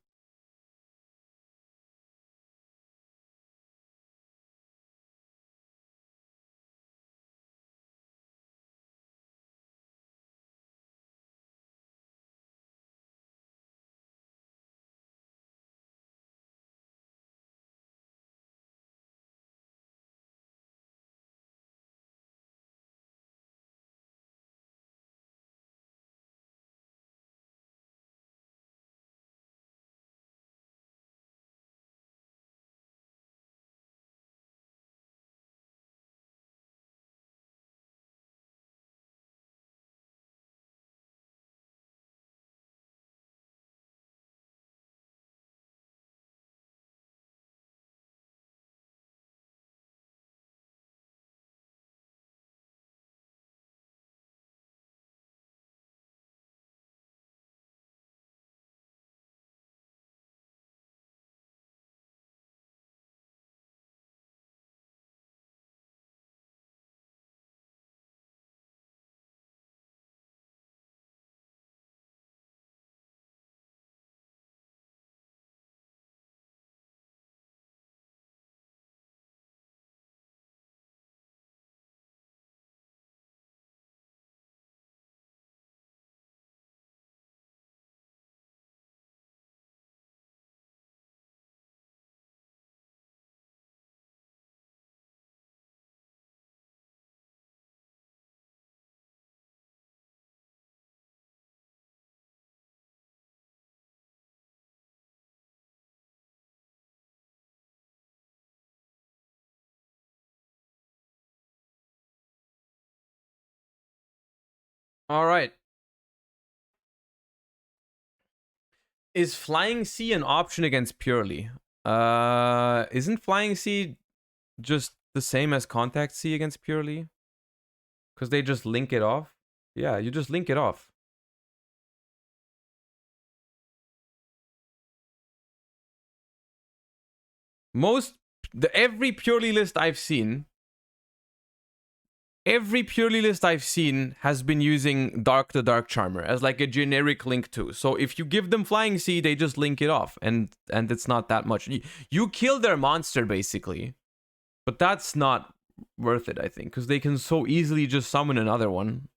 All right. Is Flying Sea an option against Purely? Isn't Flying Sea just the same as Contact Sea against Purely? Because they just link it off? Yeah, you just link it off. Every Purely list I've seen has been using Dark the Dark Charmer as like a generic link to. So if you give them Flying Sea, they just link it off, and it's not that much. You kill their monster basically, but that's not worth it, I think, because they can so easily just summon another one.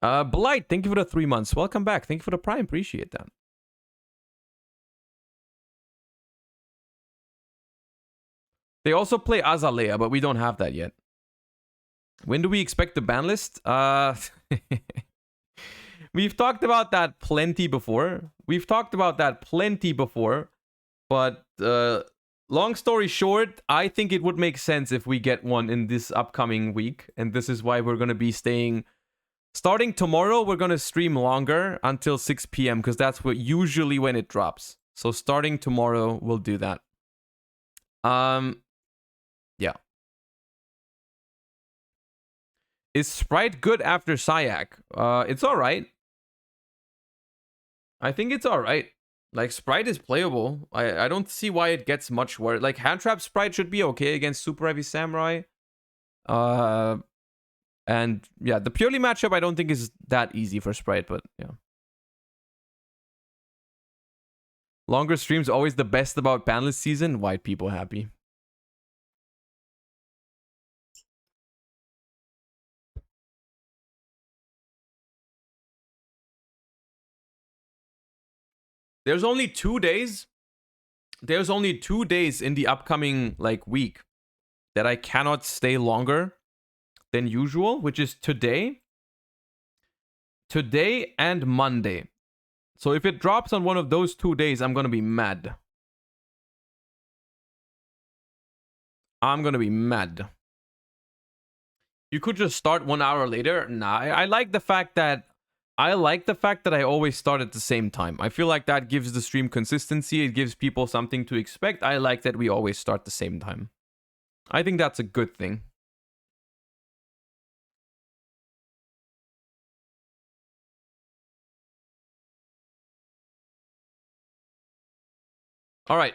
Blight, thank you for the 3 months. Welcome back. Thank you for the Prime. Appreciate that. They also play Azalea, but we don't have that yet. When do we expect the ban list? We've talked about that plenty before. But long story short, I think it would make sense if we get one in this upcoming week. And this is why we're going to be staying... Starting tomorrow, we're going to stream longer until 6 p.m. because that's usually when it drops. So starting tomorrow, we'll do that. Yeah. Is Sprite good after Syac? It's alright. I think it's alright. Like, Sprite is playable. I don't see why it gets much worse. Like, Hand Trap Sprite should be okay against Super Heavy Samurai. And yeah, the purely matchup I don't think is that easy for Sprite, but yeah. Longer streams always the best about panelist season. White people happy. There's only 2 days. There's only 2 days in the upcoming like week that I cannot stay longer than usual, which is today and Monday. So if it drops on one of those 2 days, I'm gonna be mad. You could just start 1 hour later. Nah, I like the fact that I always start at the same time. I feel like that gives the stream consistency. It gives people something to expect. I like that we always start the same time. I think that's a good thing. All right.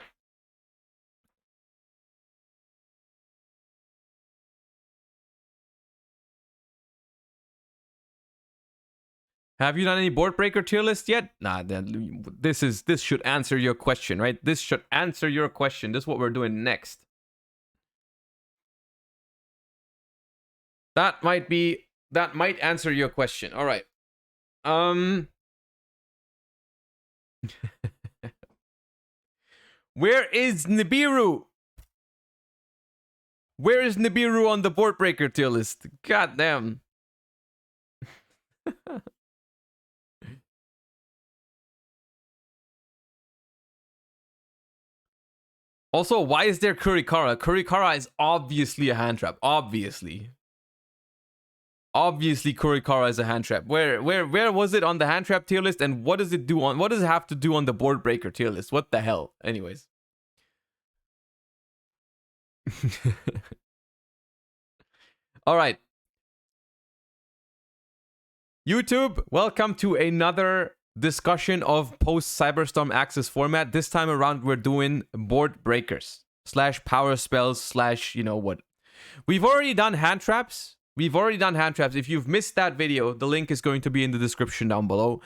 Have you done any board breaker tier list yet? Nah, this should answer your question, right? This should answer your question. This is what we're doing next. That might answer your question. All right. Where is Nibiru? Where is Nibiru on the board breaker tier list? God damn. Also, why is there Kurikara? Kurikara is obviously a hand trap. Obviously, Kurikara is a hand trap. Where was it on the hand trap tier list? And what does it do on? What does it have to do on the board breaker tier list? What the hell? Anyways. All right. YouTube, welcome to another discussion of post Cyberstorm Acces format. This time around, we're doing board breakers / power spells / you know what. We've already done hand traps. If you've missed that video, the link is going to be in the description down below.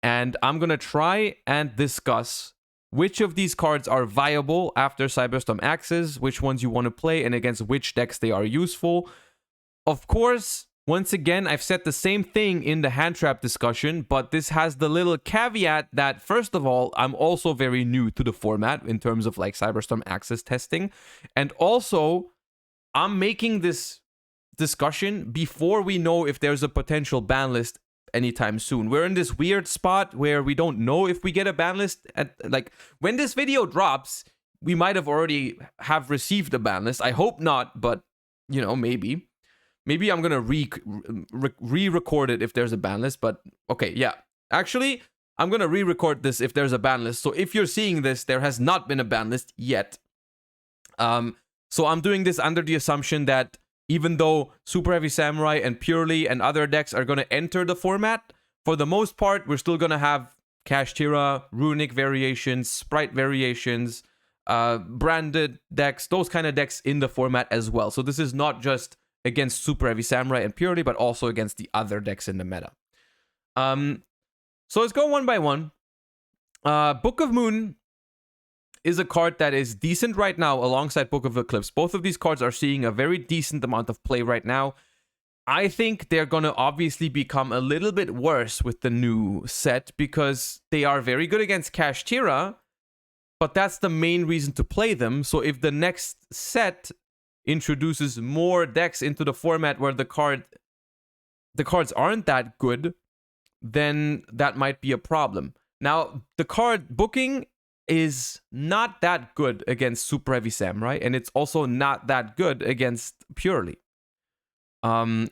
And I'm going to try and discuss which of these cards are viable after Cyberstorm Acces, which ones you want to play, and against which decks they are useful. Of course, once again, I've said the same thing in the hand trap discussion, but this has the little caveat that, first of all, I'm also very new to the format in terms of like Cyberstorm Acces testing. And also, I'm making this discussion before we know if there's a potential ban list anytime soon. We're in this weird spot where we don't know if we get a ban list. Like, when this video drops, we might have already have received a ban list. I hope not, but, you know, maybe. Maybe I'm going to re-record it if there's a ban list, but okay, yeah. Actually, I'm going to re-record this if there's a ban list. So if you're seeing this, there has not been a ban list yet. So I'm doing this under the assumption that even though Super Heavy Samurai and Purely and other decks are going to enter the format, for the most part, we're still going to have Kashtira, Runic variations, Sprite variations, branded decks, those kind of decks in the format as well. So this is not just against Super Heavy Samurai and Purely, but also against the other decks in the meta. So let's go one by one. Book of Moon is a card that is decent right now alongside Book of Eclipse. Both of these cards are seeing a very decent amount of play right now. I think they're going to obviously become a little bit worse with the new set because they are very good against Kashtira, but that's the main reason to play them. So if the next set introduces more decks into the format where the cards aren't that good, then that might be a problem. Now, the card booking is not that good against Super Heavy Samurai, and it's also not that good against Purely.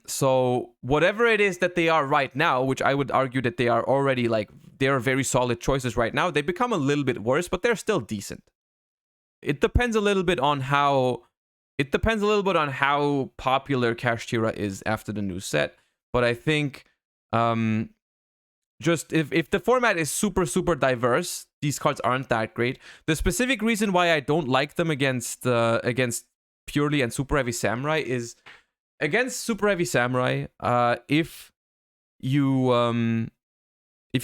So whatever it is that they are right now, which I would argue that they are already like, they're very solid choices right now, they become a little bit worse, but they're still decent. It depends a little bit on how popular Kashtira is after the new set. But I think just if the format is super, super diverse, these cards aren't that great. The specific reason why I don't like them against Purely and Super Heavy Samurai is against Super Heavy Samurai, if you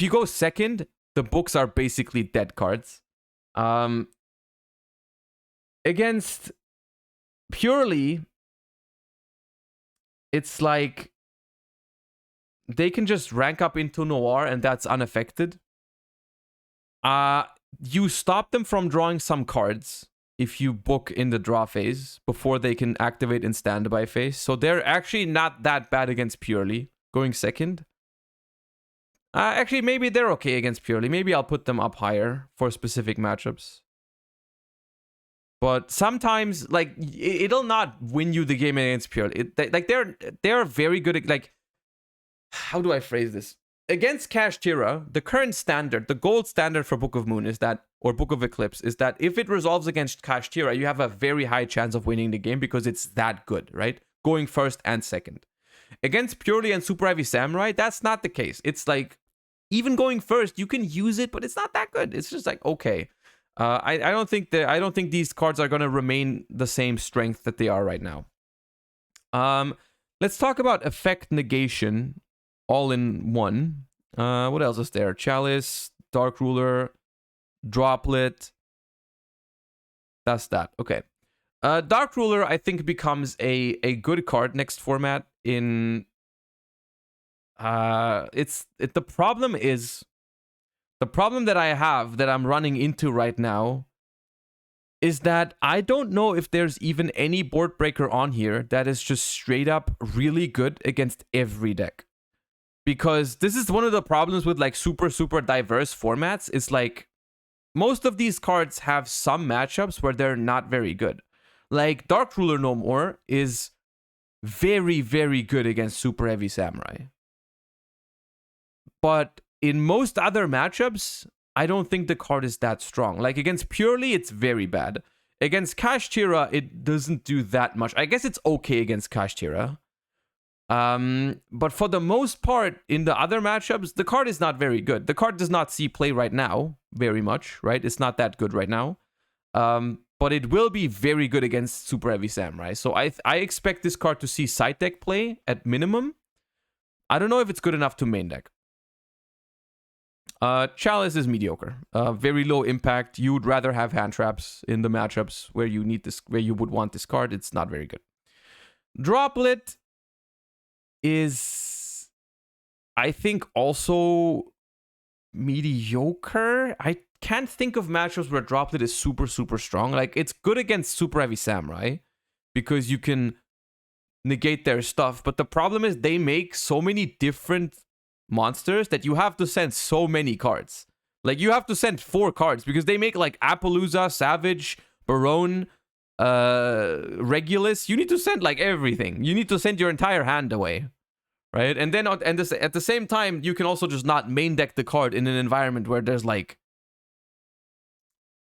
go second, the books are basically dead cards. Against Purely, it's like they can just rank up into Noir and that's unaffected. You stop them from drawing some cards if you book in the draw phase before they can activate in standby phase. So they're actually not that bad against Purely, going second. Actually, maybe they're okay against Purely. Maybe I'll put them up higher for specific matchups. But sometimes, like, it'll not win you the game against Purely. They're very good at, like, how do I phrase this? Against Kashtira, the current standard, the gold standard for Book of Moon is that, or Book of Eclipse, is that if it resolves against Kashtira, you have a very high chance of winning the game because it's that good, right? Going first and second. Against Purely and Super Heavy Samurai, that's not the case. It's like, even going first, you can use it, but it's not that good. It's just like, okay. I don't think these cards are gonna remain the same strength that they are right now. Let's talk about effect negation. All in one. What else is there? Chalice, Dark Ruler, Droplet. That's that. Okay. Dark Ruler, I think, becomes a good card next format. The problem that I have that I'm running into right now is that I don't know if there's even any board breaker on here that is just straight up really good against every deck. Because this is one of the problems with like super, super diverse formats. It's like most of these cards have some matchups where they're not very good. Like Dark Ruler No More is very, very good against Super Heavy Samurai. But in most other matchups, I don't think the card is that strong. Like against Purely, it's very bad. Against Kashtira, it doesn't do that much. I guess it's okay against Kashtira. But for the most part, in the other matchups, the card is not very good. The card does not see play right now, very much, right? It's not that good right now. But it will be very good against Super Heavy Samurai. So I expect this card to see side deck play at minimum. I don't know if it's good enough to main deck. Chalice is mediocre. Very low impact. You would rather have hand traps in the matchups where you need this, where you would want this card. It's not very good. Droplet is, I think, also mediocre. I can't think of matchups where Droplet is super, super strong. Like, it's good against Super Heavy Samurai because you can negate their stuff. But the problem is they make so many different monsters that you have to send so many cards. Like, you have to send 4 cards because they make, like, Appaloosa, Savage, Barone, Regulus. You need to send, like, everything. You need to send your entire hand away, right? And then at the same time, you can also just not main deck the card in an environment where there's, like,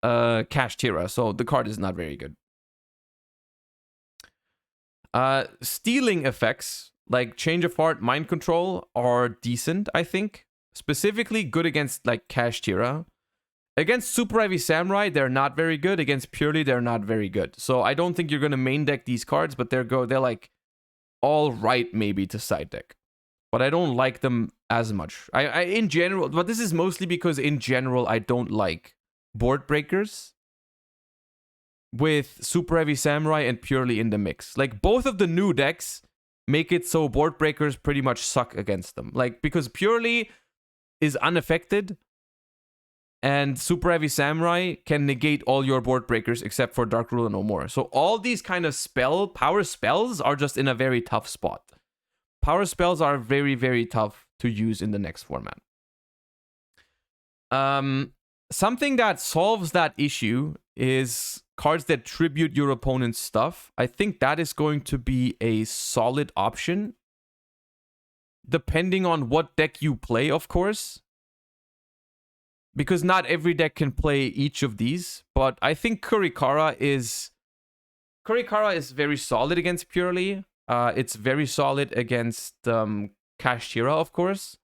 Kashtira. So the card is not very good. Stealing effects like Change of Heart, Mind Control are decent, I think. Specifically good against like Kashtira. Against Super Heavy Samurai, they're not very good. Against Purely, they're not very good. So I don't think you're gonna main deck these cards, but they're like all right maybe to side deck. But I don't like them as much. I in general, but this is mostly because in general I don't like board breakers with Super Heavy Samurai and Purely in the mix. Like, both of the new decks make it so board breakers pretty much suck against them. Like, because Purely is unaffected and Super Heavy Samurai can negate all your board breakers except for Dark Ruler No More. So all these kind of power spells are just in a very tough spot. Power spells are very, very tough to use in the next format. Something that solves that issue is cards that tribute your opponent's stuff. I think that is going to be a solid option, depending on what deck you play, of course. Because not every deck can play each of these, but I think Kurikara is very solid against Purely. It's very solid against Kashtira, of course.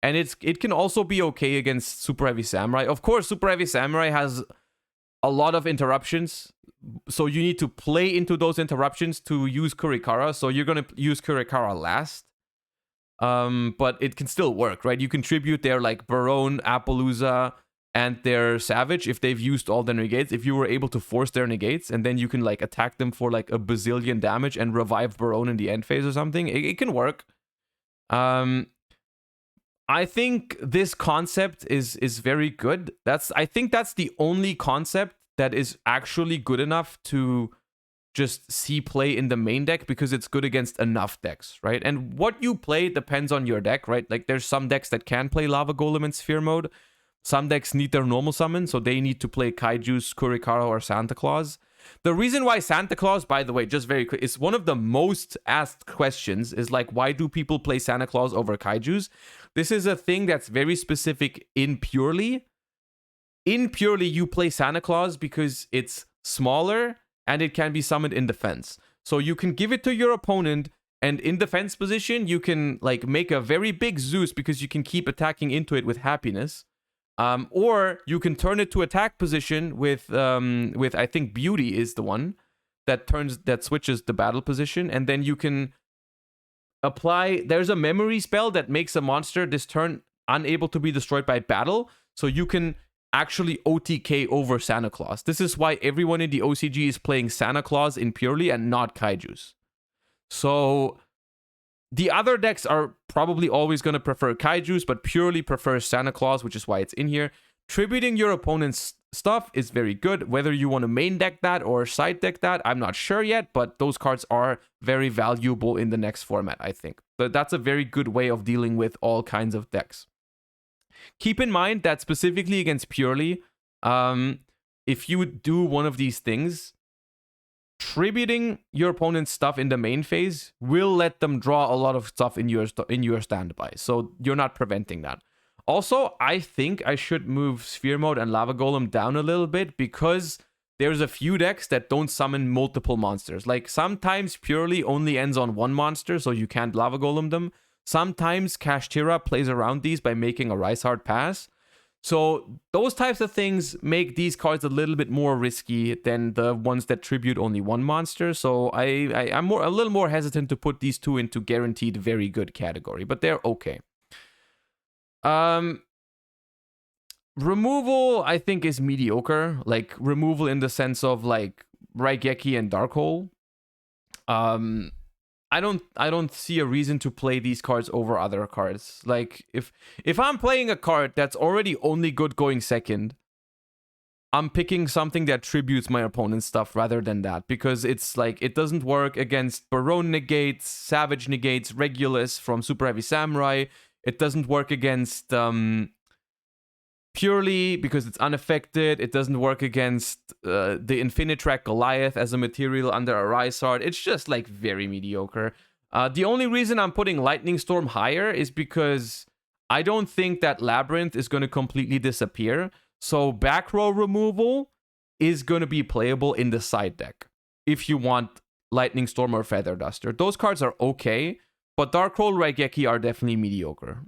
And it can also be okay against Super Heavy Samurai. Of course, Super Heavy Samurai has a lot of interruptions, so you need to play into those interruptions to use Kurikara. So you're going to use Kurikara last. But it can still work, right? You contribute their like Barone, Appaloosa, and their Savage if they've used all their negates. If you were able to force their negates, and then you can like attack them for like a bazillion damage and revive Barone in the end phase or something, it can work. I think this concept is very good. I think that's the only concept that is actually good enough to just see play in the main deck, because it's good against enough decks, right? And what you play depends on your deck, right? Like there's some decks that can play Lava Golem in Sphere mode. Some decks need their normal summon, so they need to play Kaijus, Kurikara, or Santa Claus. The reason why Santa Claus, by the way, just very quick, is one of the most asked questions is like, why do people play Santa Claus over Kaijus? This is a thing that's very specific in Purely. In Purely, you play Santa Claus because it's smaller and it can be summoned in defense. So you can give it to your opponent, and in defense position, you can like make a very big Zeus because you can keep attacking into it with happiness. Or you can turn it to attack position with I think Beauty is the one that switches the battle position, and then you can apply. There's a memory spell that makes a monster this turn unable to be destroyed by battle, so you can actually OTK over Santa Claus. This is why everyone in the OCG is playing Santa Claus in Purely and not Kaijus. So the other decks are probably always going to prefer Kaijus, but Purely prefers Santa Claus, which is why it's in here. Tributing your opponent's stuff is very good. Whether you want to main deck that or side deck that, I'm not sure yet, but those cards are very valuable in the next format, I think. But that's a very good way of dealing with all kinds of decks. Keep in mind that specifically against Purely, if you do one of these things, tributing your opponent's stuff in the main phase will let them draw a lot of stuff in your standby, so you're not preventing that. Also, I think I should move Sphere Mode and Lava Golem down a little bit, because there's a few decks that don't summon multiple monsters. Like sometimes Purely only ends on one monster, so you can't Lava Golem them. Sometimes Kashtira plays around these by making a Rise Hard pass. So those types of things make these cards a little bit more risky than the ones that tribute only one monster. So I'm a little more hesitant to put these two into guaranteed very good category, but they're okay. Removal, I think, is mediocre. Like removal in the sense of like Raigeki and Darkhole. I don't see a reason to play these cards over other cards. Like if I'm playing a card that's already only good going second, I'm picking something that tributes my opponent's stuff rather than that, because it's like it doesn't work against Barone negates, Savage negates, Regulus from Super Heavy Samurai. It doesn't work against Purely because it's unaffected. It doesn't work against the Infinitrack Goliath as a material under a Rise Hard. It's just like very mediocre. The only reason I'm putting Lightning Storm higher is because I don't think that Labyrinth is going to completely disappear. So back row removal is going to be playable in the side deck if you want Lightning Storm or Feather Duster. Those cards are okay, but Darkhole, Raigeki are definitely mediocre.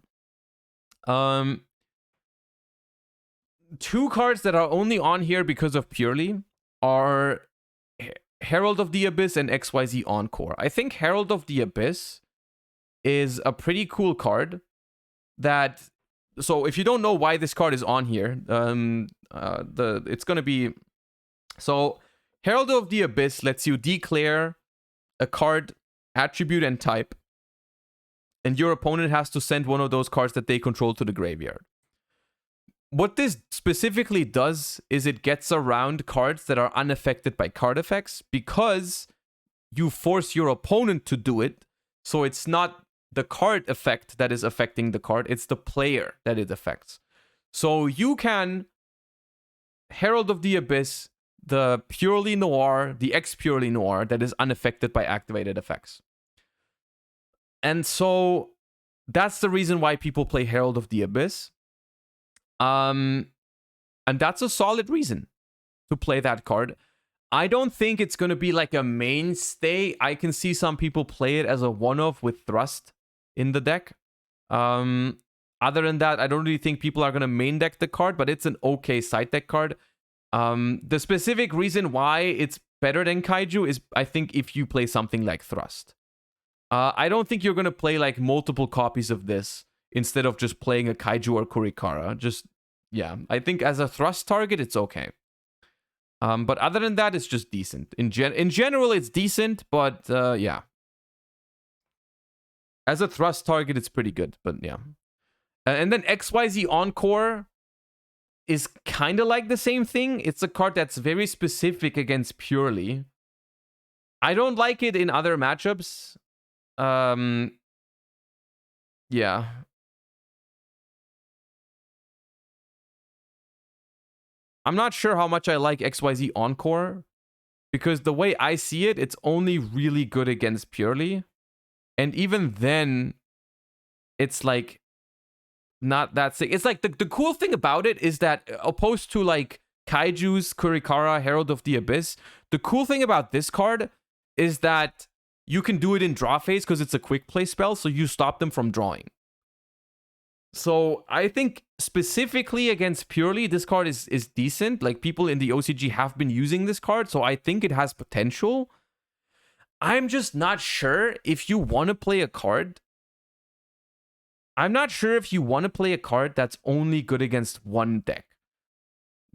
Two cards that are only on here because of Purely are Herald of the Abyss and XYZ Encore. I think Herald of the Abyss is a pretty cool card that... So if you don't know why this card is on here, it's going to be... So Herald of the Abyss lets you declare a card, attribute, and type, and your opponent has to send one of those cards that they control to the graveyard. What this specifically does is it gets around cards that are unaffected by card effects, because you force your opponent to do it, so it's not the card effect that is affecting the card. It's the player that it affects. So you can Herald of the Abyss, the Purely Noir, the X Purely Noir that is unaffected by activated effects. And so that's the reason why people play Herald of the Abyss. And that's a solid reason to play that card. I don't think it's going to be like a mainstay. I can see some people play it as a one-off with Thrust in the deck. Other than that, I don't really think people are going to main deck the card, but it's an okay side deck card. The specific reason why it's better than Kaiju is, I think, if you play something like Thrust. I don't think you're going to play like multiple copies of this instead of just playing a Kaiju or Kurikara. Just, yeah, I think as a Thrust target, it's okay. But other than that, it's just decent. In general, it's decent, but yeah. As a Thrust target, it's pretty good, but yeah. And then XYZ Encore is kind of like the same thing. It's a card that's very specific against Purely. I don't like it in other matchups. Yeah. I'm not sure how much I like XYZ Encore, because the way I see it, it's only really good against Purely. And even then, it's like not that sick. It's like the cool thing about it is that opposed to like Kaiju's Kurikara, Herald of the Abyss, the cool thing about this card is that you can do it in draw phase because it's a quick play spell, so you stop them from drawing. So I think specifically against Purely, this card is decent. Like, people in the OCG have been using this card, so I think it has potential. I'm just not sure if you want to play a card. I'm not sure if you want to play a card that's only good against one deck.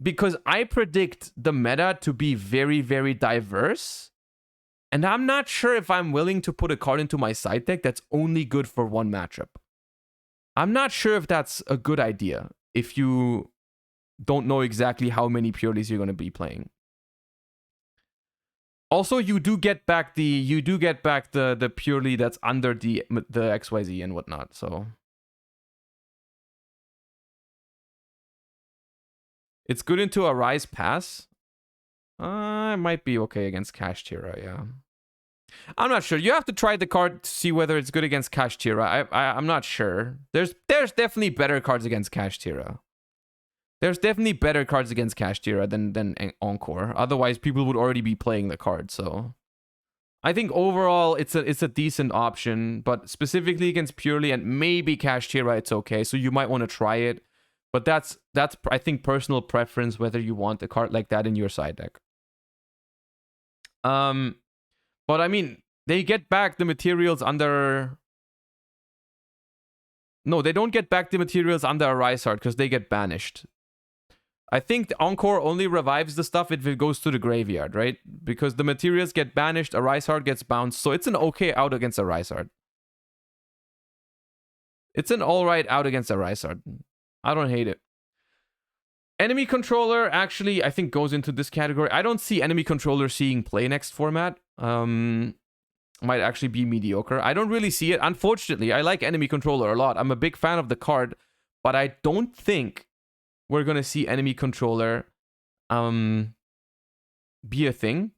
Because I predict the meta to be very, very diverse. And I'm not sure if I'm willing to put a card into my side deck that's only good for one matchup. I'm not sure if that's a good idea if you don't know exactly how many Purelies you're going to be playing. Also, you do get back the Purely that's under the XYZ and whatnot, so it's good into a Rise Pass. It might be okay against Kashtira, yeah. I'm not sure. You have to try the card to see whether it's good against Kashtira. I'm not sure. There's definitely better cards against Kashtira. There's definitely better cards against Kashtira than Encore. Otherwise, people would already be playing the card. So I think overall it's a decent option, but specifically against Purely and maybe Kashtira, it's okay. So you might want to try it. But that's I think personal preference whether you want a card like that in your side deck. But I mean, they get back the materials under... No, they don't get back the materials under a Rise Heart because they get banished. I think the Encore only revives the stuff if it goes to the graveyard, right? Because the materials get banished, a Rise Heart gets bounced, so it's an okay out against a Rise Heart. It's an alright out against a Rise Heart. I don't hate it. Enemy Controller actually, I think, goes into this category. I don't see Enemy Controller seeing play next format. Might actually be mediocre. I don't really see it. Unfortunately, I like Enemy Controller a lot. I'm a big fan of the card, but I don't think we're gonna see Enemy Controller be a thing.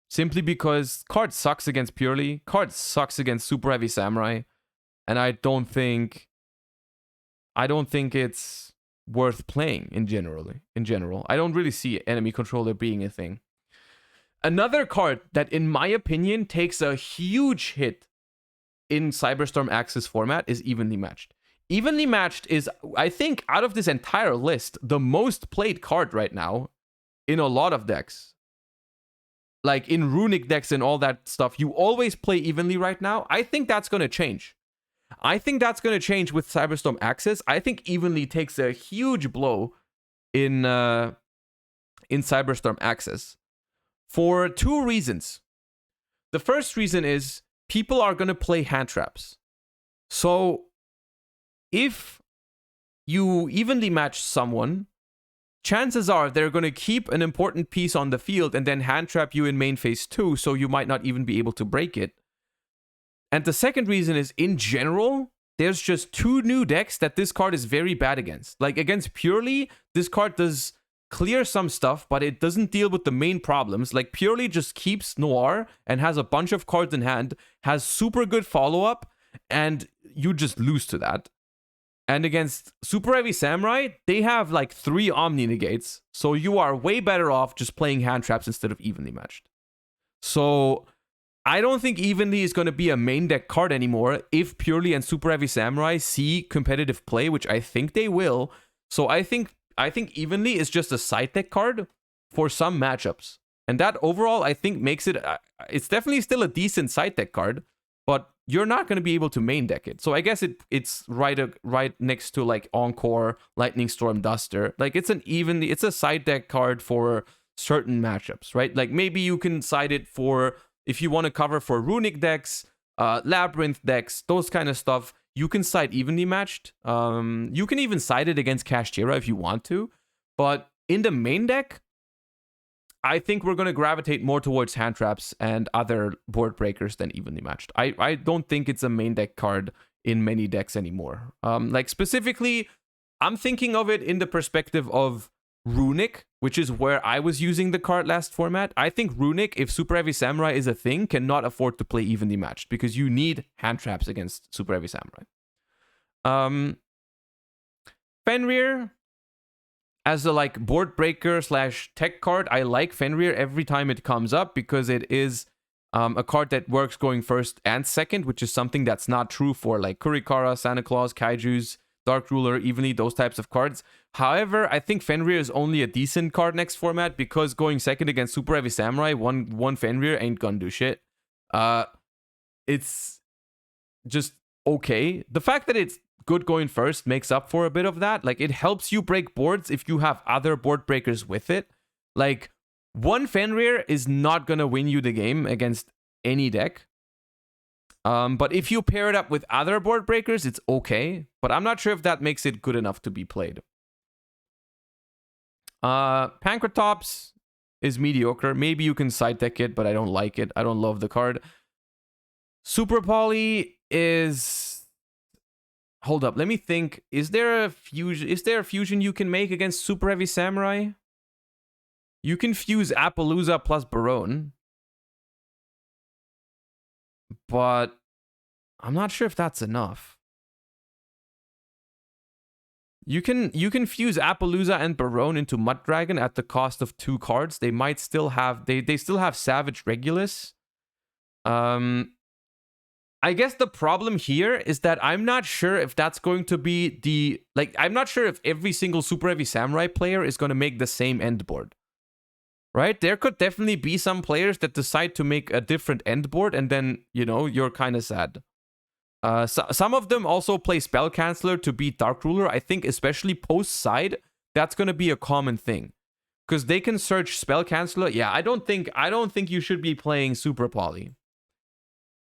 Simply because card sucks against Purely, card sucks against Super Heavy Samurai, and I don't think it's worth playing in general. I don't really see Enemy Controller being a thing. Another card that, in my opinion, takes a huge hit in Cyberstorm Acces format is Evenly Matched. Evenly Matched is, I think, out of this entire list, the most played card right now in a lot of decks. Like in Runic decks and all that stuff, you always play Evenly right now. I think that's going to change. I think that's going to change with Cyberstorm Acces. I think Evenly takes a huge blow in Cyberstorm Acces for two reasons. The first reason is people are going to play hand traps. So if you evenly match someone, chances are they're going to keep an important piece on the field and then hand trap you in main phase 2, so you might not even be able to break it. And the second reason is, in general, there's just 2 new decks that this card is very bad against. Like, against Purely, this card does clear some stuff, but it doesn't deal with the main problems. Like, Purely just keeps Noir and has a bunch of cards in hand, has super good follow-up, and you just lose to that. And against Super Heavy Samurai, they have like 3 Omni Negates, so you are way better off just playing hand traps instead of evenly matched. So I don't think Evenly is going to be a main deck card anymore if Purely and Super Heavy Samurai see competitive play, which I think they will. So I think Evenly is just a side deck card for some matchups. And that overall, I think, makes it... it's definitely still a decent side deck card, but you're not going to be able to main deck it. So I guess it's right next to like Encore, Lightning Storm, Duster. Like it's a side deck card for certain matchups, right? Like maybe you can side it for if you want to cover for Runic decks, Labyrinth decks, those kind of stuff. You can side evenly matched. You can even side it against Kashtira if you want to. But in the main deck, I think we're going to gravitate more towards hand traps and other board breakers than evenly matched. I don't think it's a main deck card in many decks anymore. Like specifically, I'm thinking of it in the perspective of Runic, which is where I was using the card last format. I think Runic, if Super Heavy Samurai is a thing, cannot afford to play evenly matched because you need hand traps against Super Heavy Samurai. Fenrir, as a like board breaker / tech card, I like Fenrir every time it comes up because it is a card that works going first and second, which is something that's not true for like Kurikara, Santa Claus, Kaijus, Dark Ruler, Evenly, those types of cards. However, I think Fenrir is only a decent card next format because going second against Super Heavy Samurai, one Fenrir ain't gonna do shit. It's just okay. The fact that it's good going first makes up for a bit of that. Like, it helps you break boards if you have other board breakers with it. Like, one Fenrir is not gonna win you the game against any deck. But if you pair it up with other board breakers, it's okay. But I'm not sure if that makes it good enough to be played. Pancratops is mediocre. Maybe you can side deck it, but I don't like it. I don't love the card. Super Poly is... Hold up, let me think. Is there a fusion you can make against Super Heavy Samurai? You can fuse Appaloosa plus Barone. But I'm not sure if that's enough. You can fuse Appaloosa and Barone into Mud Dragon at the cost of 2 cards. They might still have they still have Savage Regulus. I guess the problem here is that I'm not sure if that's going to be the... Like, I'm not sure if every single Super Heavy Samurai player is going to make the same end board. Right? There could definitely be some players that decide to make a different end board, and then, you know, you're kind of sad. Some of them also play Spell Canceller to beat Dark Ruler. I think especially post-side, that's going to be a common thing. Because they can search Spell Canceller. Yeah, I don't think you should be playing Super Poly.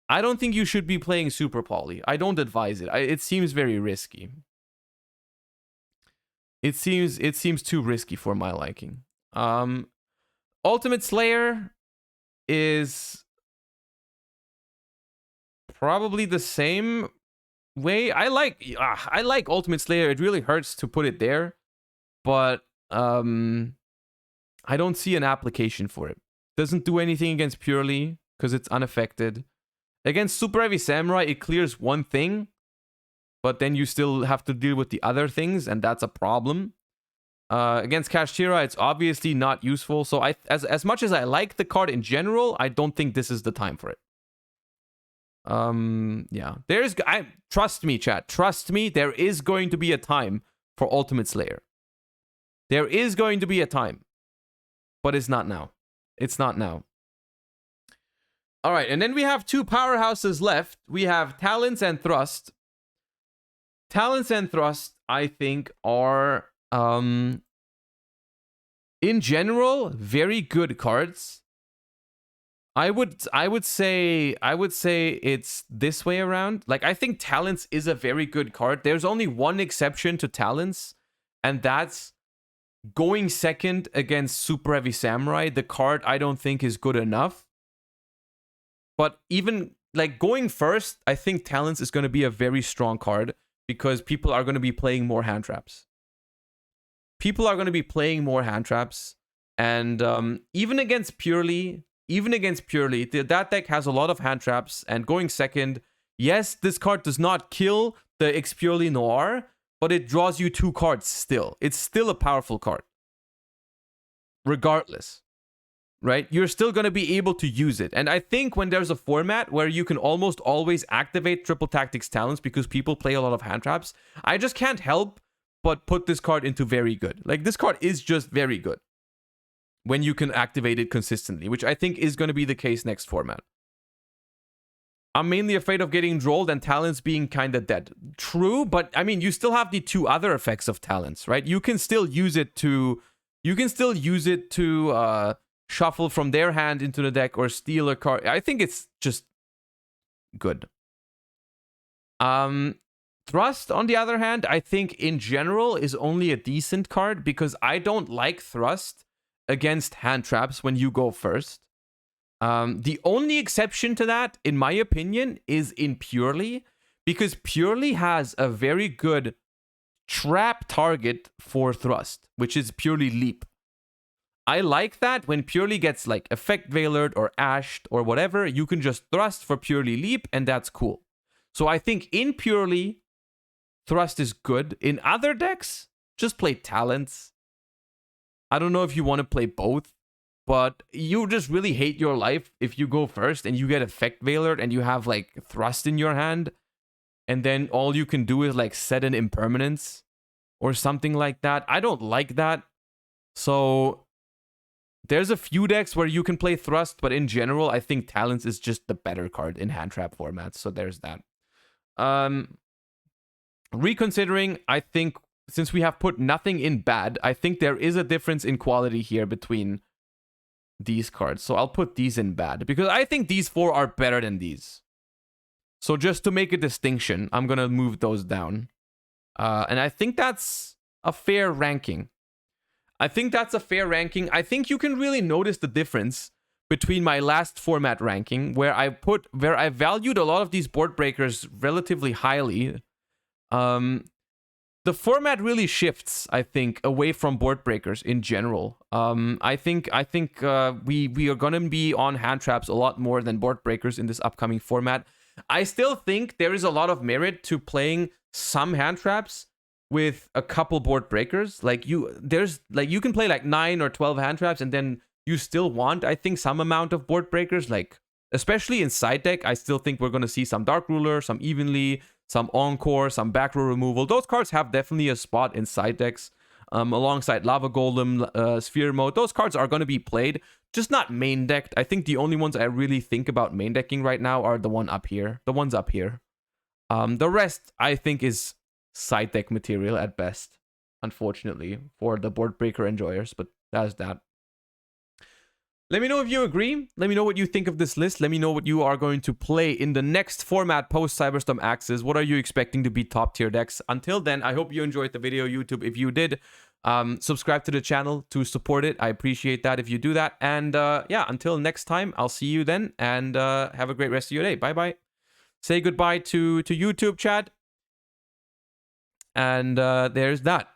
I don't think you should be playing Super Poly. I don't advise it. It seems very risky. It seems too risky for my liking. Ultimate Slayer is probably the same way. I like Ultimate Slayer. It really hurts to put it there, but I don't see an application for it. Doesn't do anything against Purely because it's unaffected. Against Super Heavy Samurai, it clears one thing, but then you still have to deal with the other things, and that's a problem. Against Kashtira, it's obviously not useful. So as much as I like the card in general, I don't think this is the time for it. Yeah. Trust me, chat. Trust me, there is going to be a time for Ultimate Slayer. There is going to be a time. But it's not now. It's not now. All right, and then we have 2 powerhouses left. We have Talents and Thrust. Talents and Thrust, I think, are in general very good cards. I would say it's this way around. Like, I think Talents is a very good card. There's only one exception to Talents, and that's going second against Super Heavy Samurai. The card I don't think is good enough. But even like going first, I think Talents is going to be a very strong card because people are going to be playing more hand traps. People are going to be playing more hand traps, and even against Purely, that deck has a lot of hand traps, and going second, yes, this card does not kill the X Purely Noir, but it draws you 2 cards still. It's still a powerful card. Regardless. Right? You're still going to be able to use it. And I think when there's a format where you can almost always activate Triple Tactics Talents because people play a lot of hand traps, I just can't help but put this card into very good. Like, this card is just very good when you can activate it consistently, which I think is going to be the case next format. I'm mainly afraid of getting drolled and Talents being kind of dead. True, but I mean, you still have the 2 other effects of Talents, right? You can still use it to... shuffle from their hand into the deck or steal a card. I think it's just good. Thrust, on the other hand, I think in general is only a decent card because I don't like Thrust against hand traps when you go first. The only exception to that, in my opinion, is in Purely, because Purely has a very good trap target for Thrust, which is Purely Leap. I like that when Purely gets like Effect Veilered or Ashed or whatever, you can just Thrust for Purely Leap, and that's cool. So I think in Purely, Thrust is good. In other decks, just play Talents. I don't know if you want to play both, but you just really hate your life if you go first and you get Effect Veilered and you have like Thrust in your hand, and then all you can do is like set an Impermanence or something like that. I don't like that. So there's a few decks where you can play Thrust, but in general, I think Talents is just the better card in hand trap formats. So there's that. Reconsidering, I think since we have put nothing in bad, I think there is a difference in quality here between these cards. So I'll put these in bad because I think these 4 are better than these. So just to make a distinction, I'm going to move those down. And I think that's a fair ranking. I think I think you can really notice the difference between my last format ranking, where I valued a lot of these board breakers relatively highly. The format really shifts, I think, away from board breakers in general. I think we are gonna be on hand traps a lot more than board breakers in this upcoming format. I still think there is a lot of merit to playing some hand traps with a couple board breakers. Like you can play like 9 or 12 hand traps and then you still want, I think, some amount of board breakers. Like especially in side deck, I still think we're going to see some Dark Ruler, some Evenly, some Encore, some back row removal. Those cards have definitely a spot in side decks, alongside Lava Golem, Sphere Mode. Those cards are going to be played, just not main decked. I think the only ones I really think about main decking right now are the ones up here. The rest, I think, is side deck material at best, unfortunately, for the board breaker enjoyers, but that's that. Let me know if you agree. Let me know what you think of this list. Let me know what you are going to play in the next format post Cyberstorm Acces. What are you expecting to be top tier decks? Until then, I hope you enjoyed the video, YouTube. If you did, subscribe to the channel to support it. I appreciate that if you do that. And yeah, until next time, I'll see you then, and have a great rest of your day. Bye-bye. Say goodbye to YouTube, chat. And there's that.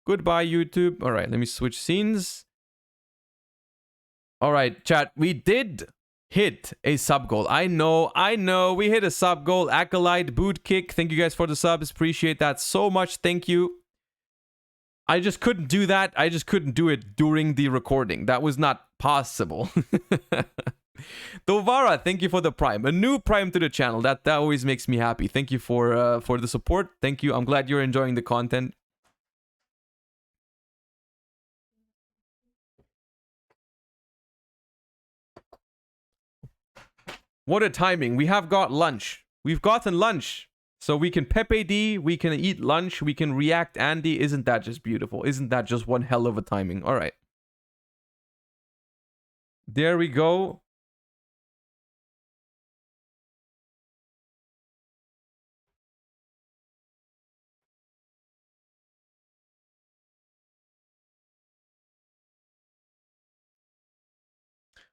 Goodbye, YouTube. All right, let me switch scenes. All right, chat, we did hit a sub goal. I know, we hit a sub goal. Acolyte, Boot Kick, thank you guys for the subs. Appreciate that so much. Thank you. I just couldn't do that. I just couldn't do it during the recording. That was not possible. Dovara, thank you for the prime. A new prime to the channel. That always makes me happy. Thank you for the support. Thank you. I'm glad you're enjoying the content. What a timing. We have got lunch. We've gotten lunch. So we can Pepe D, we can eat lunch, we can react Andy. Isn't that just beautiful? Isn't that just one hell of a timing? All right. There we go.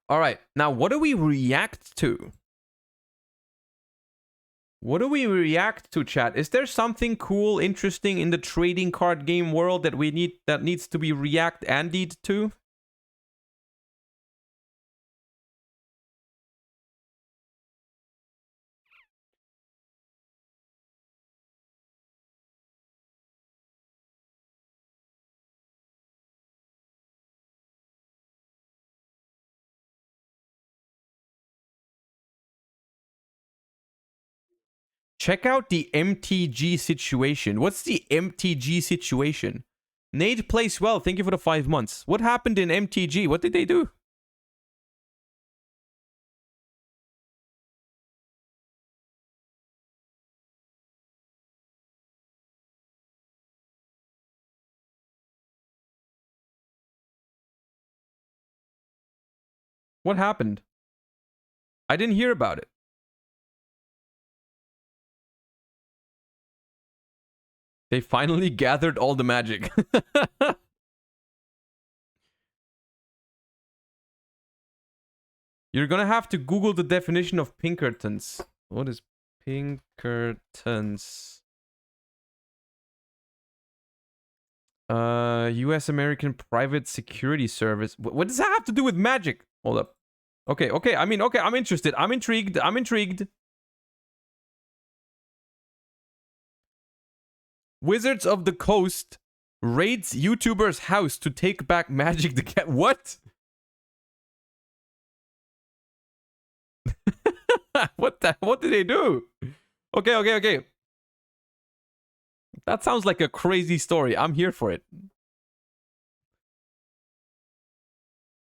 All right, now what do we react to? What do we react to, chat? Is there something cool, interesting in the trading card game world that needs to be react-andied to? Check out the MTG situation. What's the MTG situation? Nade plays well. Thank you for the 5 months. What happened in MTG? What did they do? What happened? I didn't hear about it. They finally gathered all the magic. You're gonna have to Google the definition of Pinkertons. What is Pinkertons? U.S. American Private Security Service. What does that have to do with magic? Hold up. Okay, okay. I mean, okay. I'm interested. I'm intrigued. I'm intrigued. Wizards of the Coast raids YouTuber's house to take back Magic the Cat. What? What did they do? Okay, okay, okay. That sounds like a crazy story. I'm here for it.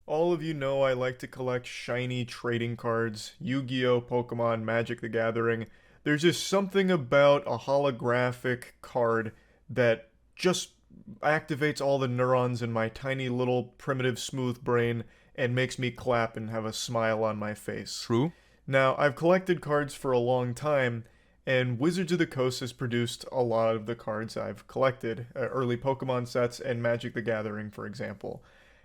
All of you know I like to collect shiny trading cards, Yu-Gi-Oh, Pokemon, Magic the Gathering. There's just something about a holographic card that just activates all the neurons in my tiny little primitive smooth brain and makes me clap and have a smile on my face. True. Now, I've collected cards for a long time, and Wizards of the Coast has produced a lot of the cards I've collected, early Pokemon sets and Magic the Gathering, for example.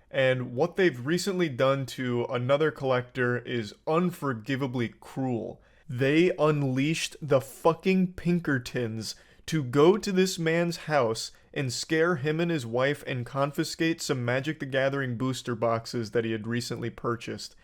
And what they've recently done to another collector is unforgivably cruel. They unleashed the fucking Pinkertons to go to this man's house and scare him and his wife and confiscate some Magic the Gathering booster boxes that he had recently purchased.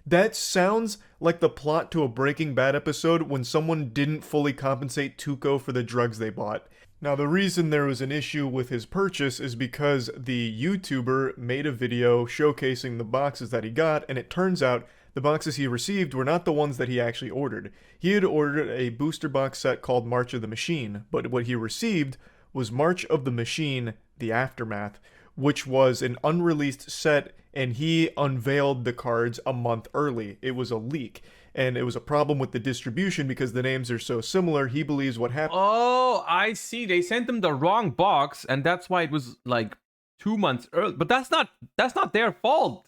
That sounds like the plot to a Breaking Bad episode when someone didn't fully compensate Tuco for the drugs they bought. Now, the reason there was an issue with his purchase is because the YouTuber made a video showcasing the boxes that he got, and it turns out the boxes he received were not the ones that he actually ordered. He had ordered a booster box set called March of the Machine, but what he received was March of the Machine, The Aftermath, which was an unreleased set, and he unveiled the cards a month early. It was a leak. And it was a problem with the distribution because the names are so similar. He believes what happened. Oh, I see. They sent him the wrong box, and that's why it was like 2 months early. But that's not their fault.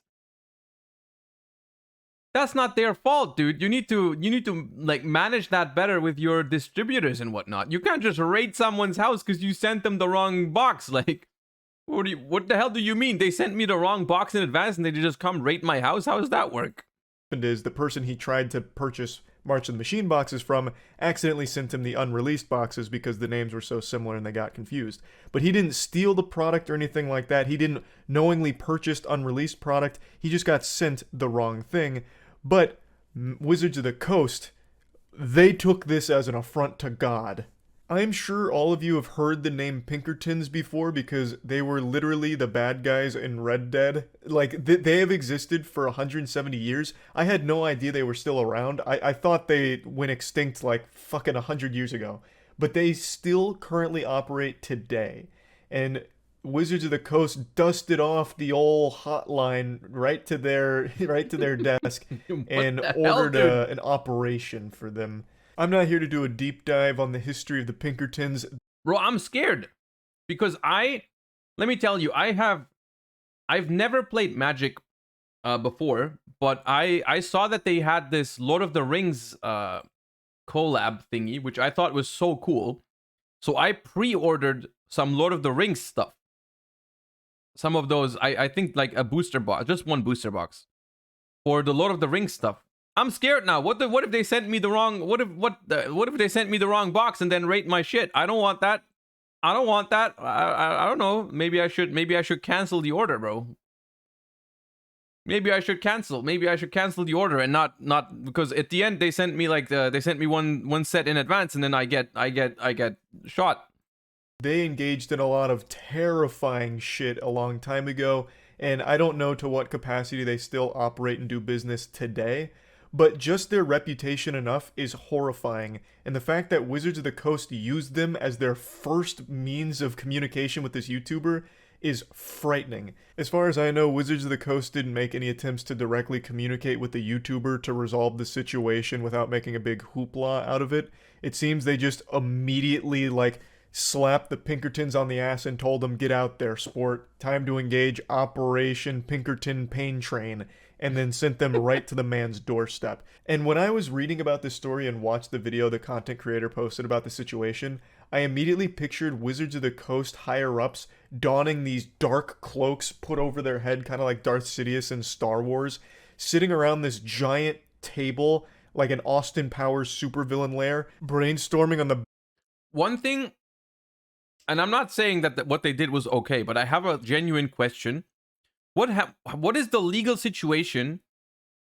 That's not their fault, dude. You need to like manage that better with your distributors and whatnot. You can't just raid someone's house because you sent them the wrong box. Like, what the hell do you mean? They sent me the wrong box in advance and they just come raid my house? How does that work? Is the person he tried to purchase March of the Machine boxes from accidentally sent him the unreleased boxes because the names were so similar and they got confused. But he didn't steal the product or anything like that. He didn't knowingly purchase unreleased product. He just got sent the wrong thing. But Wizards of the Coast, they took this as an affront to God. I'm sure all of you have heard the name Pinkertons before because they were literally the bad guys in Red Dead. Like, they have existed for 170 years. I had no idea they were still around. I thought they went extinct like fucking 100 years ago. But they still currently operate today. And Wizards of the Coast dusted off the old hotline right to their desk and ordered an operation for them. I'm not here to do a deep dive on the history of the Pinkertons. Bro, I'm scared. Because let me tell you, I've never played Magic before, but I saw that they had this Lord of the Rings collab thingy, which I thought was so cool. So I pre-ordered some Lord of the Rings stuff. Some of those, I think like a booster box, just one booster box. for the Lord of the Rings stuff. I'm scared now. What if they sent me the wrong? What if they sent me the wrong box and then rate my shit? I don't want that. I don't want that. I don't know. Maybe I should cancel the order, bro. Maybe I should cancel the order and not because at the end they sent me like they sent me one set in advance and then I get shot. They engaged in a lot of terrifying shit a long time ago, and I don't know to what capacity they still operate and do business today, but just their reputation enough is horrifying, and the fact that Wizards of the Coast used them as their first means of communication with this YouTuber is frightening. As far as I know, Wizards of the Coast didn't make any attempts to directly communicate with the YouTuber to resolve the situation without making a big hoopla out of it. It seems they just immediately, like, slapped the Pinkertons on the ass and told them, get out there, sport. Time to engage Operation Pinkerton Pain Train, and then sent them right to the man's doorstep. And when I was reading about this story and watched the video the content creator posted about the situation, I immediately pictured Wizards of the Coast higher-ups donning these dark cloaks put over their head, kind of like Darth Sidious in Star Wars, sitting around this giant table like an Austin Powers supervillain lair, brainstorming on the... One thing, and I'm not saying that what they did was okay, but I have a genuine question. What is the legal situation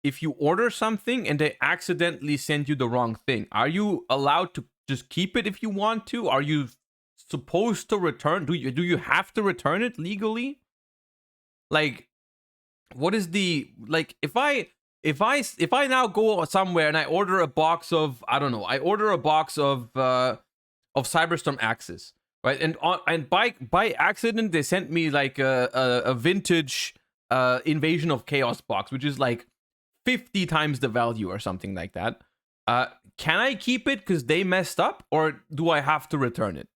if you order something and they accidentally send you the wrong thing? Are you allowed to just keep it if you want to? Are you supposed to return? Do you have to return it legally? Like, what is the, like, if I now go somewhere and I order a box of, I don't know, I order a box of Cyberstorm Acces, right? And by accident they sent me like a vintage Invasion of Chaos box, which is like 50 times the value or something like that. Can I keep it because they messed up, or do I have to return it?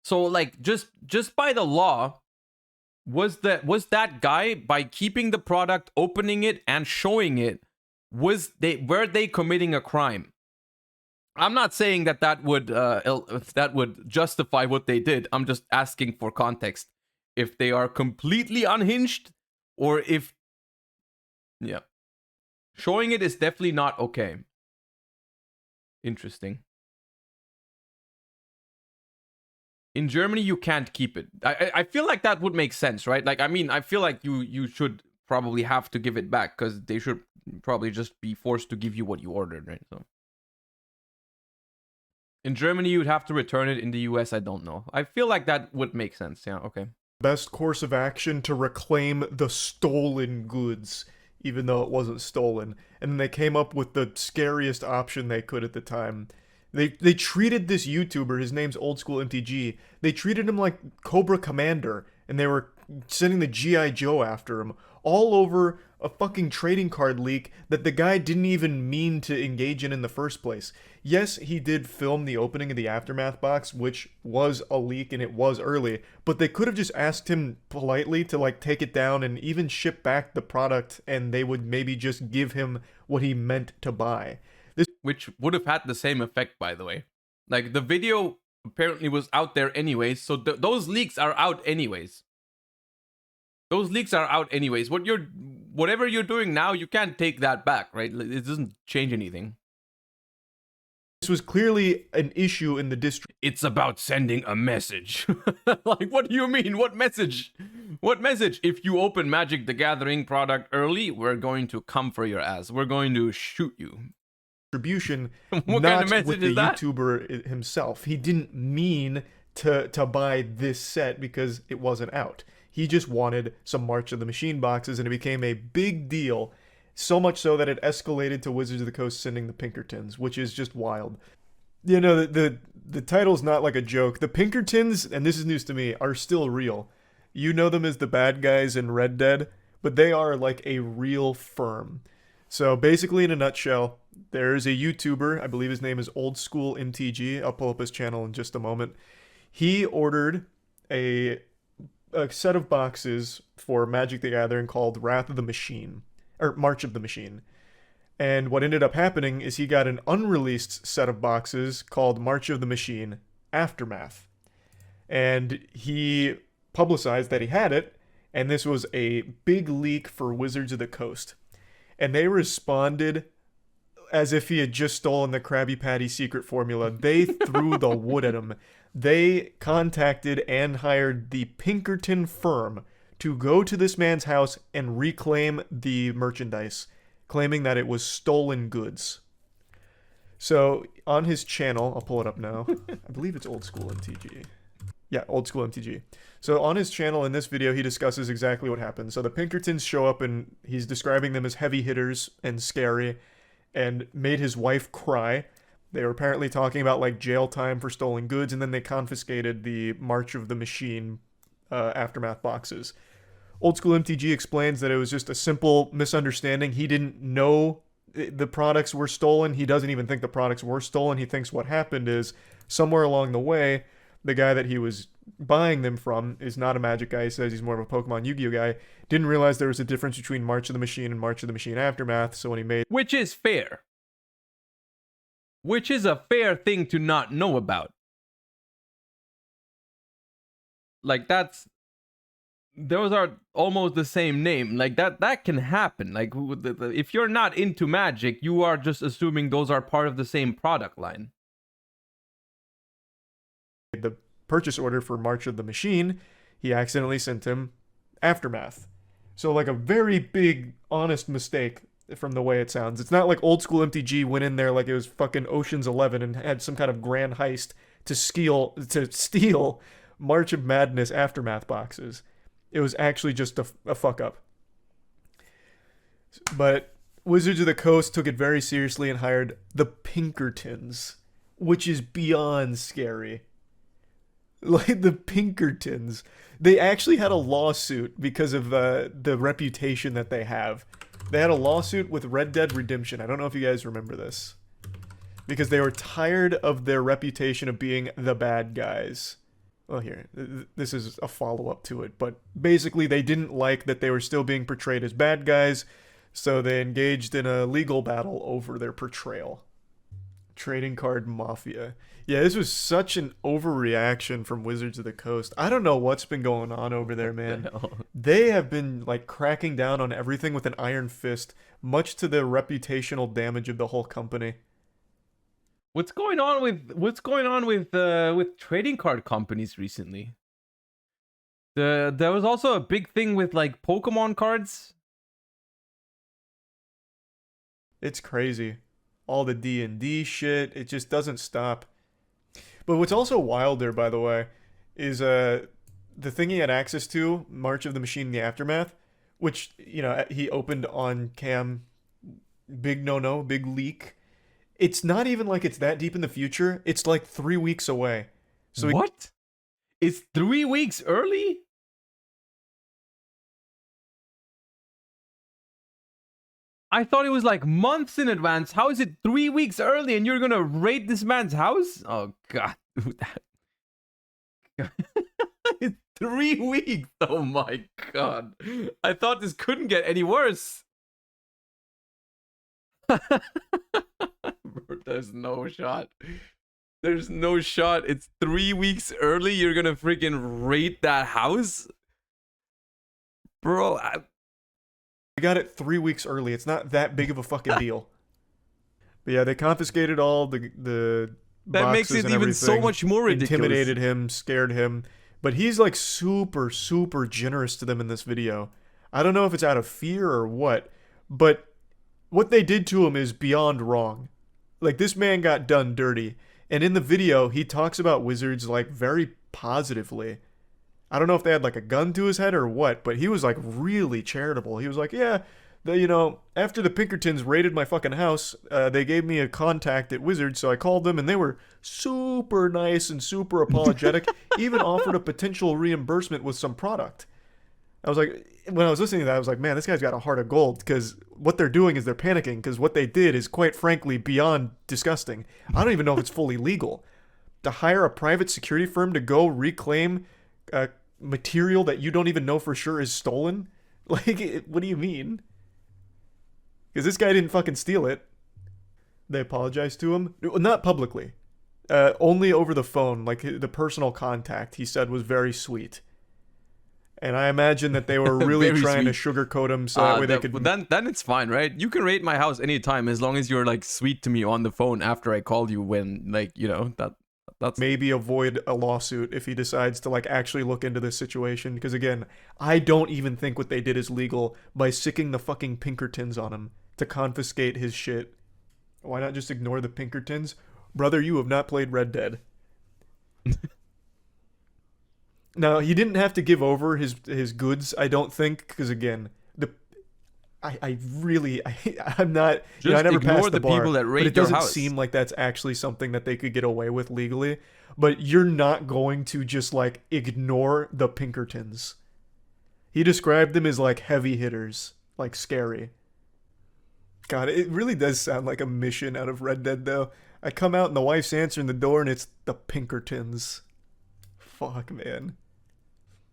So like just by the law, was that guy, by keeping the product, opening it and showing it, were they committing a crime? I'm not saying that would justify what they did. I'm just asking for context. If they are completely unhinged, or if, yeah. Showing it is definitely not okay. Interesting. In Germany, you can't keep it. I feel like that would make sense, right? Like, I mean, I feel like you should probably have to give it back, because they should probably just be forced to give you what you ordered, right? So in Germany, you'd have to return it. In the US, I don't know. I feel like that would make sense. Yeah, okay. Best course of action to reclaim the stolen goods, even though it wasn't stolen. And then they came up with the scariest option they could at the time. They treated this YouTuber, his name's Old School MTG, they treated him like Cobra Commander, and they were sending the G.I. Joe after him, all over a fucking trading card leak that the guy didn't even mean to engage in the first place. Yes, he did film the opening of the Aftermath box, which was a leak and it was early, but they could have just asked him politely to like take it down and even ship back the product, and they would maybe just give him what he meant to buy. Which would have had the same effect, by the way. Like, the video apparently was out there anyways, so those leaks are out anyways. Those leaks are out anyways. Whatever you're doing now, you can't take that back, right? It doesn't change anything. This was clearly an issue in the district. It's about sending a message. Like, what do you mean? What message? What message? If you open Magic the Gathering product early, we're going to come for your ass. We're going to shoot you. Distribution, what not kind of message with the is that? YouTuber himself. He didn't mean to buy this set because it wasn't out. He just wanted some March of the Machine boxes, and it became a big deal. So much so that it escalated to Wizards of the Coast sending the Pinkertons, which is just wild. You know, the title's not like a joke. The Pinkertons, and this is news to me, are still real. You know them as the bad guys in Red Dead, but they are like a real firm. So basically, in a nutshell, there's a YouTuber, I believe his name is Old School MTG. I'll pull up his channel in just a moment. He ordered a set of boxes for Magic the Gathering called Wrath of the Machine, or March of the Machine. And what ended up happening is he got an unreleased set of boxes called March of the Machine Aftermath. And he publicized that he had it, and this was a big leak for Wizards of the Coast. And they responded as if he had just stolen the Krabby Patty secret formula. They threw the wood at him. They contacted and hired the Pinkerton firm to go to this man's house and reclaim the merchandise, claiming that it was stolen goods. So on his channel, I'll pull it up now. I believe it's Old School MTG. Yeah, Old School MTG. So on his channel in this video, he discusses exactly what happened. So the Pinkertons show up and he's describing them as heavy hitters and scary and made his wife cry. They were apparently talking about like jail time for stolen goods, and then they confiscated the March of the Machine Aftermath boxes. Old School MTG explains that it was just a simple misunderstanding. He didn't know the products were stolen. He doesn't even think the products were stolen. He thinks what happened is somewhere along the way, the guy that he was buying them from is not a Magic guy. He says he's more of a Pokemon Yu-Gi-Oh guy. Didn't realize there was a difference between March of the Machine and March of the Machine Aftermath. So when he made... Which is fair. Which is a fair thing to not know about. Like, those are almost the same name. Like, that can happen. Like, if you're not into Magic, you are just assuming those are part of the same product line. The purchase order for March of the Machine, he accidentally sent him Aftermath. So, like, a very big, honest mistake from the way it sounds. It's not like Old School MTG went in there like it was fucking Ocean's 11 and had some kind of grand heist to steal March of Madness Aftermath boxes. It was actually just a fuck up. But Wizards of the Coast took it very seriously and hired the Pinkertons, which is beyond scary. Like, the Pinkertons. They actually had a lawsuit because of the reputation that they have. They had a lawsuit with Red Dead Redemption. I don't know if you guys remember this. Because they were tired of their reputation of being the bad guys. Well, here, this is a follow-up to it, but basically they didn't like that they were still being portrayed as bad guys, so they engaged in a legal battle over their portrayal. Trading card mafia. Yeah, this was such an overreaction from Wizards of the Coast. I don't know what's been going on over there, man. They have been, like, cracking down on everything with an iron fist, much to the reputational damage of the whole company. What's going on with trading card companies recently? There was also a big thing with like Pokemon cards. It's crazy. All the D&D shit, it just doesn't stop. But what's also wilder, by the way, is the thing he had access to, March of the Machine in the Aftermath, which, you know, he opened on cam. Big no-no, big leak. It's not even like it's that deep in the future. It's like 3 weeks away. So what? It's 3 weeks early? I thought it was like months in advance. How is it 3 weeks early and you're gonna raid this man's house? Oh god. It's 3 weeks. Oh my god. I thought this couldn't get any worse. There's no shot. There's no shot. It's 3 weeks early. You're gonna freaking raid that house? Bro, I got it 3 weeks early. It's not that big of a fucking deal. But yeah, they confiscated all the that makes it even so much more ridiculous. Intimidated him, scared him. But he's like super, super generous to them in this video. I don't know if it's out of fear or what, but what they did to him is beyond wrong. Like, this man got done dirty. And in the video, he talks about Wizards, like, very positively. I don't know if they had, like, a gun to his head or what, but he was, like, really charitable. He was like, yeah, you know, after the Pinkertons raided my fucking house, they gave me a contact at Wizards, so I called them, and they were super nice and super apologetic, even offered a potential reimbursement with some product. I was like, when I was listening to that, I was like, man, this guy's got a heart of gold, because what they're doing is they're panicking, because what they did is, quite frankly, beyond disgusting. I don't even know if it's fully legal. To hire a private security firm to go reclaim material that you don't even know for sure is stolen? Like, what do you mean? Because this guy didn't fucking steal it. They apologized to him. Not publicly. Only over the phone. Like, the personal contact, he said, was very sweet. And I imagine that they were really trying to sugarcoat him so that way they could... Then it's fine, right? You can raid my house anytime as long as you're, like, sweet to me on the phone after I called you when, like, you know, that's... Maybe avoid a lawsuit if he decides to, like, actually look into this situation. Because, again, I don't even think what they did is legal by sicking the fucking Pinkertons on him to confiscate his shit. Why not just ignore the Pinkertons? Brother, you have not played Red Dead. Now, he didn't have to give over his goods, I don't think, because again, I'm not, you know, I never passed the bar, people that raid but it doesn't seem like that's actually something that they could get away with legally. But you're not going to just, like, ignore the Pinkertons. He described them as, like, heavy hitters, like, scary. God, it really does sound like a mission out of Red Dead, though. I come out and the wife's answering the door and it's the Pinkertons. Fuck, man.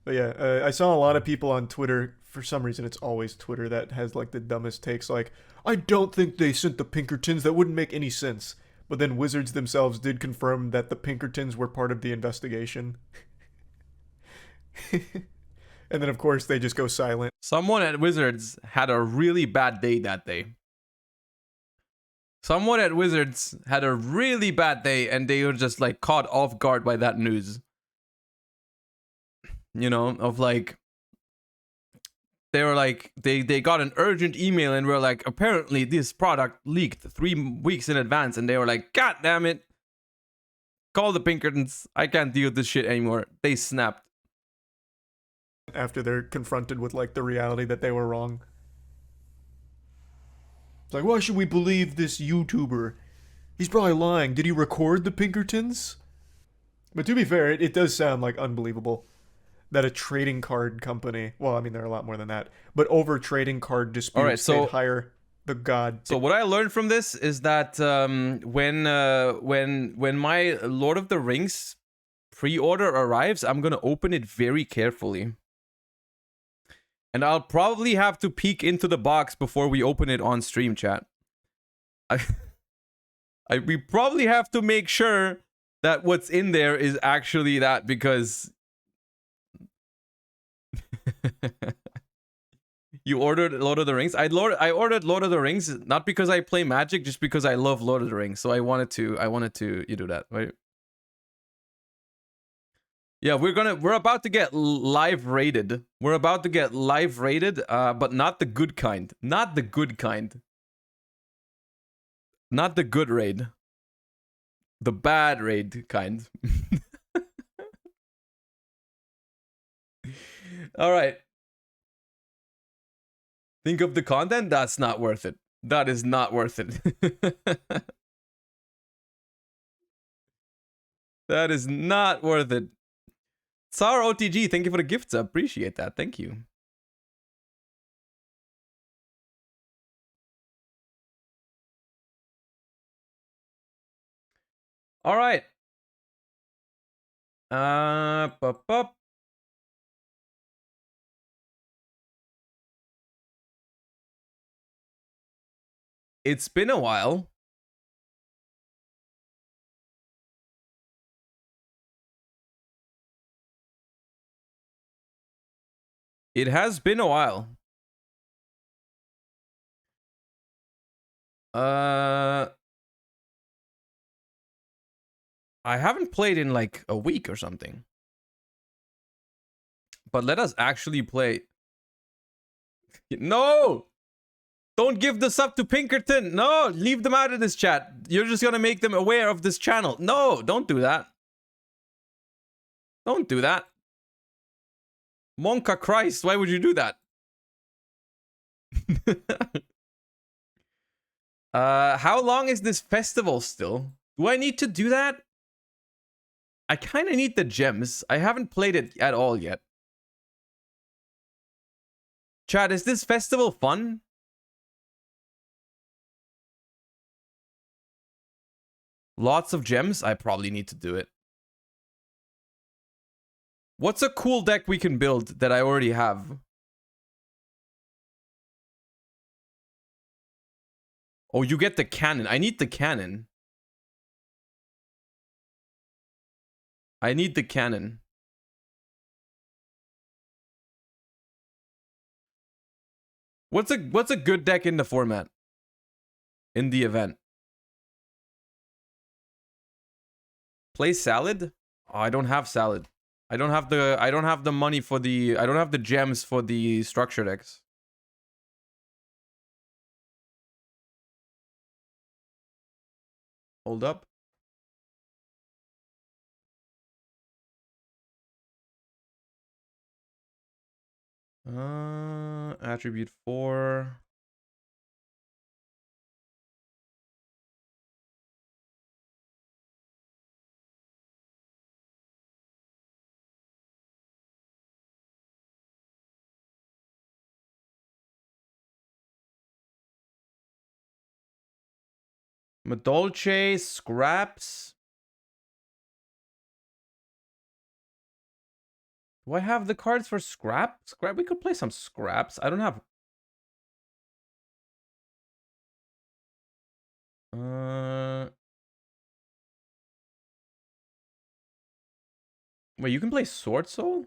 But yeah, I saw a lot of people on Twitter, for some reason it's always Twitter that has like the dumbest takes, like, I don't think they sent the Pinkertons, that wouldn't make any sense. But then Wizards themselves did confirm that the Pinkertons were part of the investigation. And then of course they just go silent. Someone at Wizards had a really bad day that day. Someone at Wizards had a really bad day and they were just like caught off guard by that news. You know, of like, they were like, they got an urgent email and were like, apparently this product leaked 3 weeks in advance. And they were like, God damn it. Call the Pinkertons. I can't deal with this shit anymore. They snapped. After they're confronted with like the reality that they were wrong. It's like, why should we believe this YouTuber? He's probably lying. Did he record the Pinkertons? But to be fair, it does sound like unbelievable that a trading card company, well, I mean, there are a lot more than that, but over trading card disputes, they'd hire the god. So what I learned from this is that when my Lord of the Rings pre-order arrives, I'm gonna open it very carefully. And I'll probably have to peek into the box before we open it on stream, chat. We probably have to make sure that what's in there is actually that, because you ordered Lord of the Rings. I ordered Lord of the Rings not because I play Magic, just because I love Lord of the Rings. So I wanted to you do that, right? Yeah, we're about to get live raided. We're about to get live raided, but not the good kind. Not the good kind. Not the good raid. The bad raid kind. All right. Think of the content? That's not worth it. That is not worth it. That is not worth it. Tsar OTG, thank you for the gifts. I appreciate that. Thank you. All right. It's been a while. It has been a while. I haven't played in like a week or something. But let us actually play. No! Don't give this up to Pinkerton. No, leave them out of this chat. You're just gonna make them aware of this channel. No, don't do that. Don't do that. Monka Christ, why would you do that? How long is this festival still? Do I need to do that? I kind of need the gems. I haven't played it at all yet. Chat, is this festival fun? Lots of gems? I probably need to do it. What's a cool deck we can build that I already have? Oh, you get the cannon. I need the cannon. I need the cannon. What's a good deck in the format? In the event. Play Salad? Oh, I don't have Salad. I don't have the money for the I don't have the gems for the structure decks. Hold up. Attribute 4. Madolce, Scraps. Do I have the cards for Scrap? Scrap, we could play some Scraps. I don't have... Wait, you can play Swordsoul?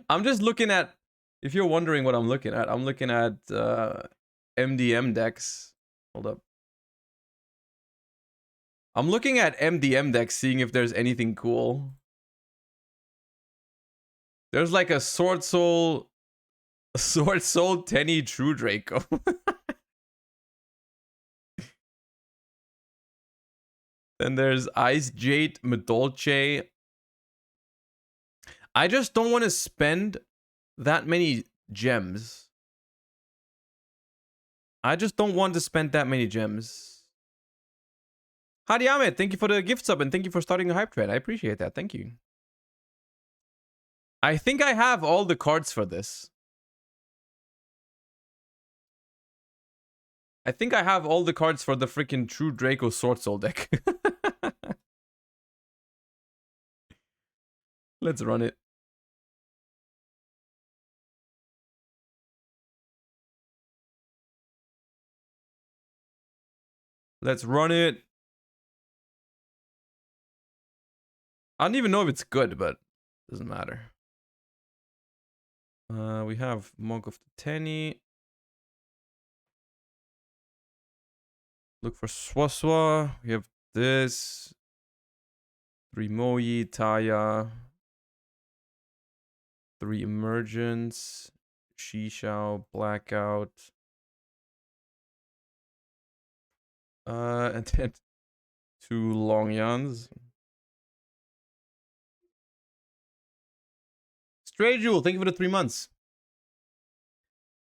I'm just looking at... If you're wondering what I'm looking at MDM decks. Hold up. I'm looking at MDM decks, seeing if there's anything cool. There's like a Swordsoul Tenny Truedraco. Then there's Ice Jade Madolce. I just don't want to spend that many gems. I just don't want to spend that many gems. Hadi Ahmed, thank you for the gift sub and thank you for starting a hype train. I appreciate that. Thank you. I think I have all the cards for this. I think I have all the cards for the freaking Truedraco Swordsoul deck. Let's run it. Let's run it. I don't even know if it's good, but it doesn't matter. We have Monk of the Tenny. Look for Swaswa. We have this. 3 Moyi, Taya. 3 Emergence. Shishao, Blackout. And then 2 Longyans. Stray Jewel, thank you for the 3 months.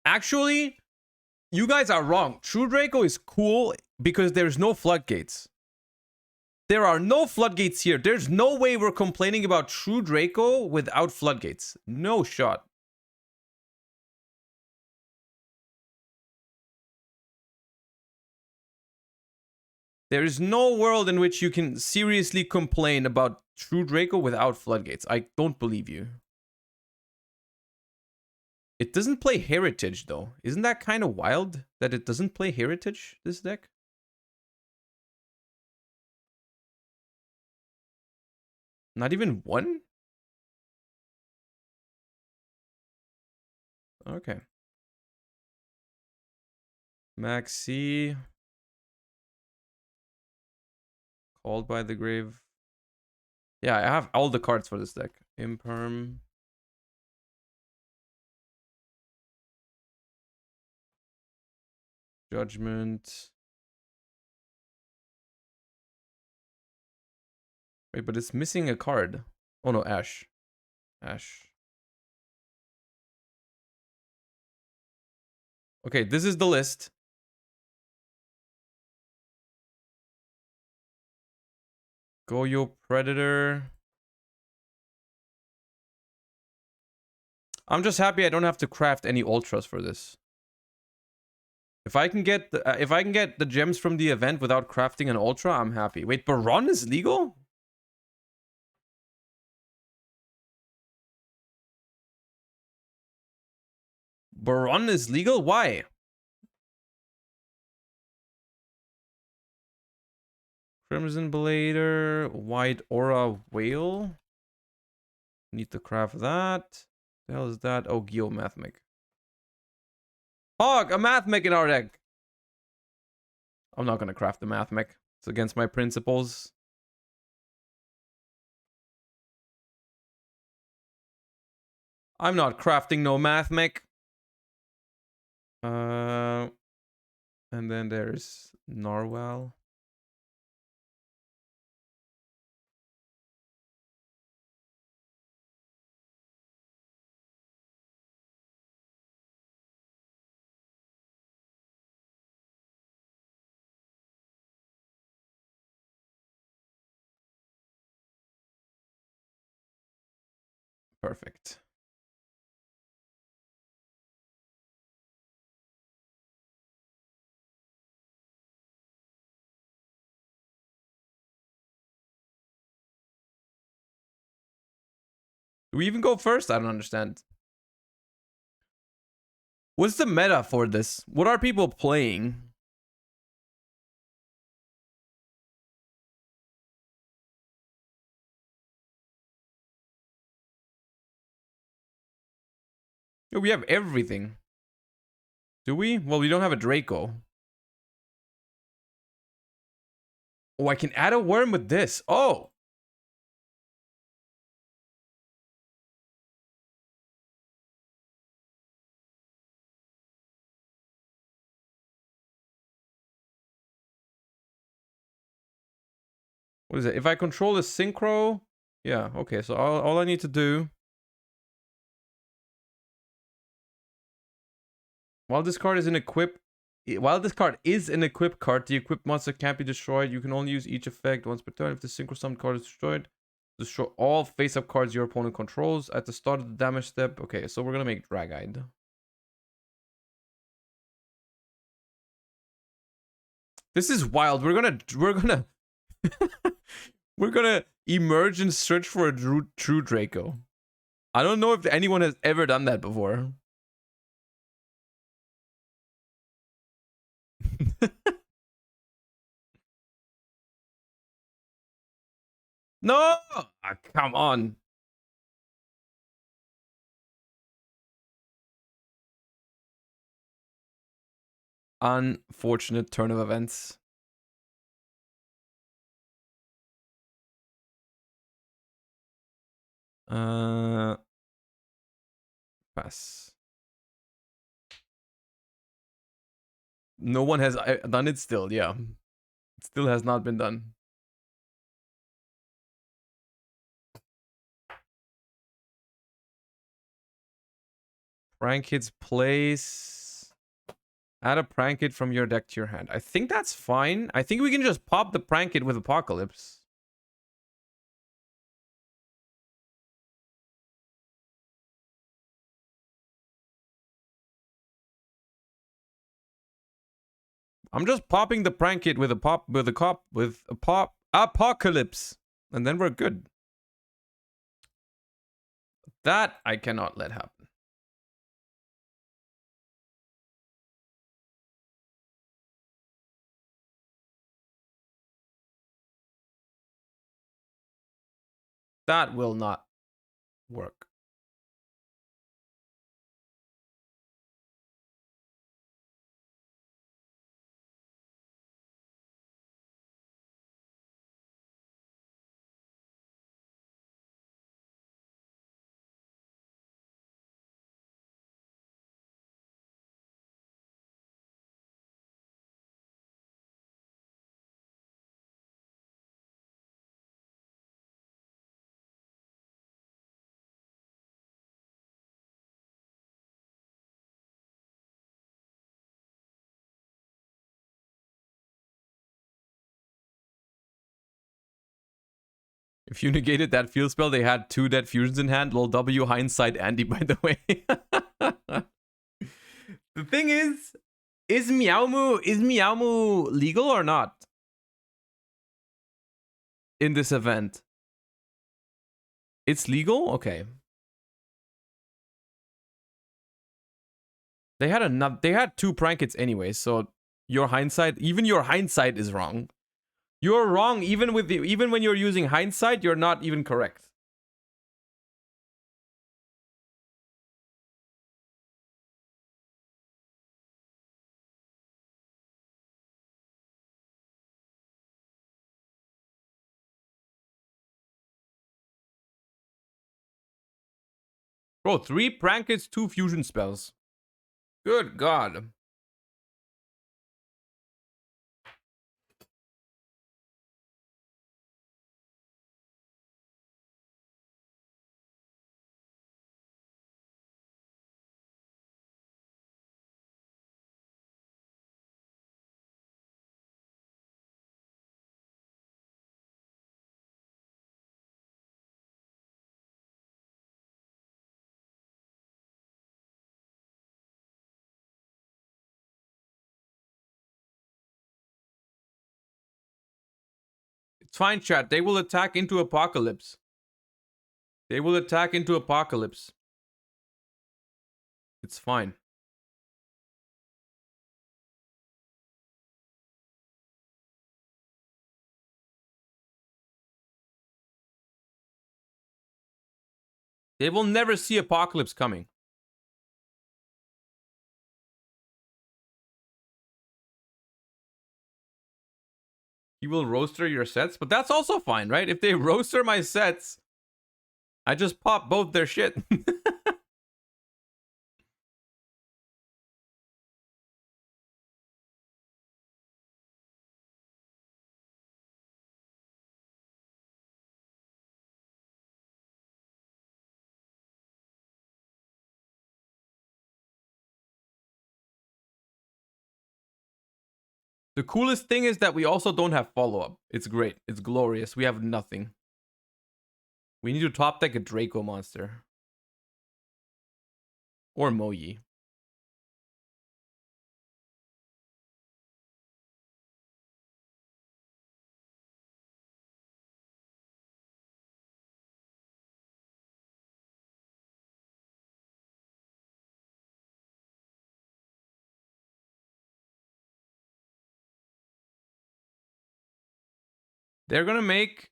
Actually, you guys are wrong. Truedraco is cool because there's no floodgates. There are no floodgates here. There's no way we're complaining about Truedraco without floodgates. No shot. There is no world in which you can seriously complain about Truedraco without floodgates. I don't believe you. It doesn't play Heritage, though. Isn't that kind of wild that it doesn't play Heritage, this deck? Not even 1? Okay. Maxi. Called by the Grave. Yeah, I have all the cards for this deck. Imperm. Judgment. Wait, but it's missing a card. Oh no, Ash. Ash. Okay, this is the list. Goyo Predator. I'm just happy I don't have to craft any ultras for this. If I can get the gems from the event without crafting an ultra, I'm happy. Wait, Baron is legal? Baron is legal? Why? Crimson Blader, White Aura Whale. Need to craft that. The hell is that? Oh, Geomathmic. Hog, a Mathmic in our deck. I'm not gonna craft the Mathmic. It's against my principles. I'm not crafting no Mathmic. And then there's Narwhal. Perfect. Do we even go first? I don't understand. What's the meta for this? What are people playing? Yo, we have everything. Do we? Well, we don't have a Draco. Oh, I can add a worm with this. Oh. What is it? If I control the synchro, yeah, okay. So all I need to do, while this card is an equip card, the equipped monster can't be destroyed. You can only use each effect once per turn. If the synchro summoned card is destroyed, destroy all face-up cards your opponent controls at the start of the damage step. Okay, so we're gonna make Drag-Eyed. This is wild. We're gonna we're gonna emerge and search for a Truedraco. I don't know if anyone has ever done that before. No! Ah, come on. Unfortunate turn of events. Pass. No one has done it still, yeah. It still has not been done. Prank hits place. Add a prank hit from your deck to your hand. I think that's fine. I think we can just pop the prank hit with Apocalypse. I'm just popping the prank hit with Apocalypse, and then we're good. That I cannot let happen. That will not work. If you negated that field spell, they had 2 dead fusions in hand. Lol W hindsight Andy, by the way. The thing is Meowmoo legal or not? In this event. It's legal? Okay. They had 2 prank hits anyway, so even your hindsight is wrong. You're wrong. Even when you're using hindsight, you're not even correct. Bro, 3 prank hits, 2 fusion spells. Good God. It's fine, chat. They will attack into Apocalypse. They will attack into Apocalypse. It's fine. They will never see Apocalypse coming. You will roaster your sets, but that's also fine, right? If they roaster my sets, I just pop both their shit. The coolest thing is that we also don't have follow-up. It's great. It's glorious. We have nothing. We need to top deck a Draco monster. Or Moyi. They're gonna make...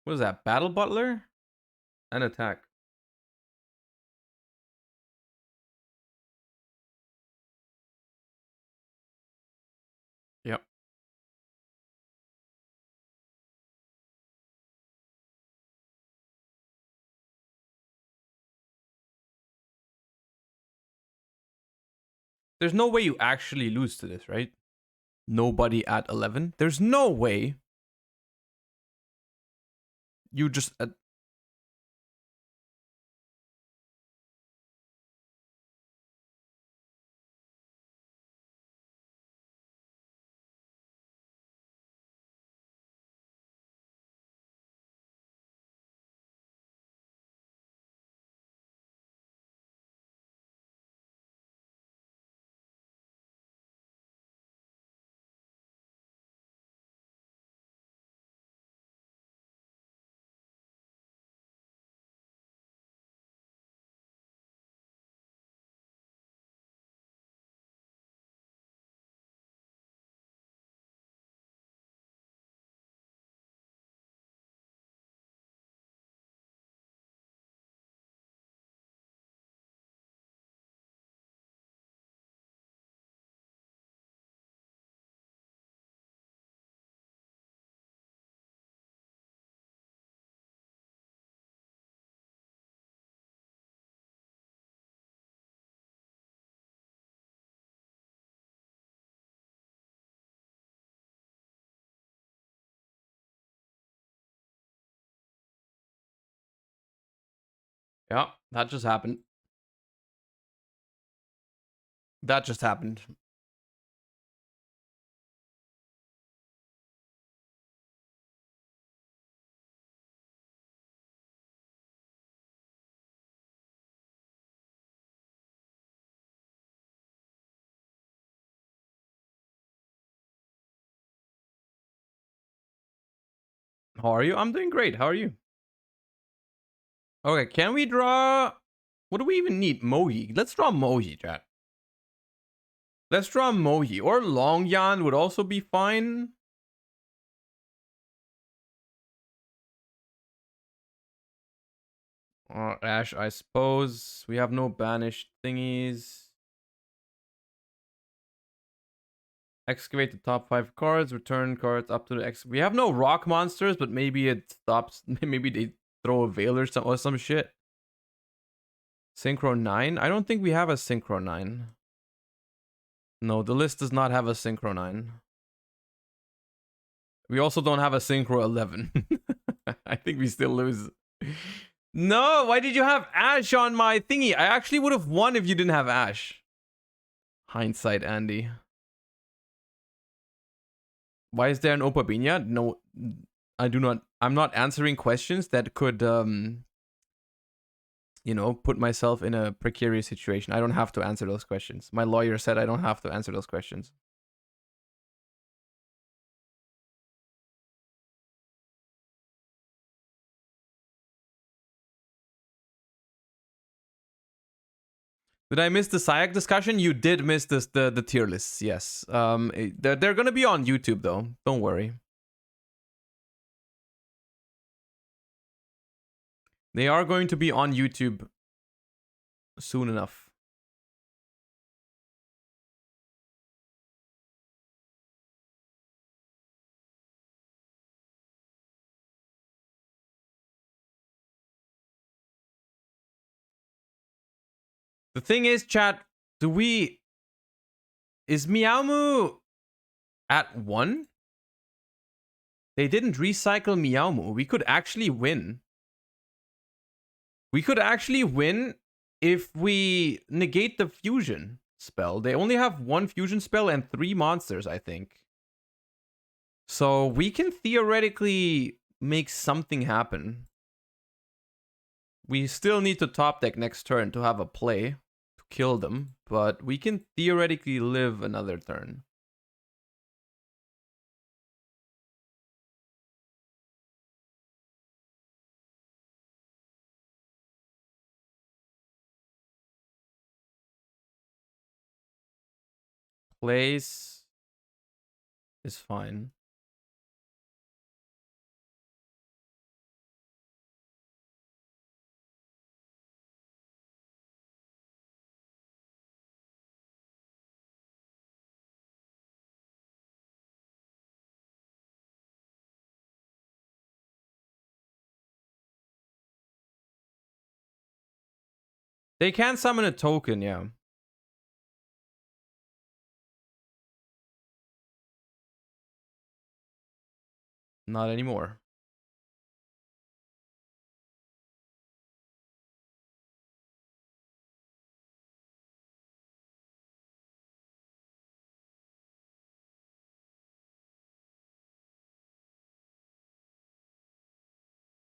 What is that? Battle Butler? And attack. Yep. There's no way you actually lose to this, right? Nobody at 11? There's no way. You just... Yeah, that just happened. That just happened. How are you? I'm doing great. How are you? Okay, can we draw What do we even need? Mohi. Let's draw Mohi, chat. Let's draw Mohi. Or Longyan would also be fine. Ash, I suppose. We have no banished thingies. Excavate the top 5 cards. Return cards up to the X. We have no rock monsters, but maybe it stops. Maybe they throw a veil or some shit. Synchro 9? I don't think we have a Synchro 9. No, the list does not have a Synchro 9. We also don't have a Synchro 11. I think we still lose. No, why did you have Ash on my thingy? I actually would have won if you didn't have Ash. Hindsight, Andy. Why is there an Opabinia? No, I do not. I'm not answering questions that could, you know, put myself in a precarious situation. I don't have to answer those questions. My lawyer said I don't have to answer those questions. Did I miss the SIAC discussion? You did miss this, the tier lists, yes. They're gonna be on YouTube though. Don't worry. They are going to be on YouTube soon enough. The thing is, chat, is Meowmoo at 1? They didn't recycle Meowmoo. We could actually win. We could actually win if we negate the fusion spell. They only have 1 fusion spell and 3 monsters, I think. So we can theoretically make something happen. We still need to top deck next turn to have a play to kill them, but we can theoretically live another turn. Place is fine. They can summon a token, yeah. Not anymore.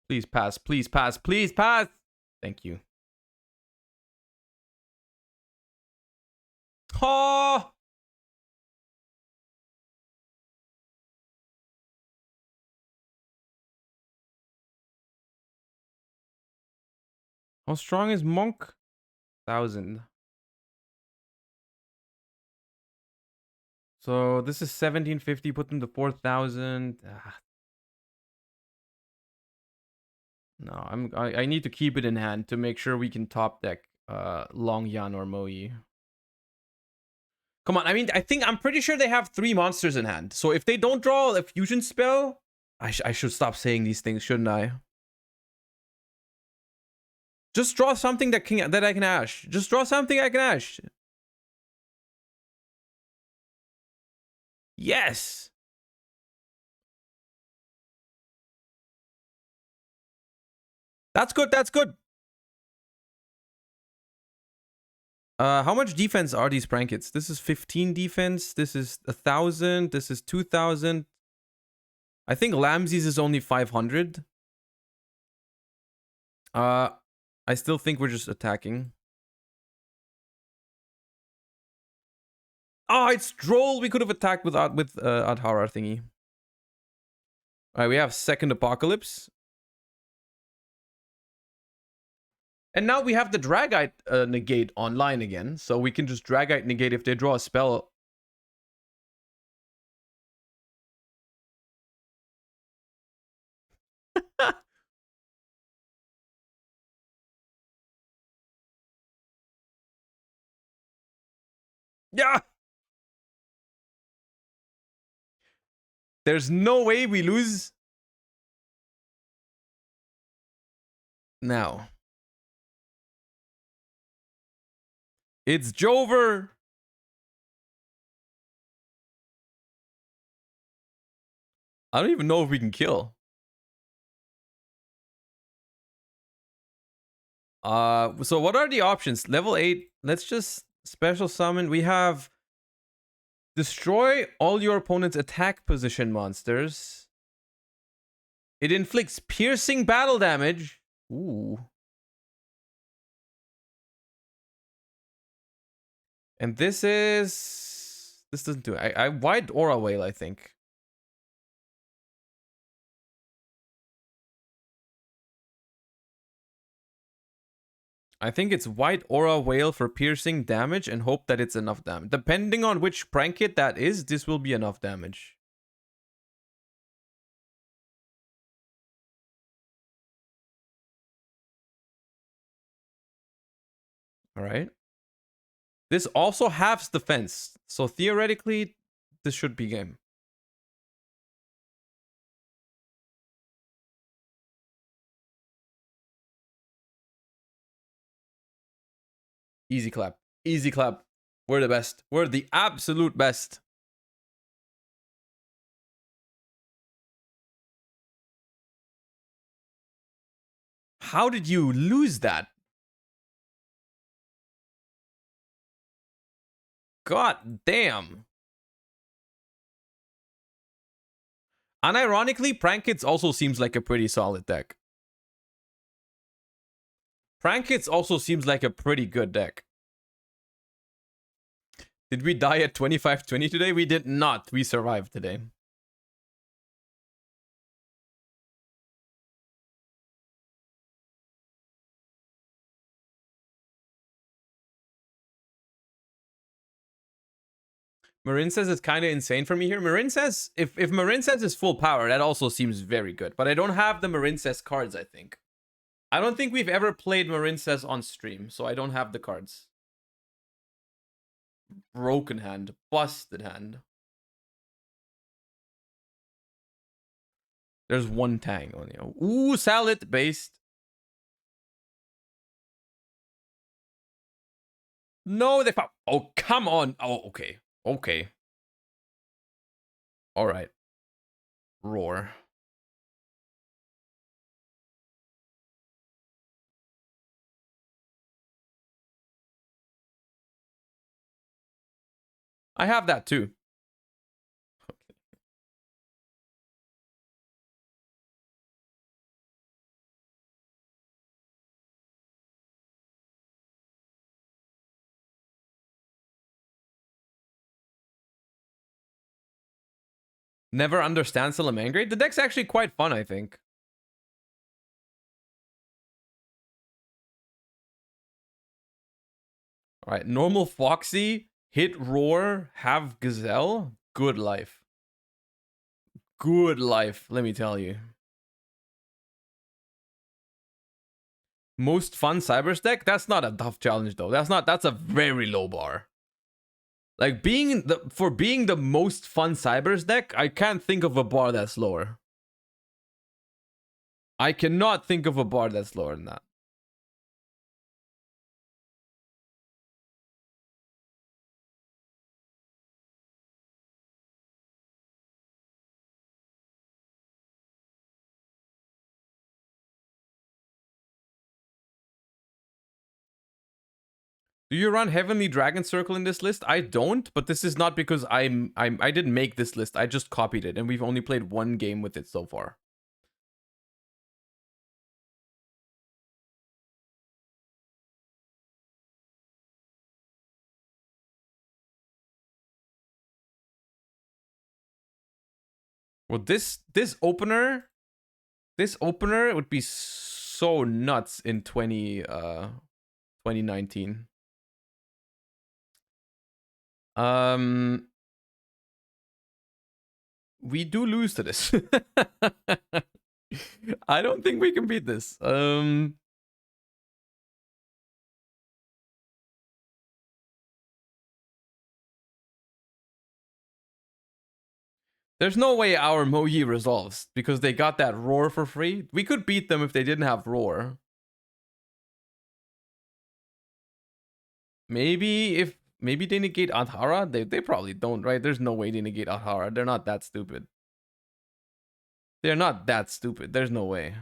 Please pass, please pass, please pass! Thank you. Oh! How strong is Monk? 1,000. So this is 1750. Put them to 4,000. No, I need to keep it in hand to make sure we can top deck Longyan or Moyi. Come on, I mean, I'm pretty sure they have 3 monsters in hand. So if they don't draw a fusion spell, I should stop saying these things, shouldn't I? Just draw something that I can ash. Just draw something I can ash. Yes. That's good. That's good. How much defense are these Prankets? This is 15 defense. This is 1,000. This is 2,000. I think Lamses is only 500. I still think we're just attacking. Oh, it's Droll. We could have attacked with Adhara thingy. All right, we have second Apocalypse. And now we have the Dragite negate online again, so we can just Dragite negate if they draw a spell. Yeah! There's no way we lose. Now. It's Jover! I don't even know if we can kill. So what are the options? Level 8. Let's just special summon. We have destroy all your opponent's attack position monsters. It inflicts piercing battle damage. Ooh. And this doesn't do it. I wide Aura Whale, I think. I think it's White Aura Whale for piercing damage and hope that it's enough damage. Depending on which prank kit that is, this will be enough damage. Alright. This also halves defense. So theoretically, this should be game. Easy clap. Easy clap. We're the best. We're the absolute best. How did you lose that? God damn. Unironically, Prank Kits also seems like a pretty solid deck. Prank Kits also seems like a pretty good deck. Did we die at 25-20 today? We did not. We survived today. Marin says it's kind of insane for me here. Marin says, if Marin says is full power, that also seems very good. But I don't have the Marin says cards, I think. I don't think we've ever played Marin says on stream, so I don't have the cards. Broken hand. Busted hand. There's one Tang on you. Ooh, salad based. No, they found. Oh, come on. Oh, okay. Okay. All right. Roar. I have that too. Never understand Salamangreat. The deck's actually quite fun, I think. All right, normal Foxy, hit Roar, have Gazelle. Good life. Good life, let me tell you. Most fun Cybers deck? That's not a tough challenge though. That's a very low bar. Like being the most fun Cybers deck, I can't think of a bar that's lower. I cannot think of a bar that's lower than that. Do you run Heavenly Dragon Circle in this list? I don't, but this is not because I didn't make this list. I just copied it, and we've only played one game with it so far. Well, this opener would be so nuts in 2019. We do lose to this. I don't think we can beat this. There's no way our Moyi resolves because they got that roar for free. We could beat them if they didn't have roar. Maybe they negate Adhara. They probably don't, right? There's no way they negate Adhara. They're not that stupid. They're not that stupid. There's no way.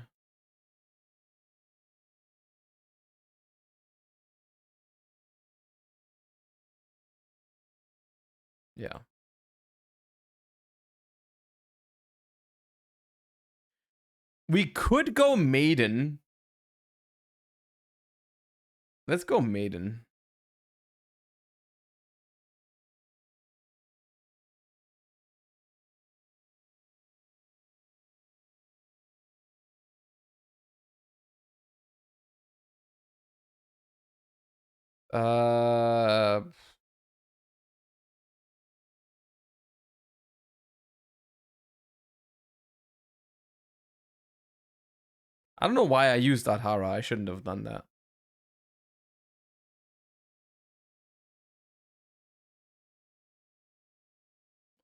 Yeah. We could go Maiden. Let's go Maiden. I don't know why I used Adhara. I shouldn't have done that.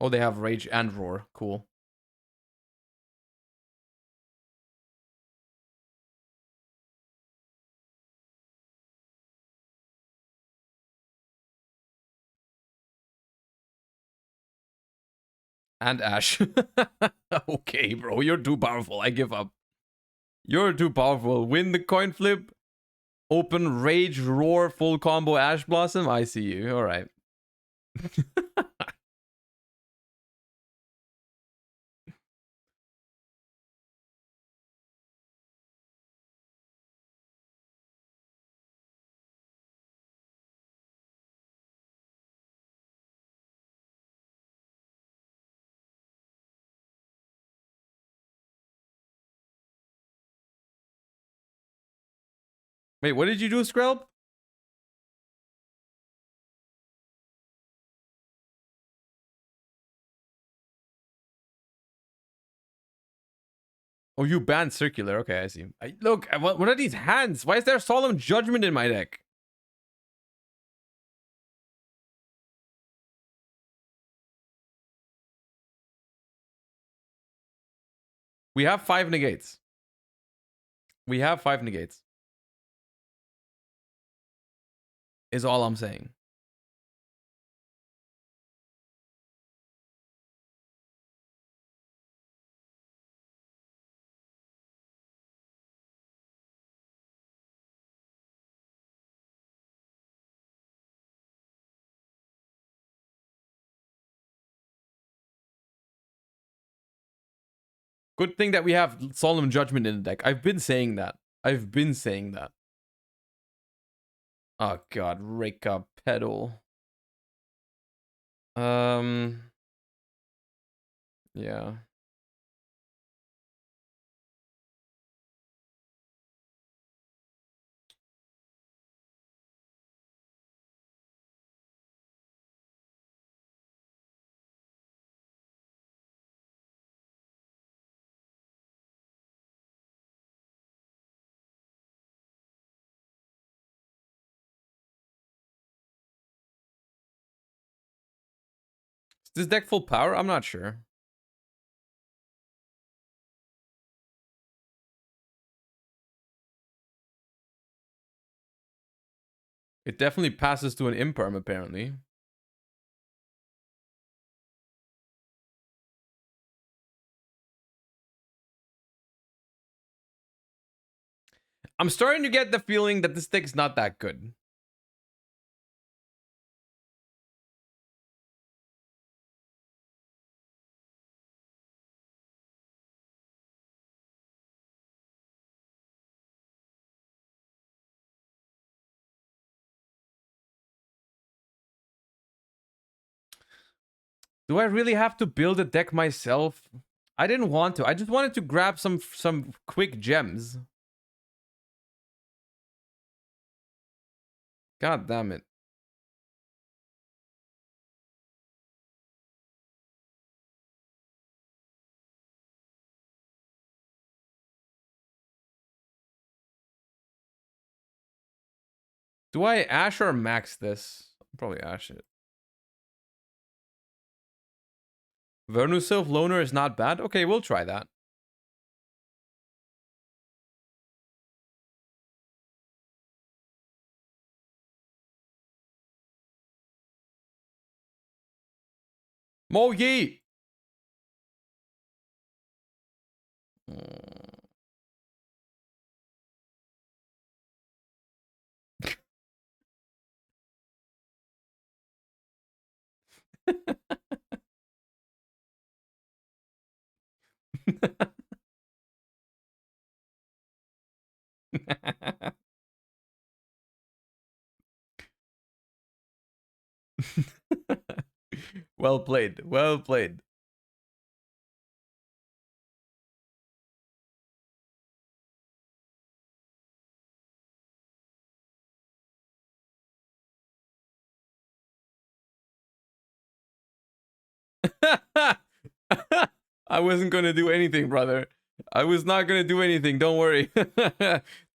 Oh, they have Rage and Roar. Cool. And Ash. Okay, bro. You're too powerful. I give up. You're too powerful. Win the coin flip. Open Rage, Roar, full combo Ash Blossom. I see you. All right. Wait, what did you do, Skrelp? Oh, you banned Circular. Okay, I see. Look, what are these hands? Why is there Solemn Judgment in my deck? We have 5 negates. We have 5 negates. Is all I'm saying. Good thing that we have Solemn Judgment in the deck. I've been saying that. I've been saying that. Oh god, rake up pedal. Yeah. Is this deck full power? I'm not sure. It definitely passes to an imperm, apparently. I'm starting to get the feeling that this deck's not that good. Do I really have to build a deck myself? I didn't want to. I just wanted to grab some quick gems. God damn it. Do I Ash or max this? I'll probably Ash it. Vernusylph Loner is not bad. Okay, we'll try that. Mogi! Well played. Well played. I wasn't gonna do anything, brother. I was not gonna do anything. Don't worry.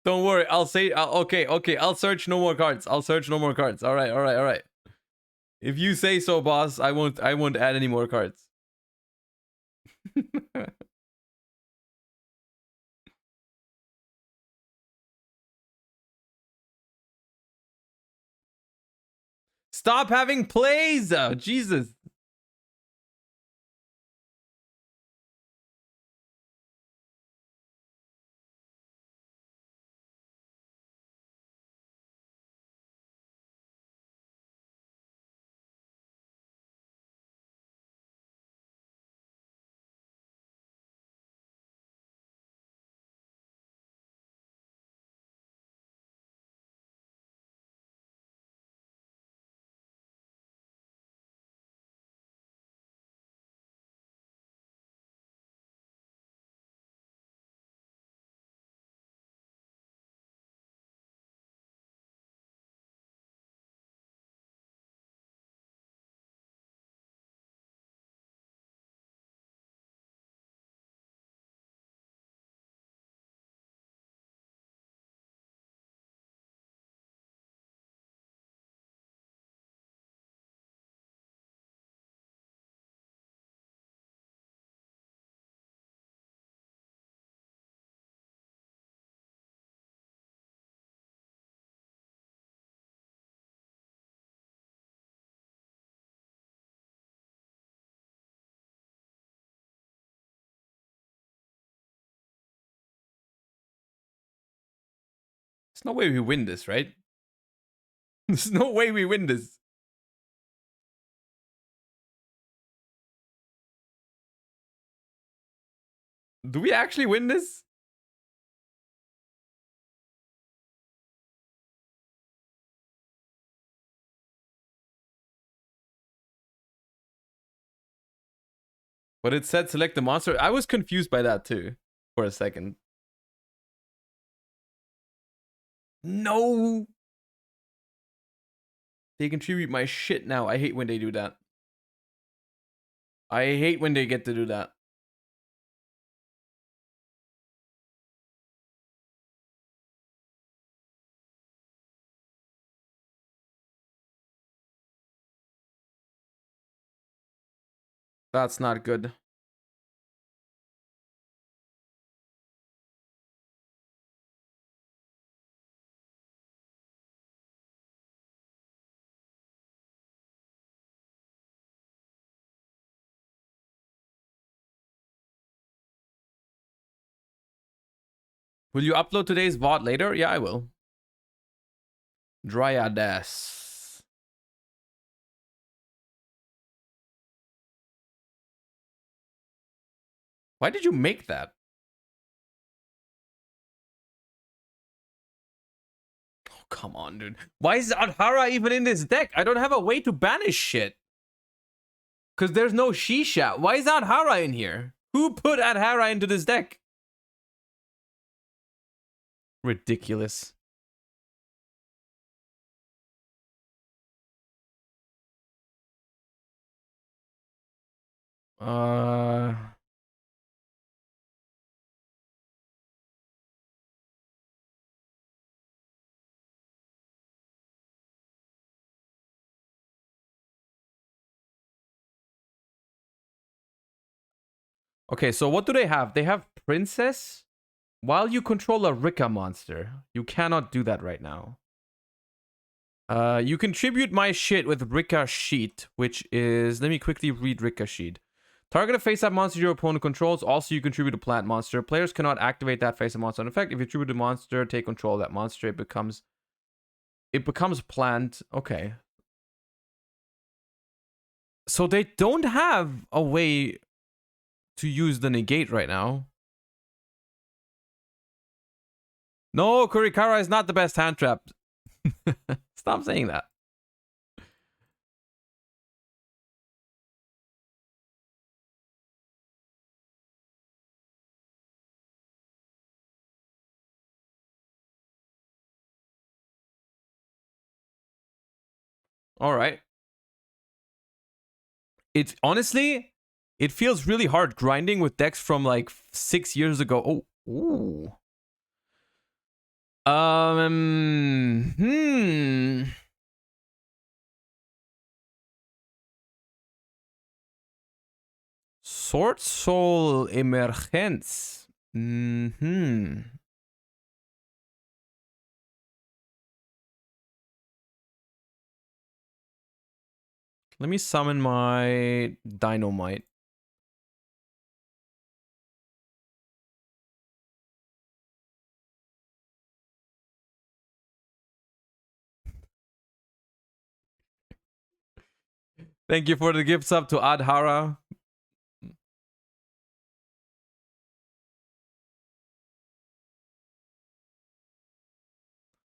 Don't worry. I'll say okay, okay. I'll search no more cards. I'll search no more cards. All right, all right, all right. If you say so, boss, I won't add any more cards. Stop having plays. Oh, Jesus. There's no way we win this, right? There's no way we win this. Do we actually win this? But it said select the monster. I was confused by that too for a second. No. They contribute my shit now. I hate when they do that. I hate when they get to do that. That's not good. Will you upload today's VOD later? Yeah, I will. Dryadas. Why did you make that? Oh, come on, dude. Why is Adhara even in this deck? I don't have a way to banish shit. Because there's no Shisha. Why is Adhara in here? Who put Adhara into this deck? Ridiculous. Uh... Okay, so what do they have? They have Princess. While you control a Rika monster, you cannot do that right now. You contribute my shit with Rika Sheet, which is... Let me quickly read Rika Sheet. Target a face-up monster your opponent controls. Also, you contribute a plant monster. Players cannot activate that face-up monster. In effect, if you attribute a monster, take control of that monster, it becomes plant. Okay. So they don't have a way to use the negate right now. No, Kurikara is not the best hand trap. Stop saying that. All right. It's honestly, it feels really hard grinding with decks from like 6 years ago. Oh, ooh. Swordsoul Emergence. Let me summon my Dynamite. Thank you for the gift sub to Adhara.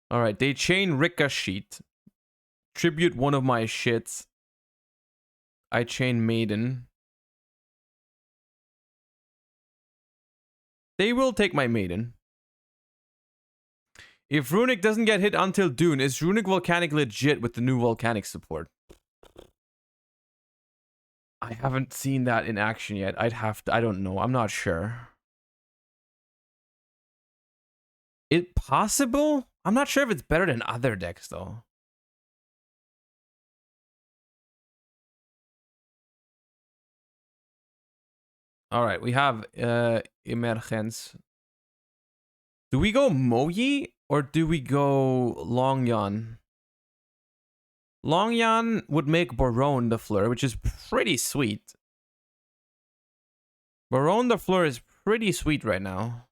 All right, they chain Rika Sheet. Tribute one of my shits. I chain Maiden. They will take my Maiden. If Runic doesn't get hit until Dune, is Runic Volcanic legit with the new Volcanic support? I haven't seen that in action yet. I'd have to... I don't know. I'm not sure. It possible? I'm not sure if it's better than other decks, though. Alright, we have Emergence. Do we go Moyi or do we go Longyan? Longyan would make Baron the Fleur, which is pretty sweet. Baron the Fleur is pretty sweet right now.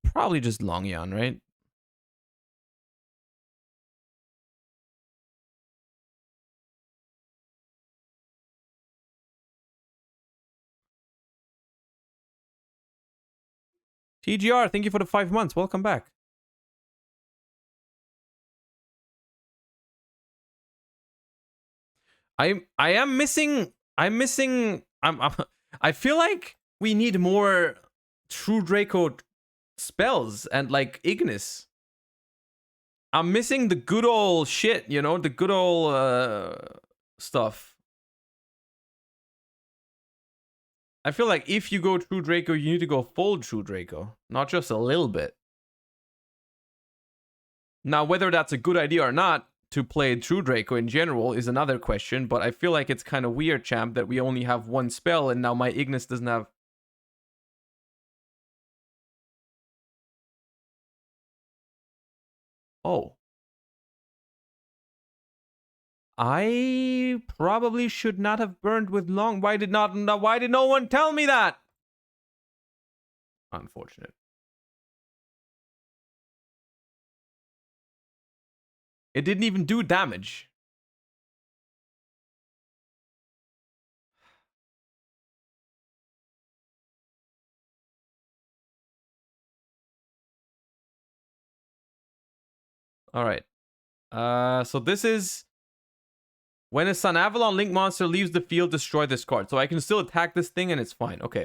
Probably just Longyan, right? TGR, thank you for the 5 months. Welcome back. I'm missing I feel like we need more Truedraco spells and like Ignis. I'm missing the good old shit, you know, the good old stuff. I feel like if you go Truedraco, you need to go full Truedraco, not just a little bit. Now, whether that's a good idea or not to play Truedraco in general is another question, but I feel like it's kind of weird, champ, that we only have one spell and now my Ignis doesn't have... Oh. I probably should not have burned with long... Why did no one tell me that? Unfortunate. It didn't even do damage. All right. So this is when a Sun Avalon Link monster leaves the field, destroy this card. So I can still attack this thing and it's fine. Okay.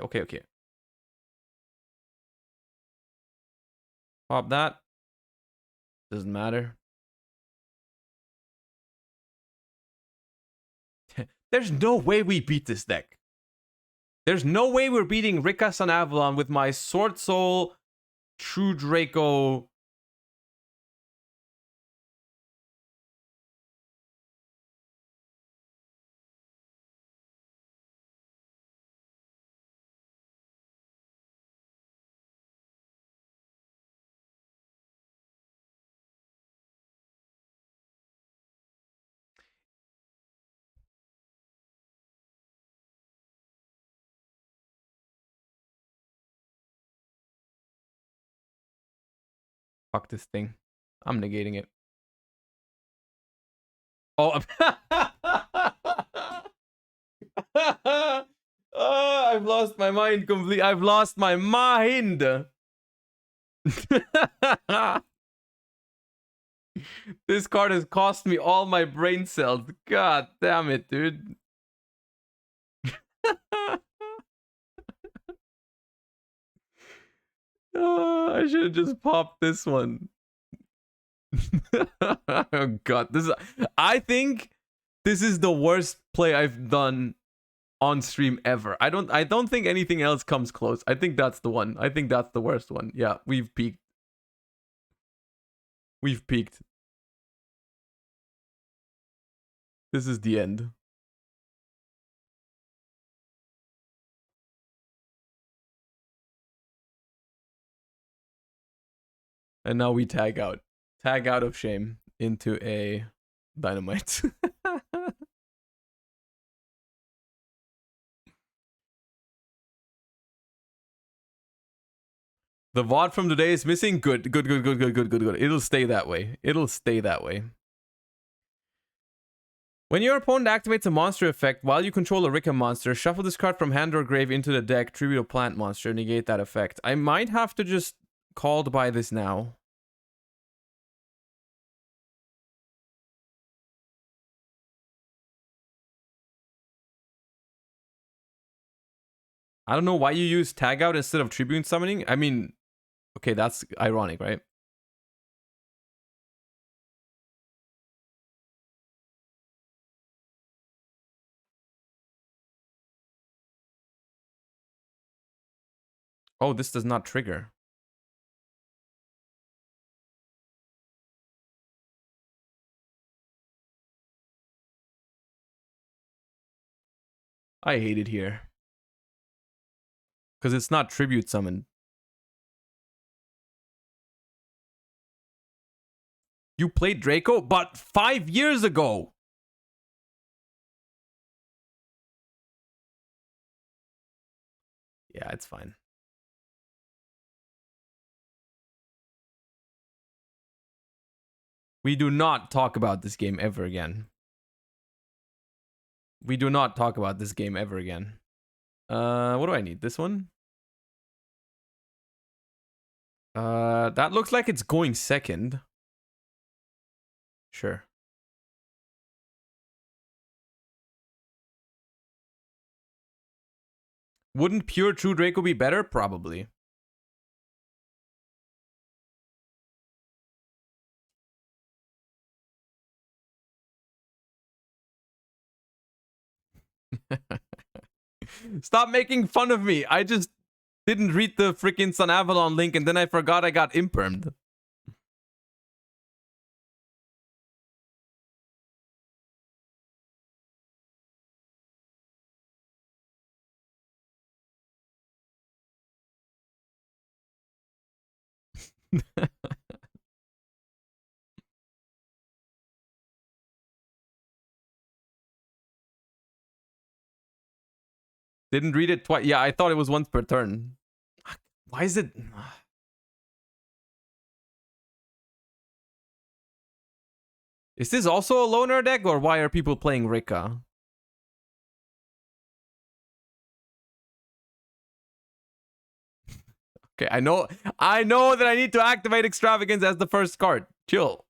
Pop that. Doesn't matter. There's no way we beat this deck. There's no way we're beating Ricka's on Avalon with my Swordsoul, Truedraco. Fuck this thing. I'm negating it. Oh, I've lost my mind completely. I've lost my mind. This card has cost me all my brain cells. God damn it, dude. I should have just popped this one. Oh god, I think this is the worst play I've done on stream ever. I don't think anything else comes close. I think that's the one. I think that's the worst one. Yeah, we've peaked. We've peaked. This is the end. And now we tag out. Tag out of shame into a dynamite. The VOD from today is missing. Good. It'll stay that way. It'll stay that way. When your opponent activates a monster effect while you control a Ricka monster, shuffle this card from hand or grave into the deck, tribute a plant monster, negate that effect. I might have to just call to buy this now. I don't know why you use tag out instead of tribute summoning. I mean, okay, that's ironic, right? Oh, this does not trigger. I hate it here. Because it's not tribute summoned. You played Draco, but 5 years ago. Yeah, it's fine. We do not talk about this game ever again. We do not talk about this game ever again. What do I need? This one? That looks like it's going second. Sure. Wouldn't pure Truedraco be better? Probably. Stop making fun of me. I just didn't read the freaking Sun Avalon link and then I forgot I got impermed. Didn't read it twice. Yeah, I thought it was once per turn. Why is it... Is this also a loner deck, or why are people playing Ricka? Okay, I know that I need to activate Extravagance as the first card. Chill.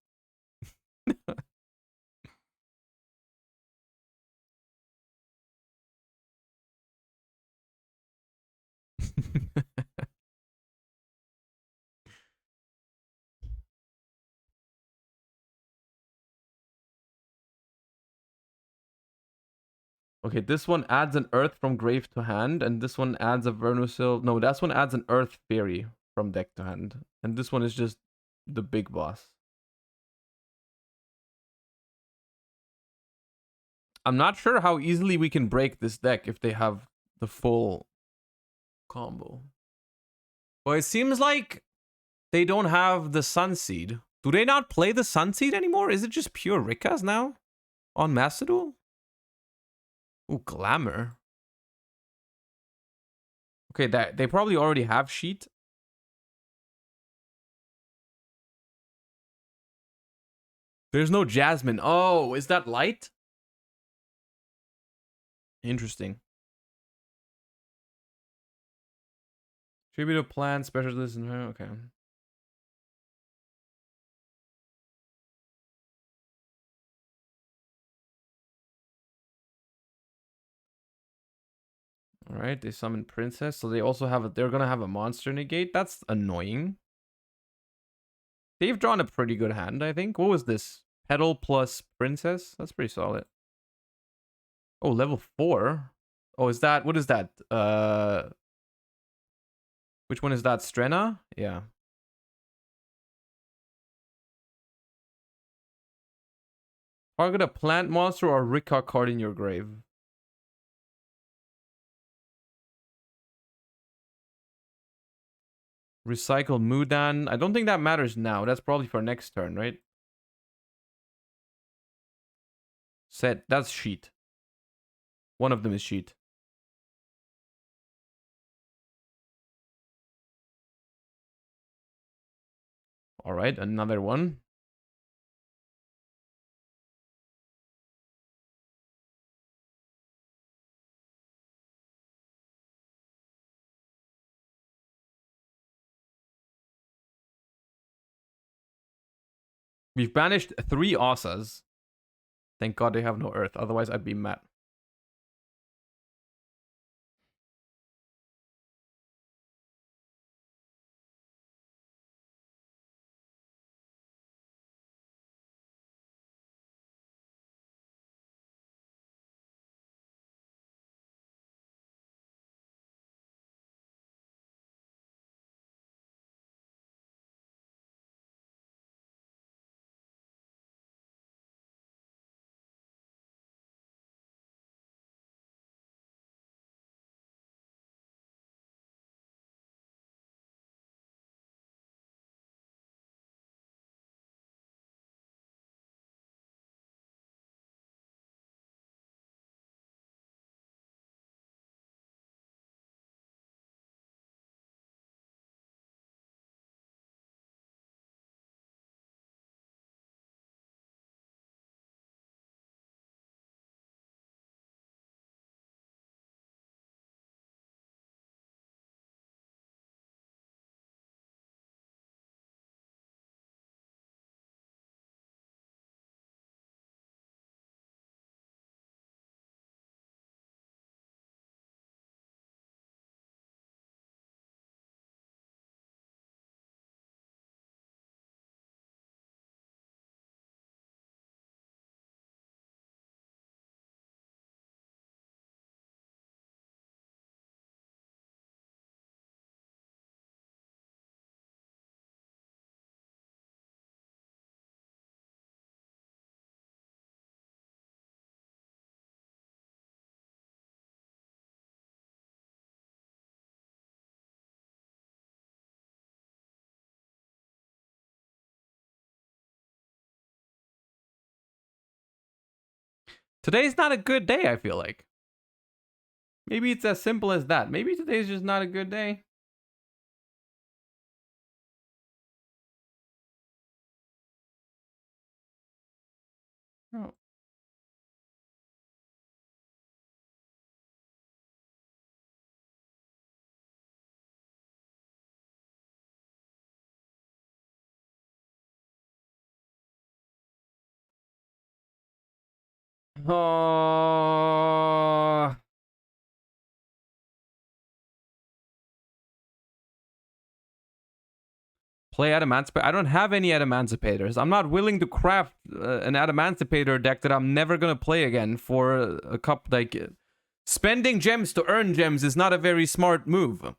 Okay, this one adds an earth from grave to hand, and this one adds a Vernusil. No, that one adds an earth fairy from deck to hand. And this one is just the big boss. I'm not sure how easily we can break this deck if they have the full combo. Well, it seems like they don't have the Sunseed. Do they not play the Sunseed anymore? Is it just pure Rikkas now on Master Duel? Ooh, Glamour. Okay, that they probably already have Sheet. There's no Jasmine. Oh, is that light? Interesting. Tribute of plant, specialist. Okay. All right, they summon Princess, so they also have they're gonna have a monster negate. That's annoying. They've drawn a pretty good hand, I think. What was this? Petal plus Princess? That's pretty solid. Oh, level 4. Oh, is that what is that? Which one is that? Strenna? Yeah. Target a plant monster or Rikka card in your grave. Recycle Mudan. I don't think that matters now. That's probably for next turn, right? Set. That's Sheet. One of them is Sheet. All right, another one. We've banished 3 Asas. Thank God they have no Earth. Otherwise, I'd be mad. Today's not a good day, I feel like. Maybe it's as simple as that. Maybe today's just not a good day. Oh. Oh. Play Adamantipator. I don't have any Adamanticators. I'm not willing to craft an Adamantipator deck that I'm never gonna play again for a cup. Like, spending gems to earn gems is not a very smart move.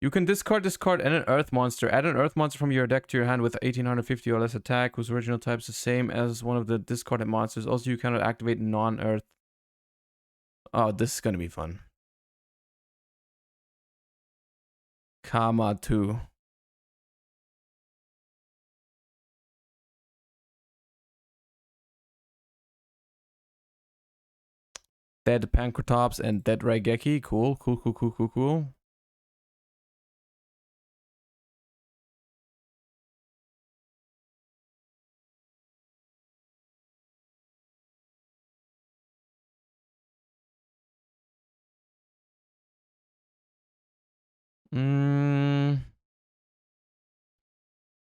You can discard this card and an Earth monster. Add an Earth monster from your deck to your hand with 1850 or less attack, whose original type is the same as one of the discarded monsters. Also, you cannot activate non-Earth. Oh, this is gonna be fun. Kama 2. Dead Pancratops and Dead Raigeki. Cool, cool, cool, cool, cool, cool.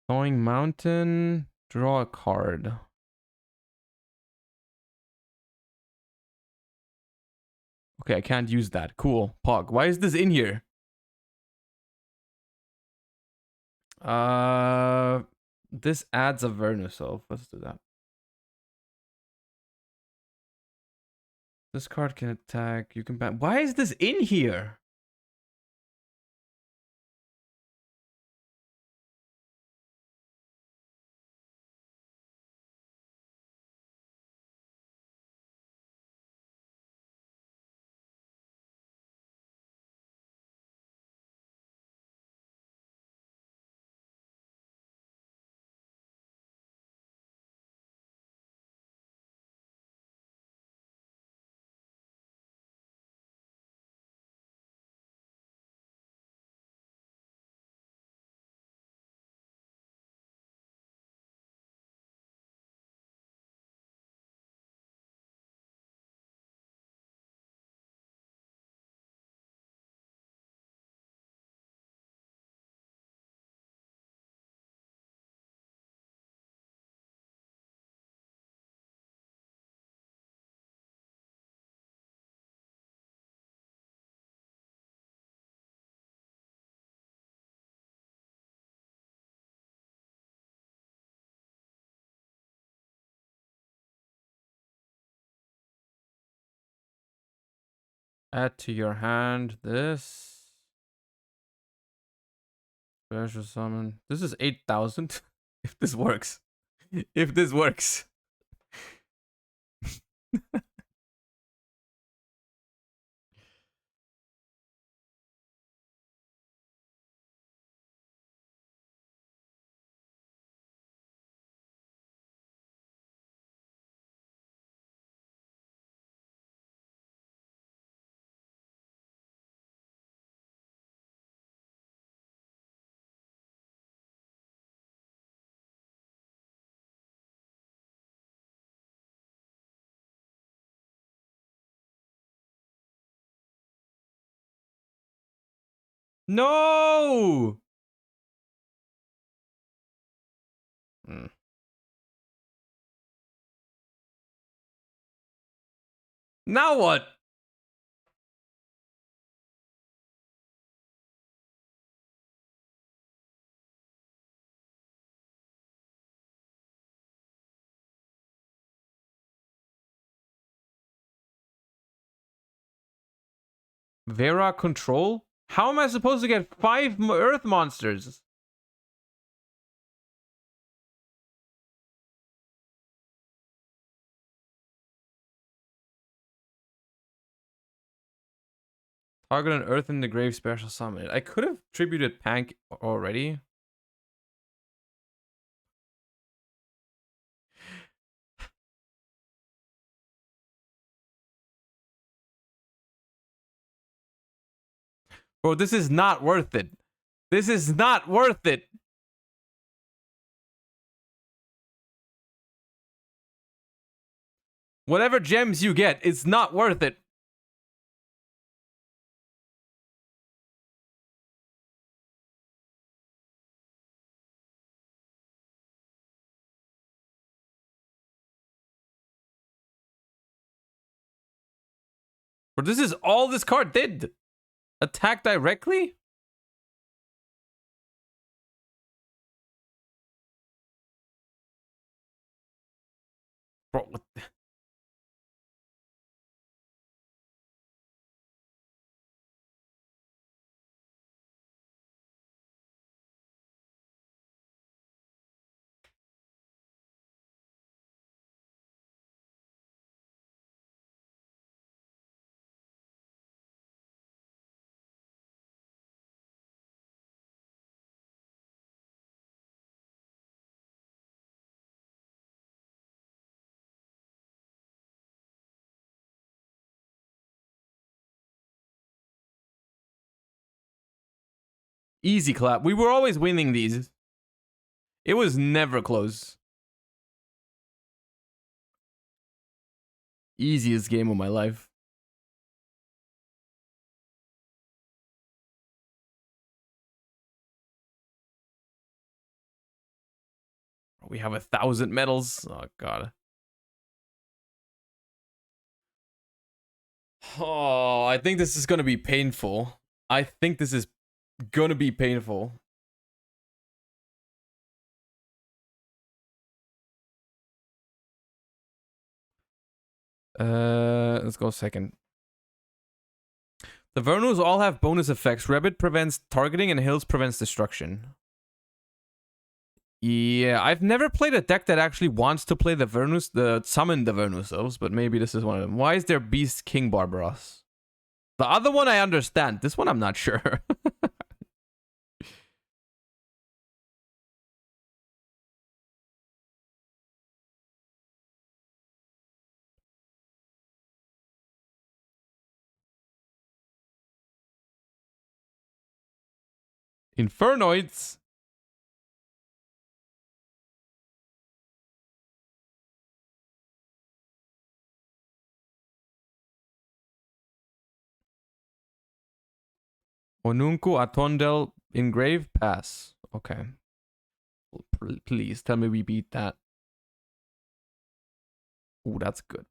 Thawing Mountain. Draw a card. Okay, I can't use that. Cool. Pog. Why is this in here? This adds a Vernuself. Let's do that. This card can attack. You can ban. Why is this in here? Add to your hand this. Special summon. This is 8,000. If this works. If this works. No! Now what? Vera control? How am I supposed to get 5 Earth monsters? Target an Earth in the grave, special summon it. I could have tributed Pank already. Bro, this is not worth it. This is not worth it. Whatever gems you get, it's not worth it. But this is all this card did. Attack directly? Bro, what? Easy clap. We were always winning these. It was never close. Easiest game of my life. We have 1,000 medals. Oh, God. Oh, I think this is going to be painful. I think this is going to be painful. Let's go second. The Vernus all have bonus effects. Rabbit prevents targeting and Hills prevents destruction. Yeah, I've never played a deck that actually wants to play the Vernus, summon the Vernusos, but maybe this is one of them. Why is there Beast King Barbaros? The other one I understand. This one I'm not sure. Infernoids. Onunku Atondel Engrave Pass. Okay. Please tell me we beat that. Ooh, that's good.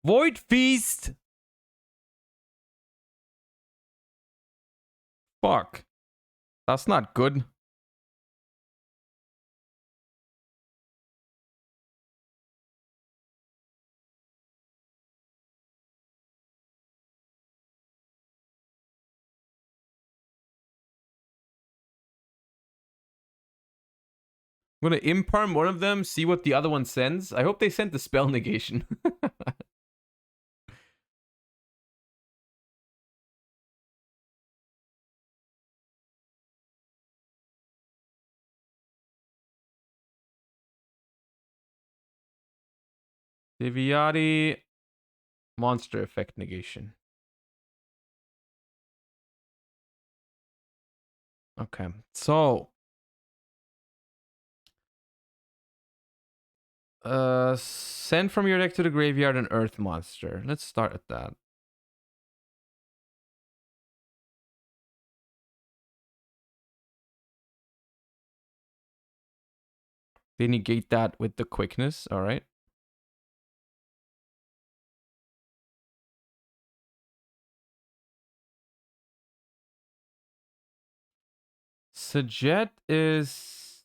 Void Feast. Fuck. That's not good. I'm gonna imperm one of them, see what the other one sends. I hope they sent the spell negation. Diviati monster effect negation. Okay, so send from your deck to the graveyard an earth monster. Let's start at that. They negate that with the quickness, alright. Sajet is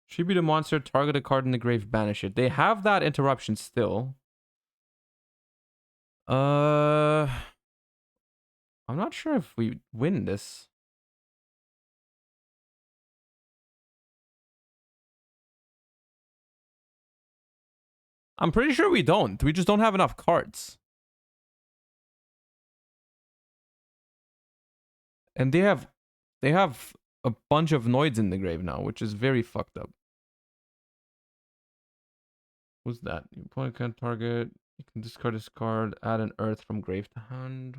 tribute a monster, target a card in the grave, banish it. They have that interruption still. I'm not sure if we win this. I'm pretty sure we don't. We just don't have enough cards. And they have a bunch of Noids in the grave now, which is very fucked up. What's that? You opponent can't target. You can discard this card, add an earth from grave to hand.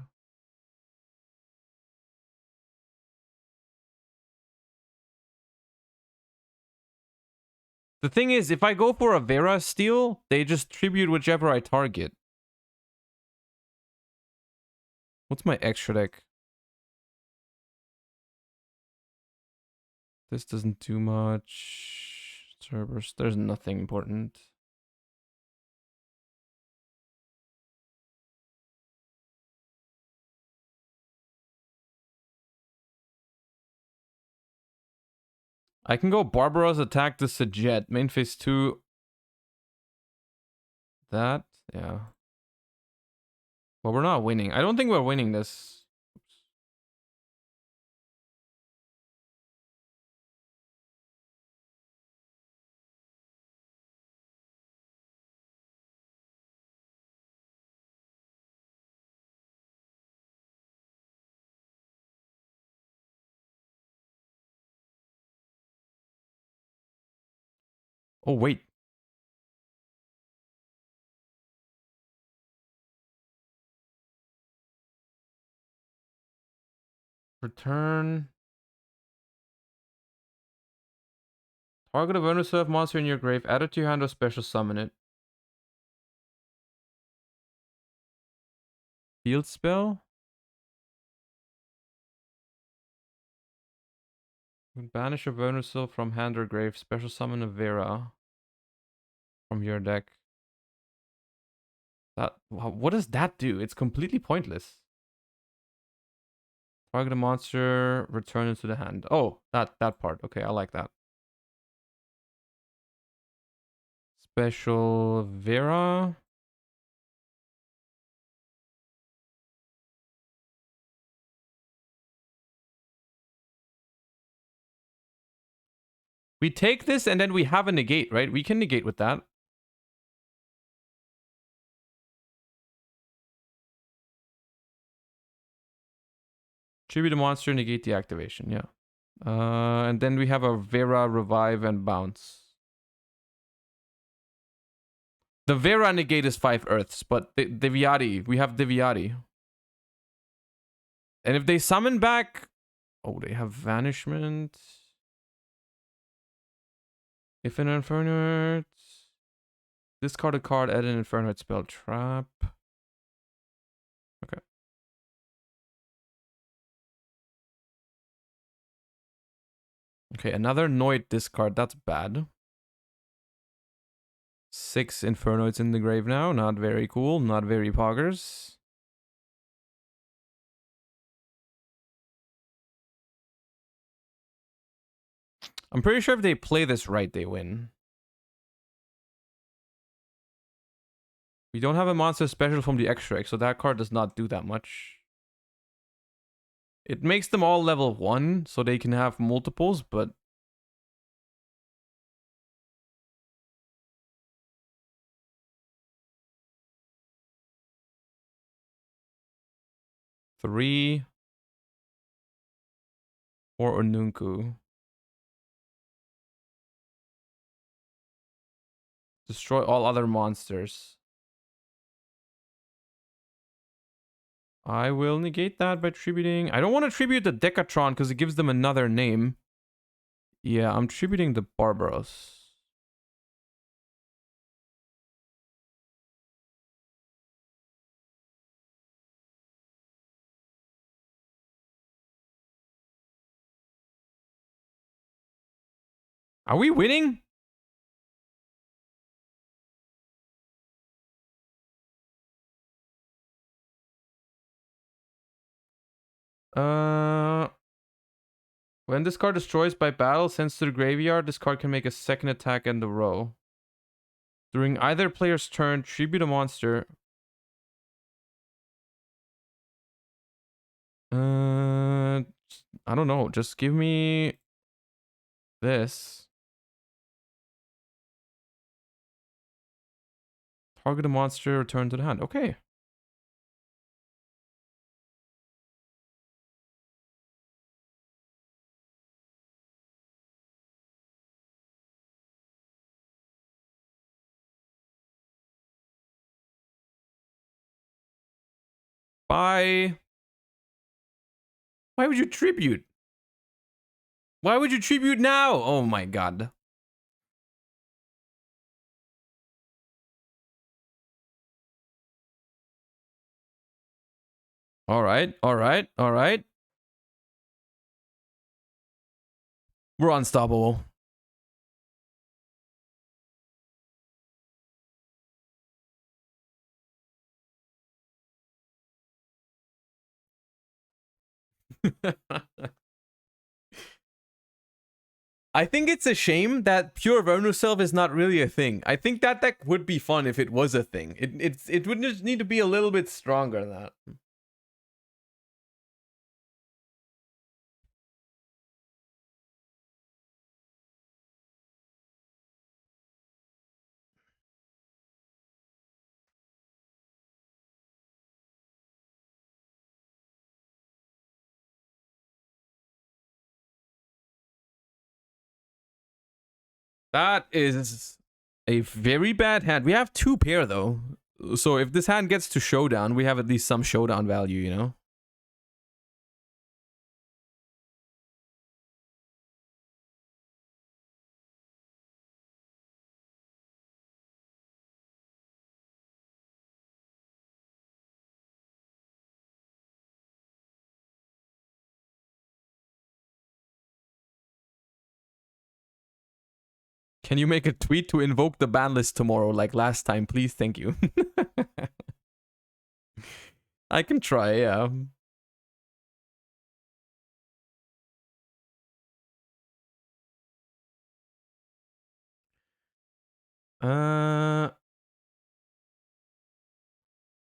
The thing is, if I go for a Vera steal, they just tribute whichever I target. What's my extra deck? This doesn't do much. Cerberus, there's nothing important. I can go Barbaros attack the Sajet. Main phase 2. That, yeah. Well, we're not winning. I don't think we're winning this. Oops. Oh, wait. Return. Target a Venusaur monster in your grave. Add it to your hand or special summon it. Field spell. Banish a Venusaur from hand or grave. Special summon a Vera from your deck. That, what does that do? It's completely pointless. Target a monster, return it to the hand. Oh, that part. Okay, I like that. Special Vera. We take this and then we have a negate, right? We can negate with that. Tribute a monster, negate the activation, yeah. And then we have a Vera, revive, and bounce. The Vera negate is 5 Earths, but the Deviati, we have Deviati. And if they summon back... Oh, they have Vanishment. If an Inferno... Discard a card, add an Inferno spell trap. Okay. Okay, another Noid discard. That's bad. 6 Infernoids in the grave now. Not very cool. Not very poggers. I'm pretty sure if they play this right, they win. We don't have a monster special from the extra, so that card does not do that much. It makes them all level 1, so they can have multiples, but... Three... Or Onunku. Destroy all other monsters. I will negate that by tributing. I don't want to tribute the Decatron because it gives them another name. Yeah, I'm tributing the Barbaros. Are we winning? When this card destroys by battle, sends to the graveyard, this card can make a second attack in the row. During either player's turn, tribute a monster. I don't know. Just give me this. Target a monster, return to the hand. Okay. Bye. Why would you tribute? Why would you tribute now? Oh my god. Alright, alright, alright. We're unstoppable. I think it's a shame that pure Vernuself is not really a thing. I think that deck would be fun if it was a thing. It would just need to be a little bit stronger than that. That is a very bad hand. We have 2 pair though. So if this hand gets to showdown, we have at least some showdown value, you know? Can you make a tweet to invoke the ban list tomorrow like last time, please? Thank you. I can try, yeah.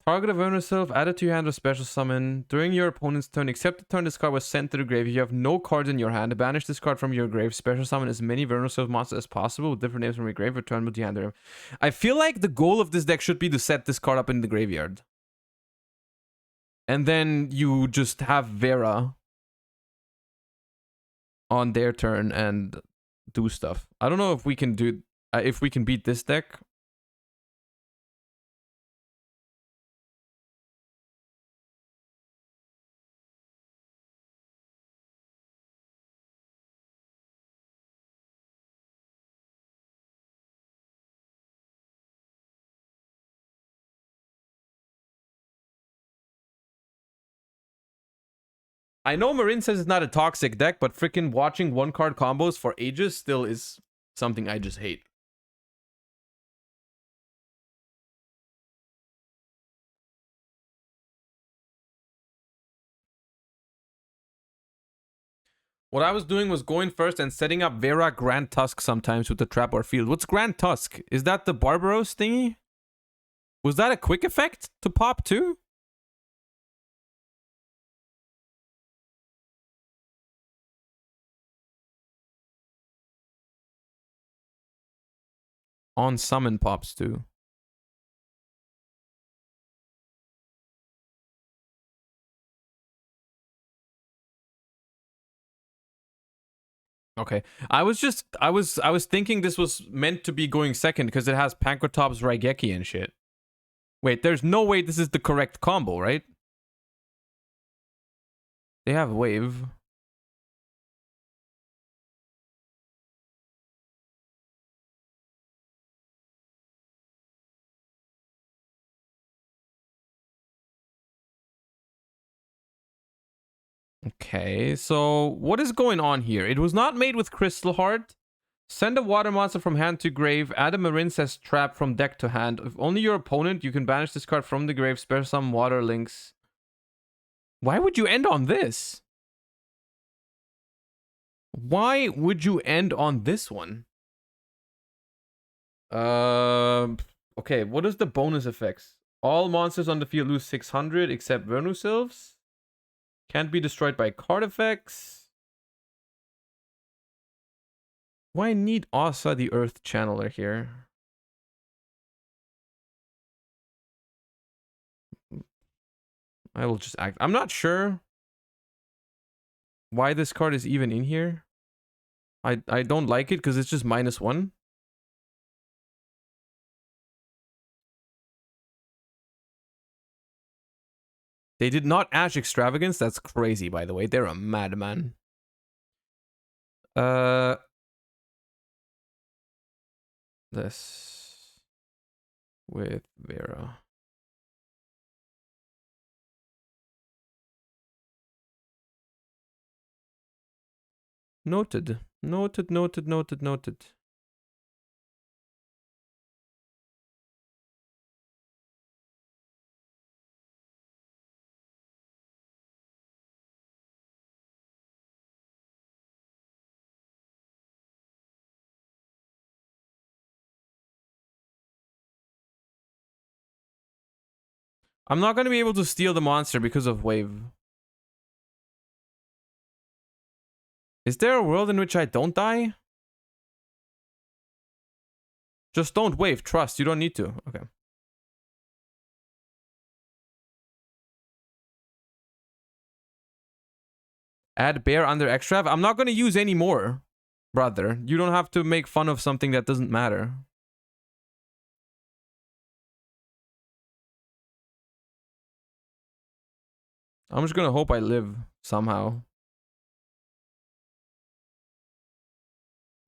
Target of owner self, add it to your hand or special summon. During your opponent's turn, except the turn this card was sent to the grave, if you have no cards in your hand, banish this card from your grave. Special summon as many Vernuself monsters as possible with different names from your grave. Return with your hand. I feel like the goal of this deck should be to set this card up in the graveyard. And then you just have Vera on their turn and do stuff. I don't know if we can do... if we can beat this deck. I know Marin says it's not a toxic deck, but freaking watching 1-card combos for ages still is something I just hate. What I was doing was going first and setting up Vera Grand Tusk sometimes with the trap or field. What's Grand Tusk? Is that the Barbaros thingy? Was that a quick effect to pop too? On summon pops too. Okay. I was thinking this was meant to be going second because it has Pankratops, Raigeki and shit. Wait, there's no way this is the correct combo, right? They have wave. Okay, so what is going on here? It was not made with Crystal Heart. Send a water monster from hand to grave. Add a Marincess trap from deck to hand. If only your opponent, you can banish this card from the grave. Spare some water links. Why would you end on this? Why would you end on this one? Okay, what is the bonus effects? All monsters on the field lose 600 except Vernuselves. Can't be destroyed by card effects. Why need Asa the Earth Channeler here? I will just act. I'm not sure why this card is even in here. I don't like it because it's just -1. They did not Ash Extravagance. That's crazy, by the way. They're a madman. This with Vera. Noted. Noted, noted, noted, noted. I'm not going to be able to steal the monster because of wave. Is there a world in which I don't die? Just don't wave. Trust. You don't need to. Okay. Add bear under extrav. I'm not going to use any more, brother. You don't have to make fun of something that doesn't matter. I'm just going to hope I live somehow.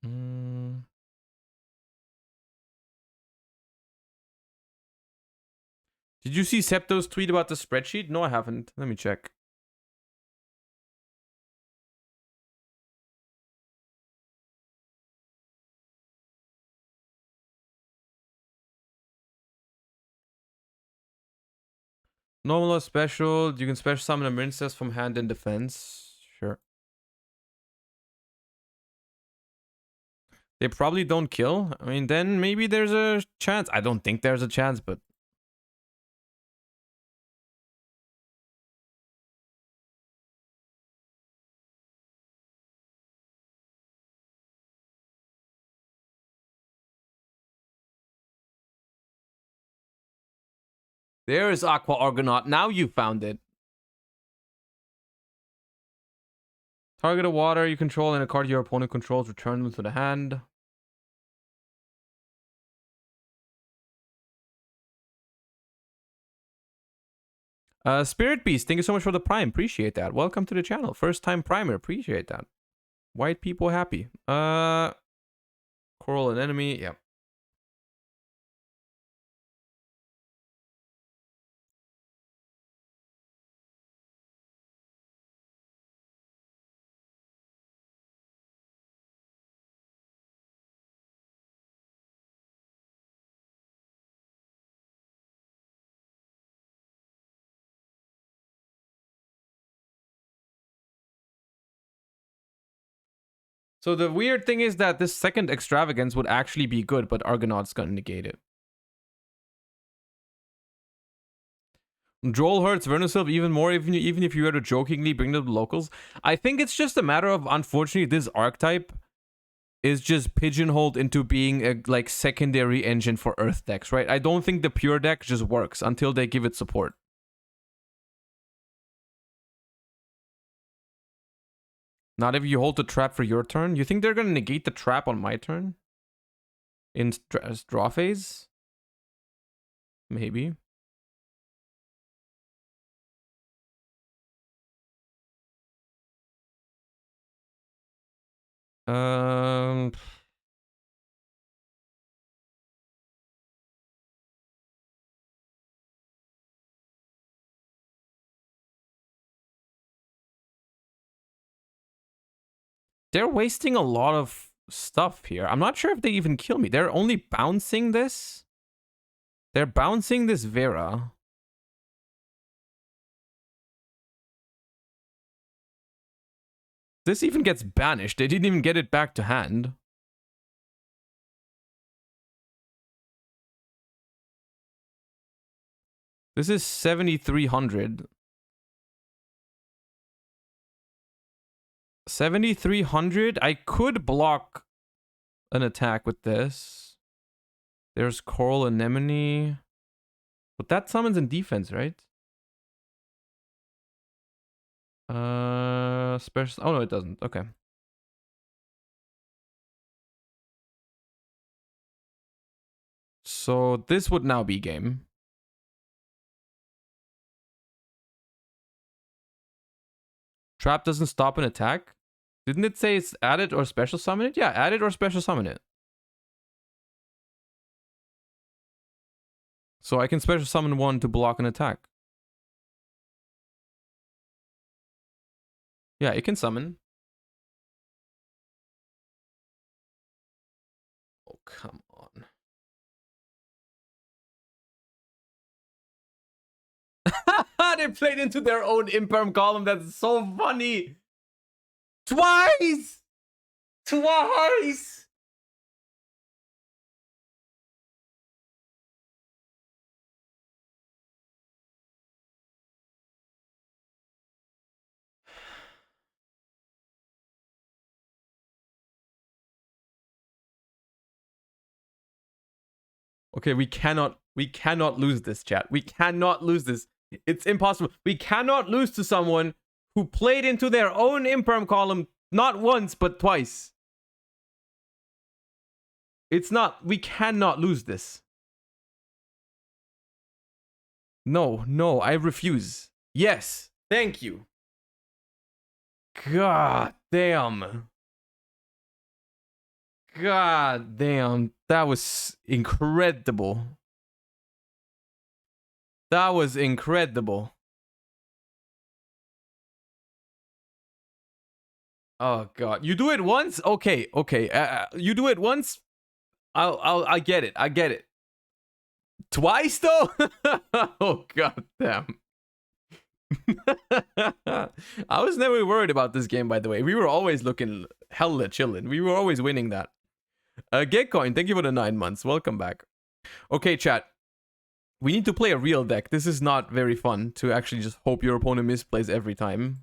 Did you see Septo's tweet about the spreadsheet? No, I haven't. Let me check. Normal or special. You can special summon a princess from hand in defense. Sure. They probably don't kill. I mean, then maybe there's a chance. I don't think there's a chance, but... There is Aqua Argonaut. Now you found it. Target a water you control and a card your opponent controls. Return them to the hand. Spirit Beast, thank you so much for the prime. Appreciate that. Welcome to the channel. First time primer. Appreciate that. White people happy. Coral and enemy. Yep. So the weird thing is that this second extravagance would actually be good, but Argonaut's gonna negate it. Droll hurts Vernosilv even more, even if you were to jokingly bring the locals. I think it's just a matter of, unfortunately, this archetype is just pigeonholed into being a like secondary engine for Earth decks, right? I don't think the pure deck just works until they give it support. Not if you hold the trap for your turn. You think they're gonna negate the trap on my turn? In draw phase? Maybe. They're wasting a lot of stuff here. I'm not sure if they even kill me. They're only bouncing this. They're bouncing this Vera. This even gets banished. They didn't even get it back to hand. This is 7,300. 7,300. I could block an attack with this. There's Coral Anemone. But that summons in defense, right? Special. Oh no, it doesn't. Okay. So this would now be game. Trap doesn't stop an attack. Didn't it say it's add it or special summon it? Yeah, add it or special summon it. So I can special summon one to block an attack. Yeah, it can summon. Oh, come on. They played into their own imperm column. That's so funny. Twice! Twice! Okay, we cannot lose this, chat. We cannot lose this. It's impossible. We cannot lose to someone who played into their own imperm column not once, but twice. It's not. We cannot lose this. No, no, I refuse. Yes, thank you. God damn. God damn. That was incredible. That was incredible. Oh god. You do it once? Okay, okay. You do it once? I get it. I get it. Twice though? Oh god damn. I was never worried about this game, by the way. We were always looking hella chilling. We were always winning that. Getcoin, thank you for the 9 months. Welcome back. Okay, chat. We need to play a real deck. This is not very fun to actually just hope your opponent misplays every time.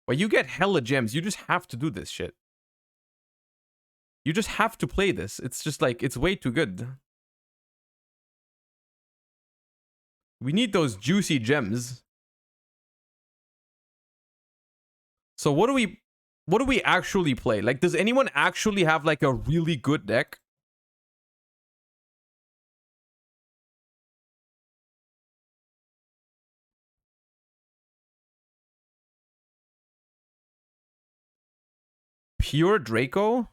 Well, you get hella gems. You just have to do this shit. You just have to play this. It's just like, it's way too good. We need those juicy gems. So what do we actually play? Like, does anyone actually have like a really good deck? Pure Draco?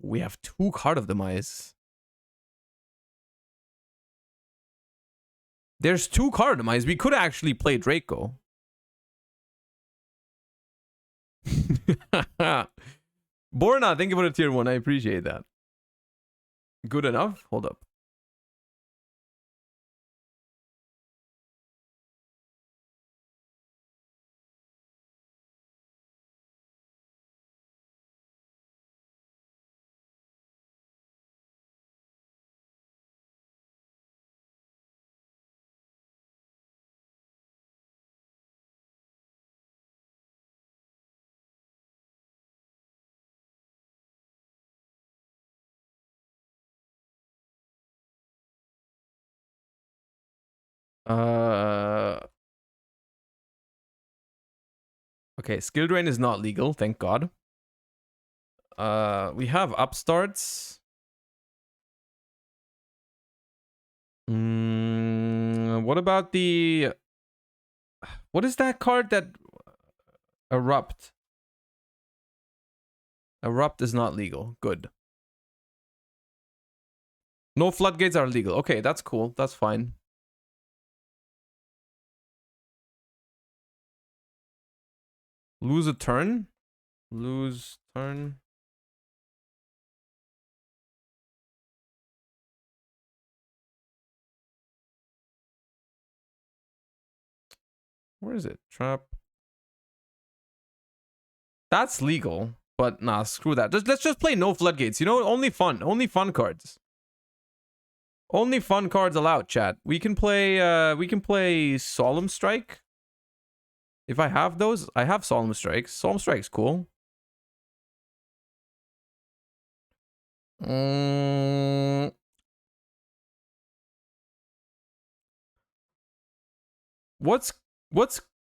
We have 2 Card of Demise. There's 2 Card of Demise. We could actually play Draco. Borna, thank you for the tier 1. I appreciate that. Good enough? Hold up. Okay, skill drain is not legal, thank God. We have upstarts. What about the... What is that card that... Erupt? Erupt is not legal. Good. No floodgates are legal. Okay, that's cool. That's fine. Lose a turn? Lose turn. Where is it? Trap. That's legal, but nah, screw that. Let's just play no floodgates. You know, only fun cards. Only fun cards allowed, chat. We can play Solemn Strike. If I have those, I have Solemn Strikes. Solemn Strike's cool. What's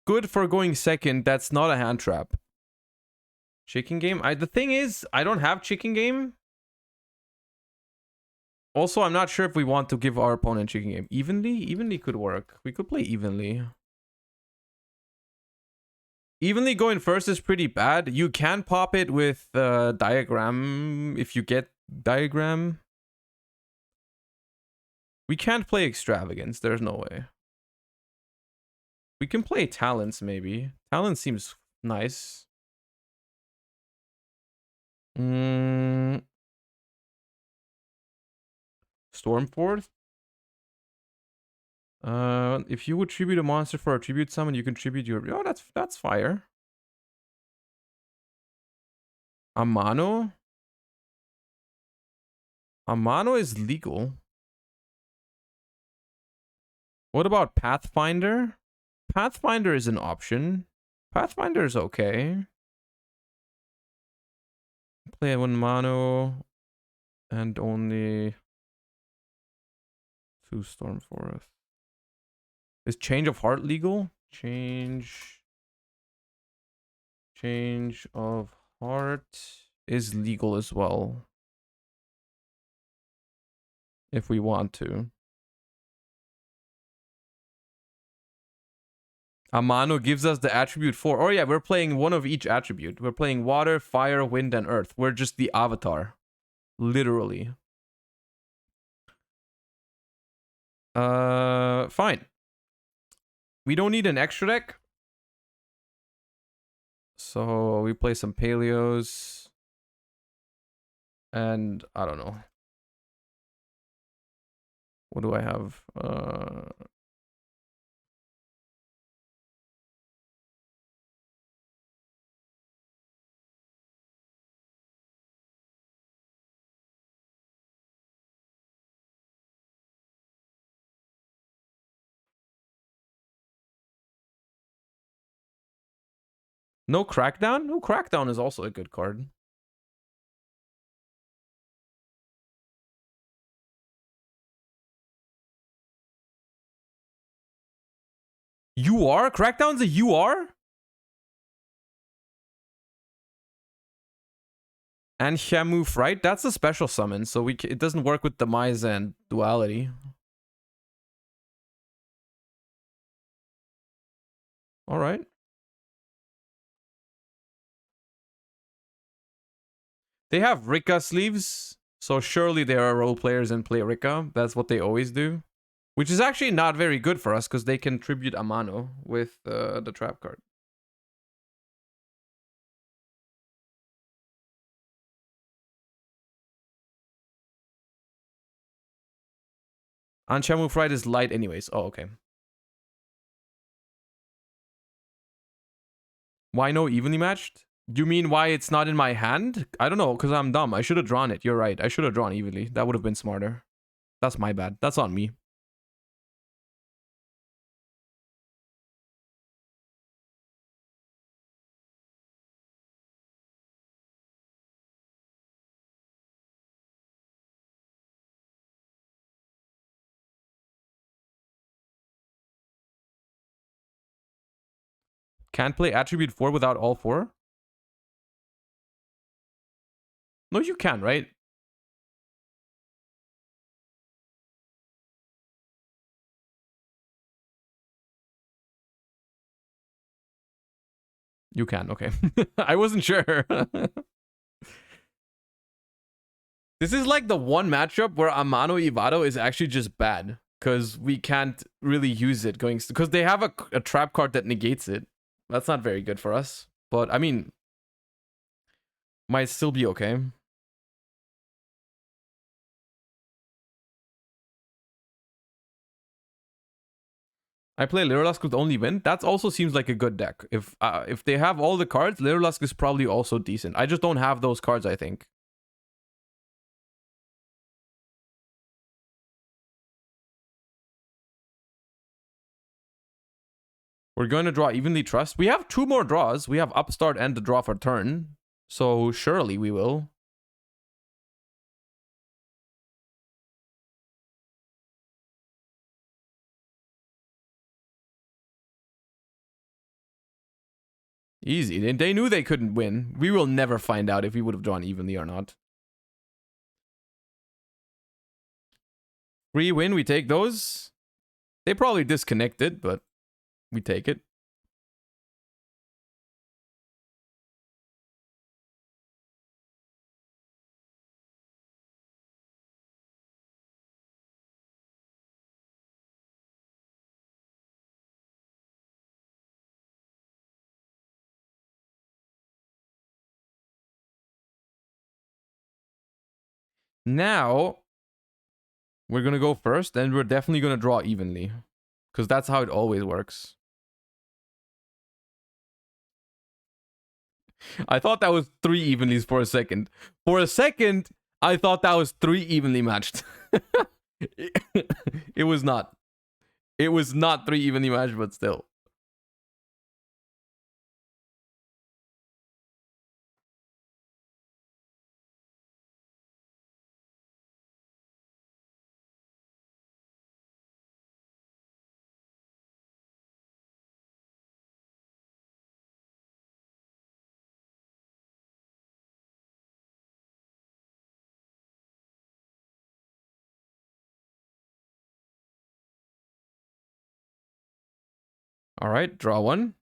good for going second that's not a hand trap? Chicken game? The thing is, I don't have chicken game. Also, I'm not sure if we want to give our opponent chicken game. Evenly could work. We could play evenly. Evenly going first is pretty bad. You can pop it with diagram if you get diagram. We can't play extravagance. There's no way. We can play talents maybe. Talent seems nice. Stormforth. If you would tribute a monster for a tribute summon, you can tribute your... Oh, that's fire. Amano? Amano is legal. What about Pathfinder? Pathfinder is an option. Pathfinder is okay. Play 1 mono and only 2 Storm Forest. Is Change of Heart legal? Change of Heart is legal as well. If we want to. Amano gives us the attribute 4. Oh yeah, we're playing one of each attribute. We're playing water, fire, wind, and earth. We're just the avatar. Literally. Fine. We don't need an extra deck. So we play some Paleos. And I don't know. What do I have? No Crackdown? No, Crackdown is also a good card. UR? Crackdown's a UR? And Shamoof, right? That's a special summon, so it doesn't work with Demise and Duality. Alright. They have Rika sleeves, so surely there are role players and play Rika. That's what they always do. Which is actually not very good for us, because they can tribute Amano with the trap card. Anshamu Fright is light anyways. Oh, okay. Why no evenly matched? You mean why it's not in my hand? I don't know, because I'm dumb. I should have drawn it. You're right. I should have drawn evenly. That would have been smarter. That's my bad. That's on me. Can't play attribute 4 without all 4? No, you can, right? You can, okay. I wasn't sure. This is like the one matchup where Amano Ivado is actually just bad. Because we can't really use it going... Because they have a trap card that negates it. That's not very good for us. But, I mean... Might still be okay. I play Lyrolusk with only win. That also seems like a good deck. If they have all the cards, Lyrolusk is probably also decent. I just don't have those cards, I think. We're going to draw Evenly Trust. We have 2 more draws. We have Upstart and the draw for turn. So surely we will. Easy. They knew they couldn't win. We will never find out if we would have drawn evenly or not. Free win, we take those. They probably disconnected, but we take it. Now, we're going to go first, and we're definitely going to draw evenly. Because that's how it always works. I thought that was 3 evenlies for a second. For a second, I thought that was 3 evenly matched. It was not. It was not 3 evenly matched, but still. All right, draw one.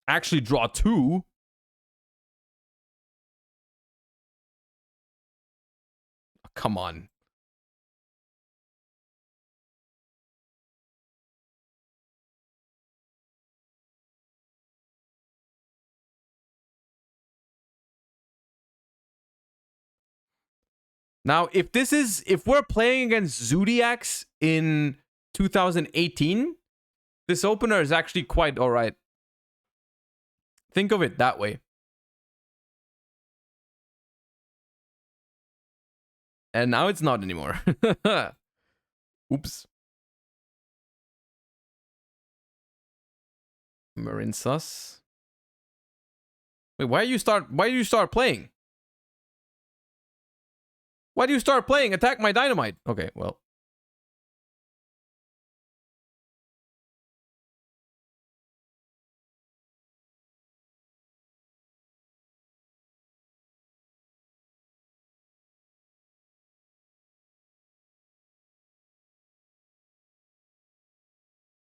Actually, draw two. Come on. Now, if we're playing against Zodiacs in 2018, this opener is actually quite all right. Think of it that way. And now it's not anymore. Oops. Marine Sus. Wait, why do you start playing? Why do you start playing? Attack my dynamite. Okay, well.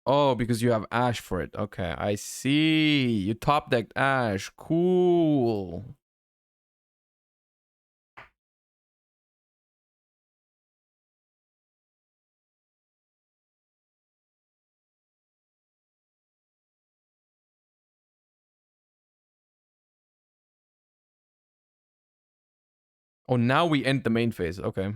Oh, because you have Ash for it. Okay, I see. You top decked Ash. Cool. Oh, now we end the main phase. Okay.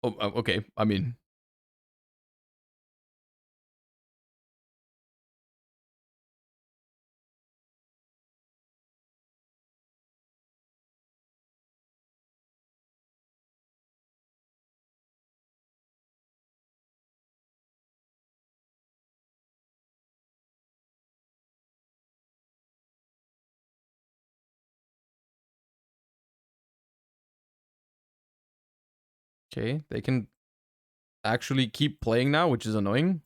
Okay. I mean, okay. They can actually keep playing now, which is annoying.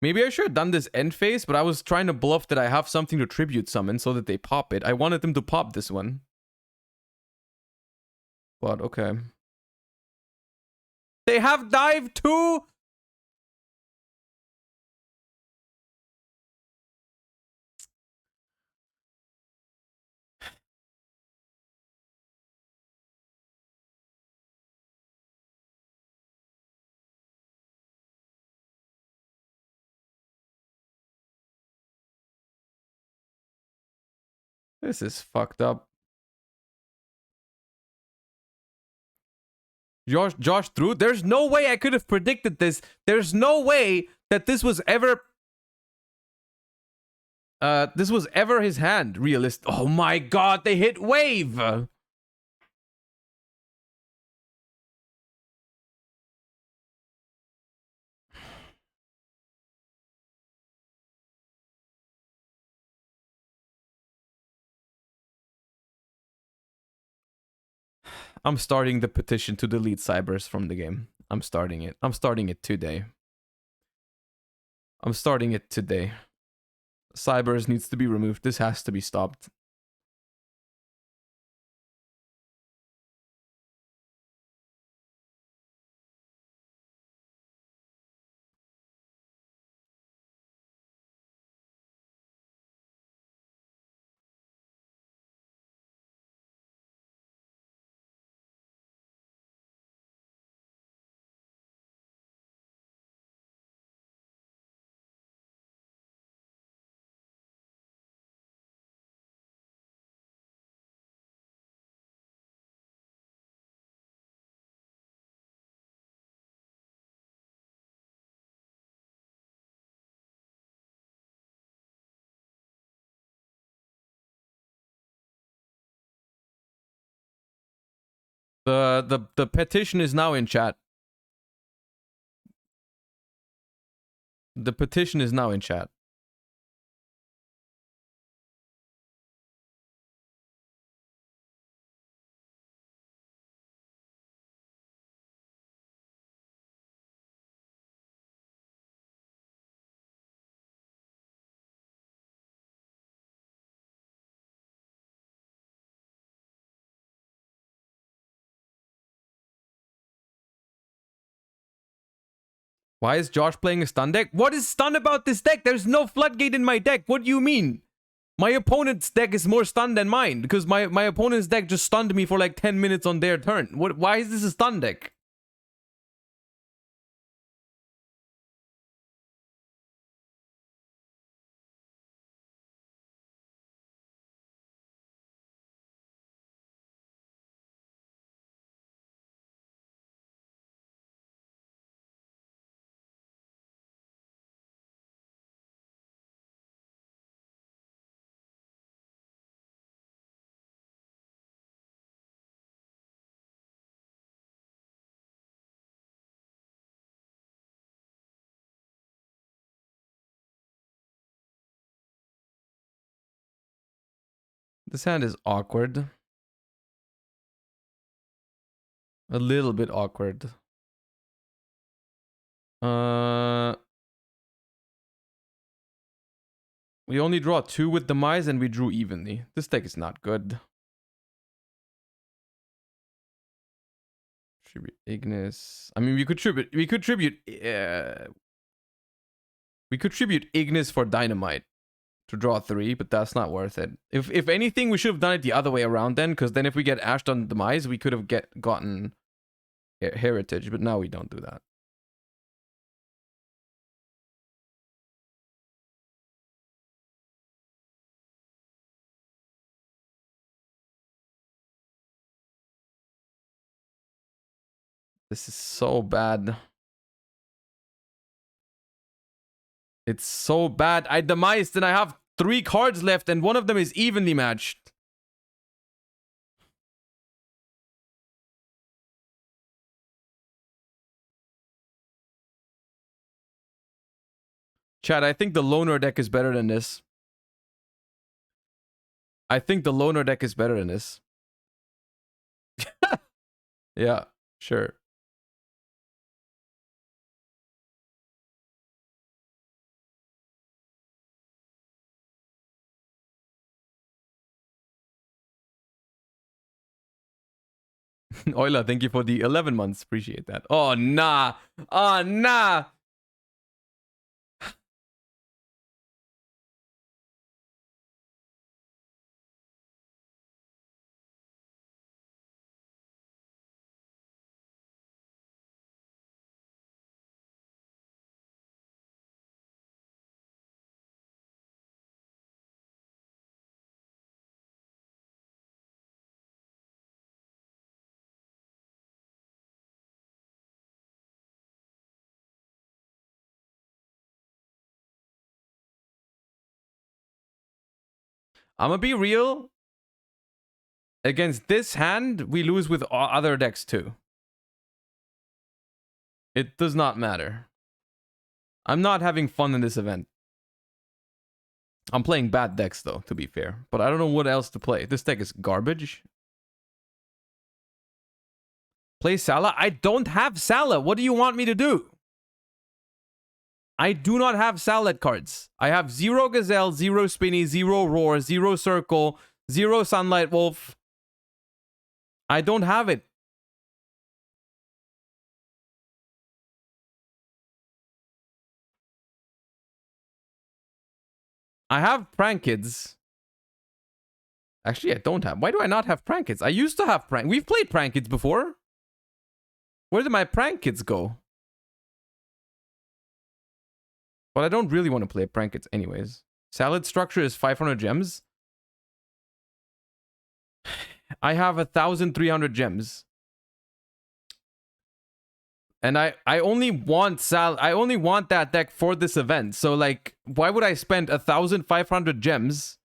Maybe I should have done this end phase, but I was trying to bluff that I have something to tribute summon so that they pop it. I wanted them to pop this one. But okay. They have dive too? This is fucked up. Josh threw? There's no way I could have predicted this. There's no way that this was ever his hand. Realist. Oh my god, they hit wave. I'm starting the petition to delete Cybers from the game. I'm starting it. I'm starting it today. I'm starting it today. Cybers needs to be removed. This has to be stopped. The petition is now in chat. The petition is now in chat. Why is Josh playing a stun deck? What is stun about this deck? There's no floodgate in my deck. What do you mean? My opponent's deck is more stunned than mine because my opponent's deck just stunned me for like 10 minutes on their turn. Why is this a stun deck? This hand is awkward. A little bit awkward. We only draw 2 with Demise and we drew evenly. This deck is not good. Tribute Ignis. I mean, we could tribute Ignis for Dynamite to draw 3, but that's not worth it. If anything, we should have done it the other way around then, because then if we get Ashed on Demise, we could have gotten Heritage, but now we don't do that. This is so bad. It's so bad. I demised and I have 3 cards left and one of them is evenly matched. Chat, I think the loner deck is better than this. I think the loner deck is better than this. Yeah, sure. Euler, thank you for the 11 months. Appreciate that. Oh, nah. Oh, nah. I'm gonna be real. Against this hand, we lose with other decks too. It does not matter. I'm not having fun in this event. I'm playing bad decks though, to be fair. But I don't know what else to play. This deck is garbage. Play Salah? I don't have Salah. What do you want me to do? I do not have Salad cards. I have 0 Gazelle, 0 Spinny, 0 Roar, 0 Circle, 0 Sunlight Wolf. I don't have it. I have Prank Kids. Actually, I don't have. Why do I not have Prank Kids? I used to have Prank. We've played Prank Kids before. Where did my Prank Kids go? But I don't really want to play Prank Kids anyways. Salad structure is 500 gems. I have 1,300 gems. And I only want that deck for this event. So like, why would I spend 1,500 gems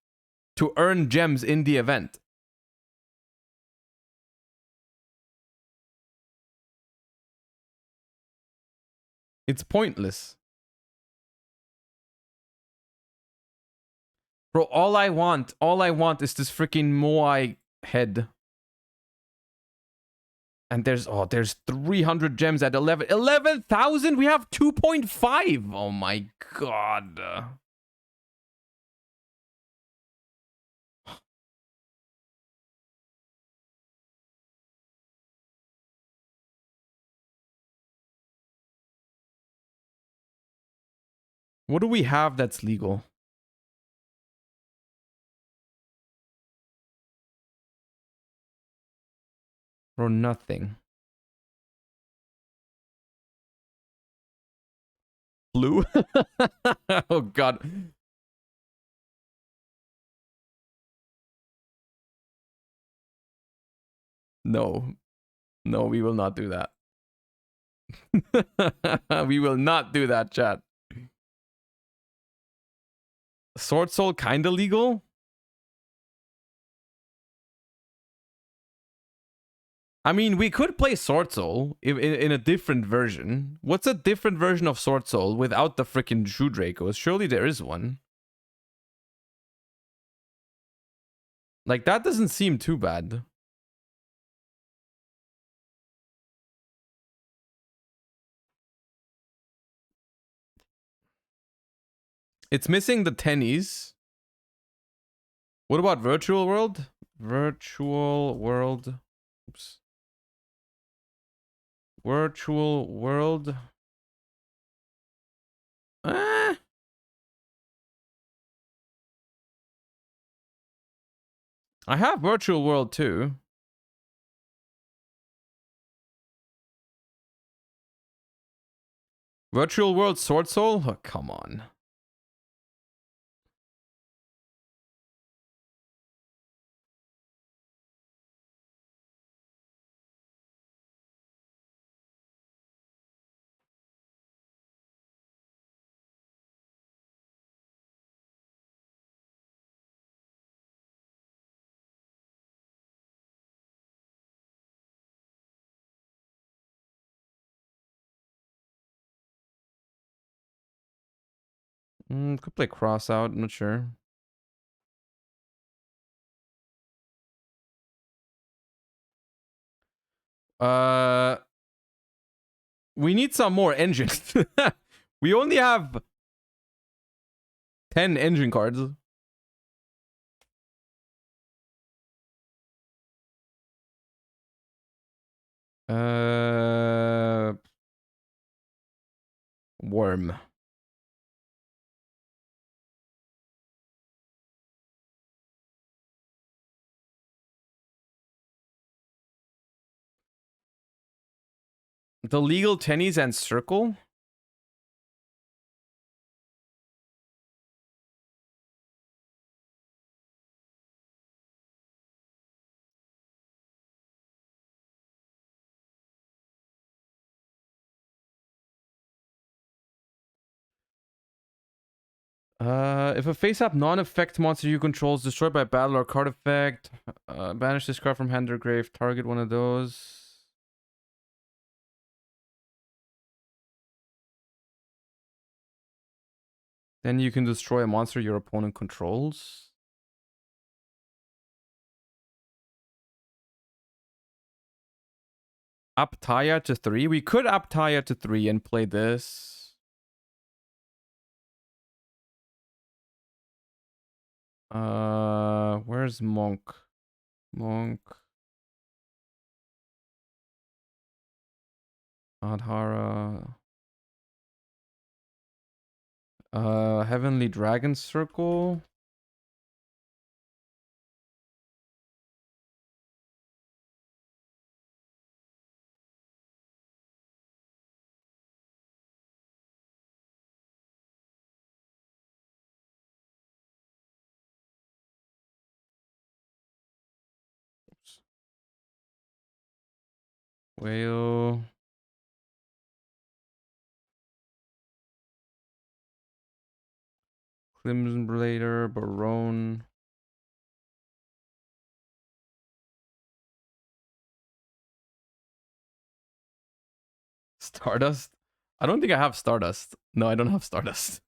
to earn gems in the event? It's pointless. Bro, all I want is this freaking Moai head. And there's 300 gems at 11,000. We have 2.5. Oh my god. What do we have that's legal? Or nothing. Blue? Oh god. No. No, we will not do that. We will not do that, chat. Swordsoul kinda legal? I mean, we could play Swordsoul in a different version. What's a different version of Swordsoul without the freaking Truedraco? Surely there is one. Like, that doesn't seem too bad. It's missing the tennies. What about Virtual World? Virtual World. Oops. Virtual World. I have Virtual World too. Virtual World Swordsoul? Oh, come on. Could play Cross out, I'm not sure. We need some more engines. We only have 10 engine cards. Worm. The legal tennies and circle? If a face-up non-effect monster you control is destroyed by battle or card effect, banish this card from hand or grave, target one of those. Then you can destroy a monster your opponent controls. Up Taya to 3. We could up Taya to 3 and play this. Where's Monk? Monk. Adhara. Heavenly Dragon Circle. Oops. Whale. Crimson Blader, Barone. Stardust? I don't think I have Stardust. No, I don't have Stardust.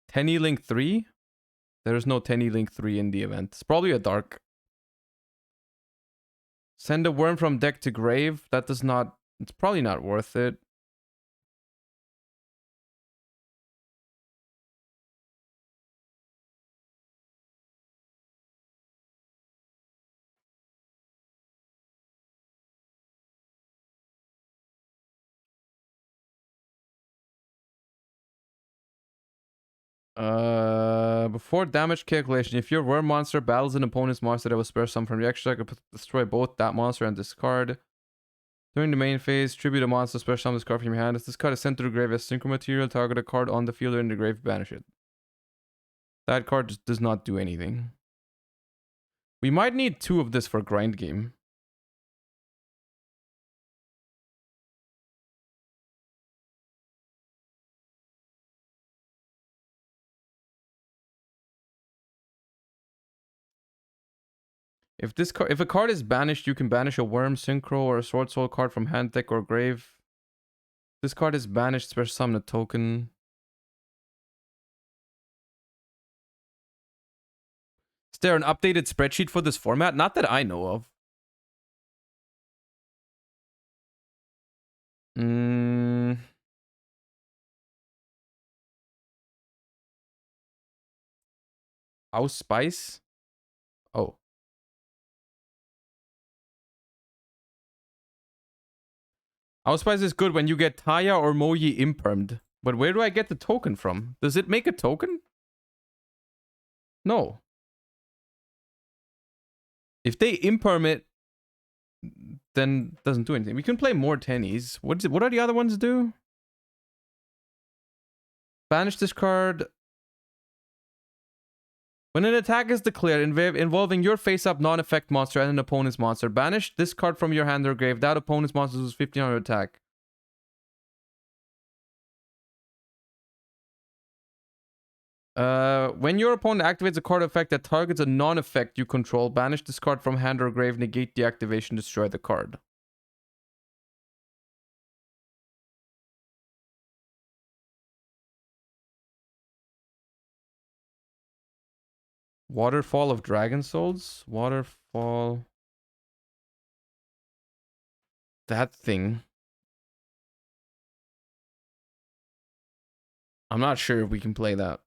Tenny Link 3? There's no Tenny Link 3 in the event. It's probably a dark. Send a worm from deck to grave. That does not... It's probably not worth it. Before damage calculation, if your worm monster battles an opponent's monster that will spare some from the extra deck, destroy both that monster and discard. During the main phase, tribute a monster, special summon this card from your hand. If this card is sent to the grave as synchro material, target a card on the field or in the grave, banish it. That card just does not do anything. We might need 2 of this for grind game. If a card is banished, you can banish a worm, synchro, or a Swordsoul card from hand, deck, or grave. This card is banished, special summon a token. Is there an updated spreadsheet for this format? Not that I know of. House Spice? Oh. House Spice is good when you get Taya or Moyi impermed. But where do I get the token from? Does it make a token? No. If they imperm it, then it doesn't do anything. We can play more tennies. What are the other ones do? Banish this card. When an attack is declared involving your face-up non-effect monster and an opponent's monster, banish this card from your hand or grave. That opponent's monster loses 1500 attack. When your opponent activates a card effect that targets a non-effect you control, banish this card from hand or grave, negate the activation, destroy the card. Waterfall of Dragon Souls? Waterfall... That thing. I'm not sure if we can play that.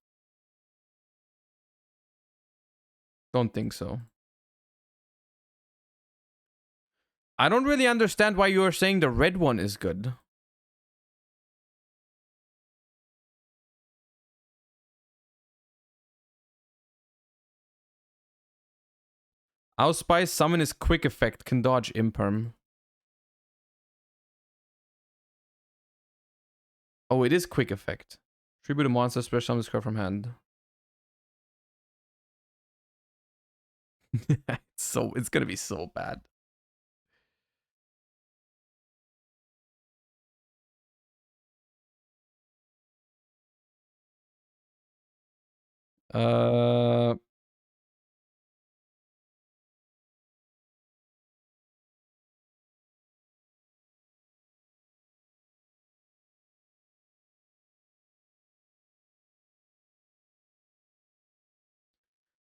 Don't think so. I don't really understand why you are saying the red one is good. Auspice summon is quick effect, can dodge imperm. Oh, it is quick effect. Tribute a monster, special summon this card from hand. It's gonna be so bad.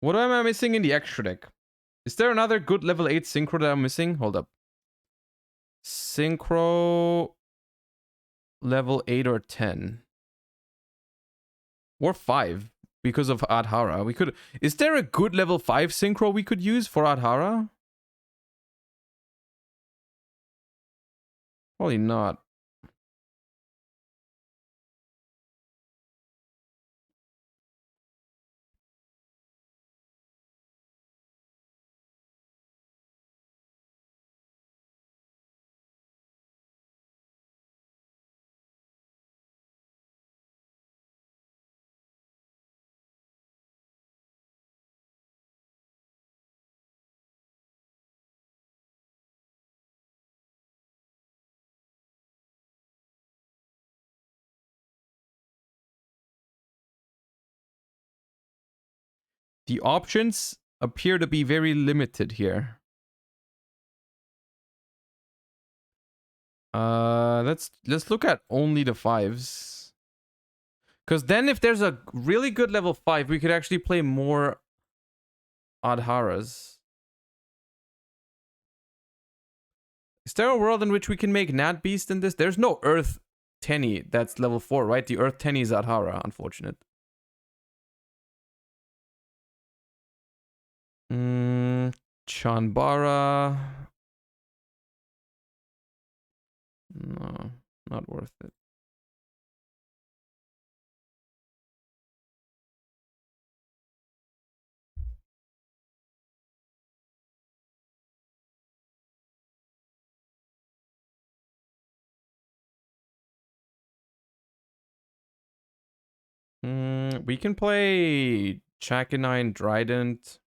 What am I missing in the extra deck? Is there another good level 8 synchro that I'm missing? Hold up. Synchro level 8 or 10. Or 5 because of Adhara. We could... Is there a good level 5 synchro we could use for Adhara? Probably not. The options appear to be very limited here. Let's look at only the 5s. Because then if there's a really good level 5, we could actually play more Adharas. Is there a world in which we can make Nat Beast in this? There's no Earth Tenny that's level 4, right? The Earth Tenny is Adhara, unfortunate. Chanbara. No, not worth it. We can play Chakanine Trident.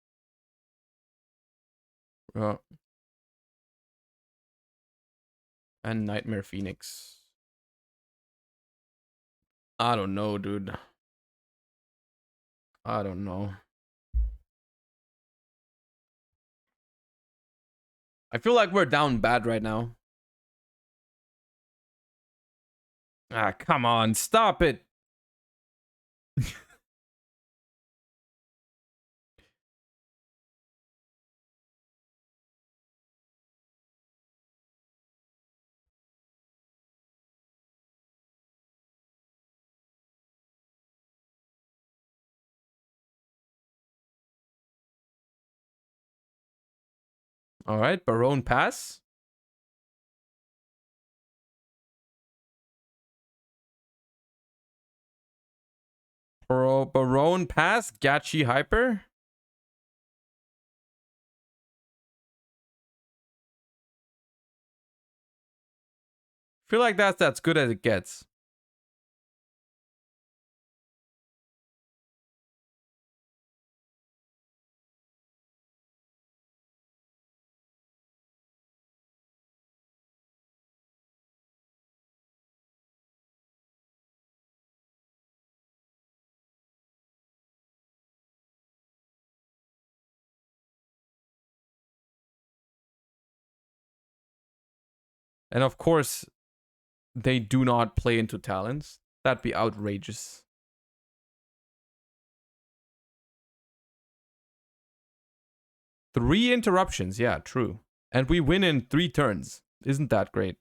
And Nightmare Phoenix. I don't know, dude. I don't know. I feel like we're down bad right now. Ah, come on. Stop it. All right, Barone Pass. Barone Pass, Gachi Hyper. Feel like that's as good as it gets. And of course, they do not play into talents. That'd be outrageous. Three interruptions. Yeah, true. And we win in 3 turns. Isn't that great?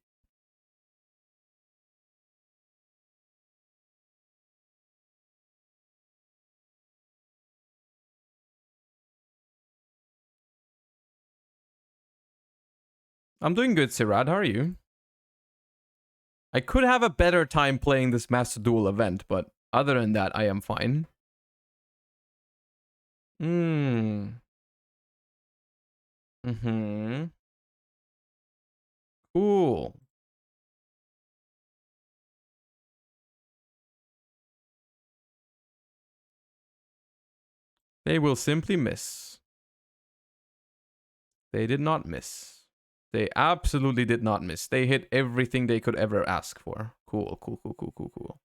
I'm doing good, Sirad. How are you? I could have a better time playing this Master Duel event, but other than that, I am fine. Cool. They will simply miss. They did not miss. They absolutely did not miss. They hit everything they could ever ask for. Cool, cool, cool, cool, cool, cool.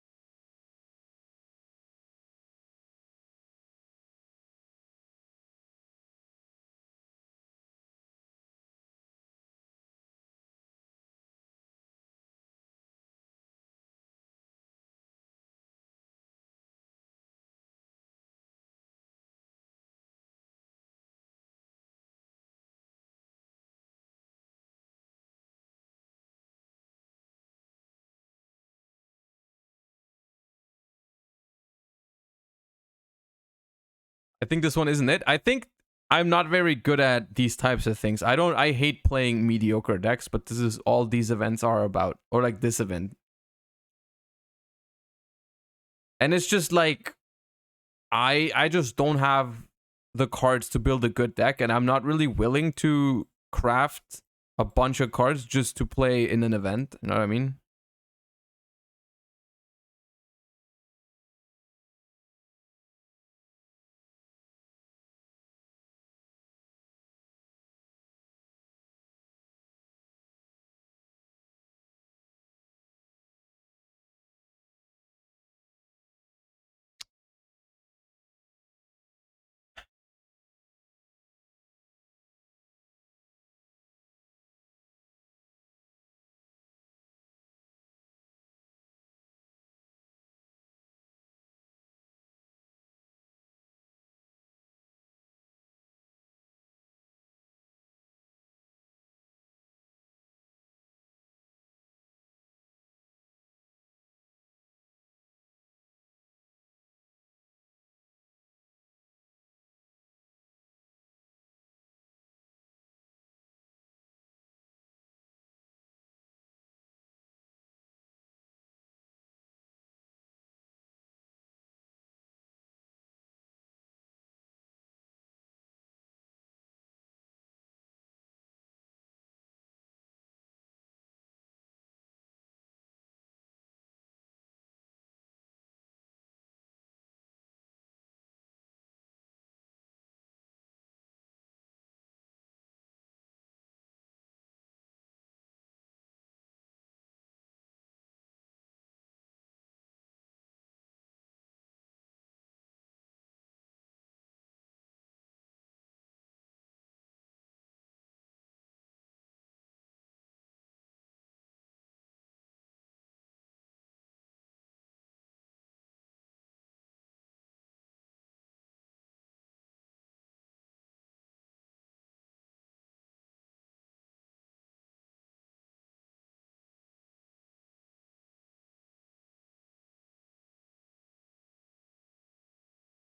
I think this one isn't it. I think I'm not very good at these types of things. I hate playing mediocre decks, but this is all these events are about. Or like this event. And it's just like I just don't have the cards to build a good deck, and I'm not really willing to craft a bunch of cards just to play in an event. You know what I mean?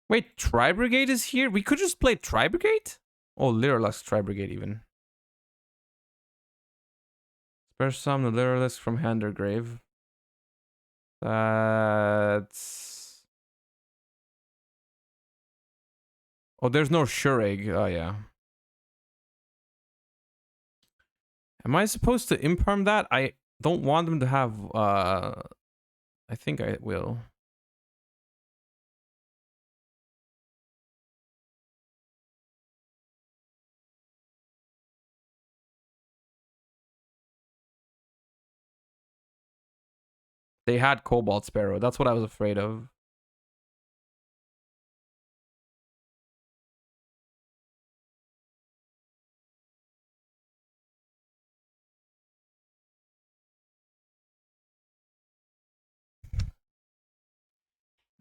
Wait, Tri-Brigade is here? We could just play Tri-Brigade? Oh, Lyrilisk Tri-Brigade even. Spare summon the Lyrilisk from hand or grave. That's... Oh, there's no Shureg. Oh, yeah. Am I supposed to imperm that? I don't want them to have... I think I will. They had Cobalt Sparrow. That's what I was afraid of.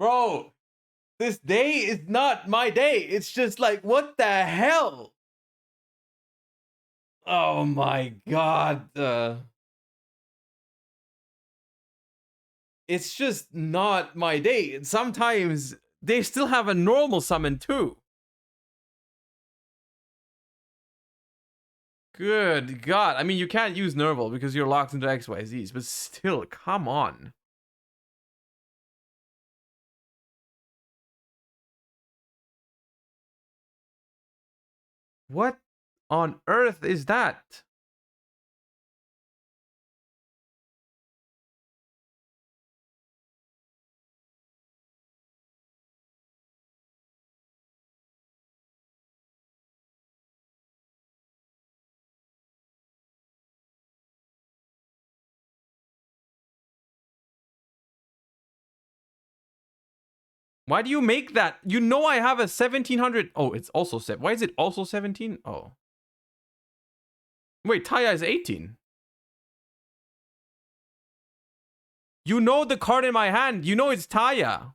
Bro, this day is not my day. It's just like, what the hell? Oh my god. It's just not my day. And sometimes they still have a normal summon too. Good god. I mean, you can't use Nerval because you're locked into XYZs, but still, come on. What on earth is that? Why do you make that? You know I have a 1700. Oh, it's also set. Why is it also 17? Oh. Wait, Taya is 18. You know the card in my hand. You know it's Taya.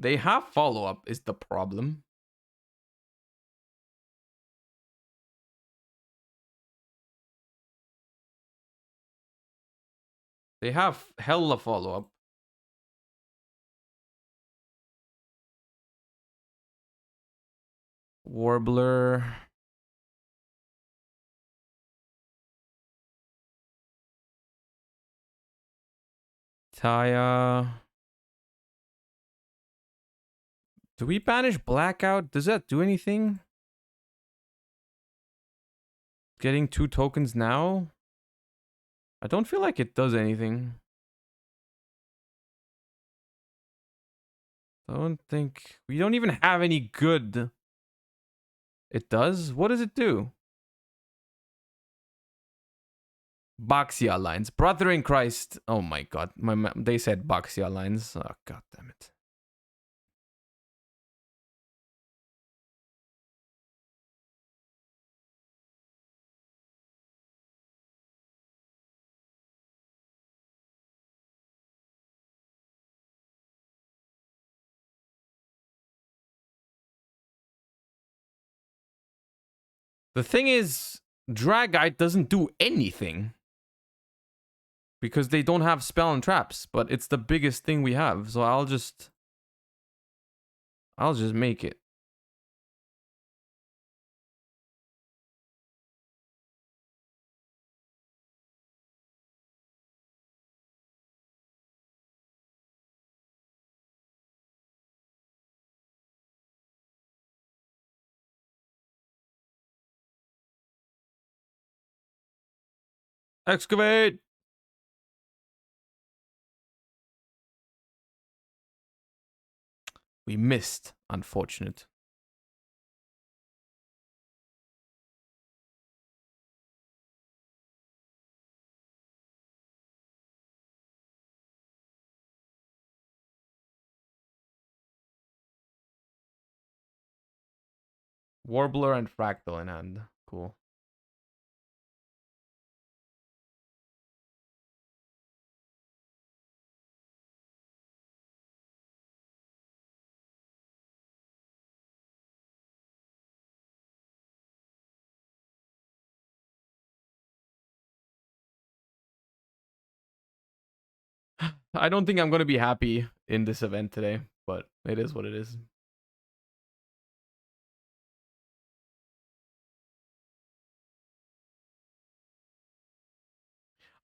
They have follow-up is the problem. They have hella follow-up. Warbler. Taya. Do we banish Blackout? Does that do anything? Getting 2 tokens now? I don't feel like it does anything. Don't think... We don't even have any good... It does? What does it do? Baxia lines. Brother in Christ. Oh my god. They said Baxia lines. Oh god damn it. The thing is, Dragite doesn't do anything. Because they don't have spell and traps, but it's the biggest thing we have, so I'll just make it. Excavate! We missed. Unfortunate. Warbler and Fractal in hand. Cool. I don't think I'm going to be happy in this event today, but it is what it is.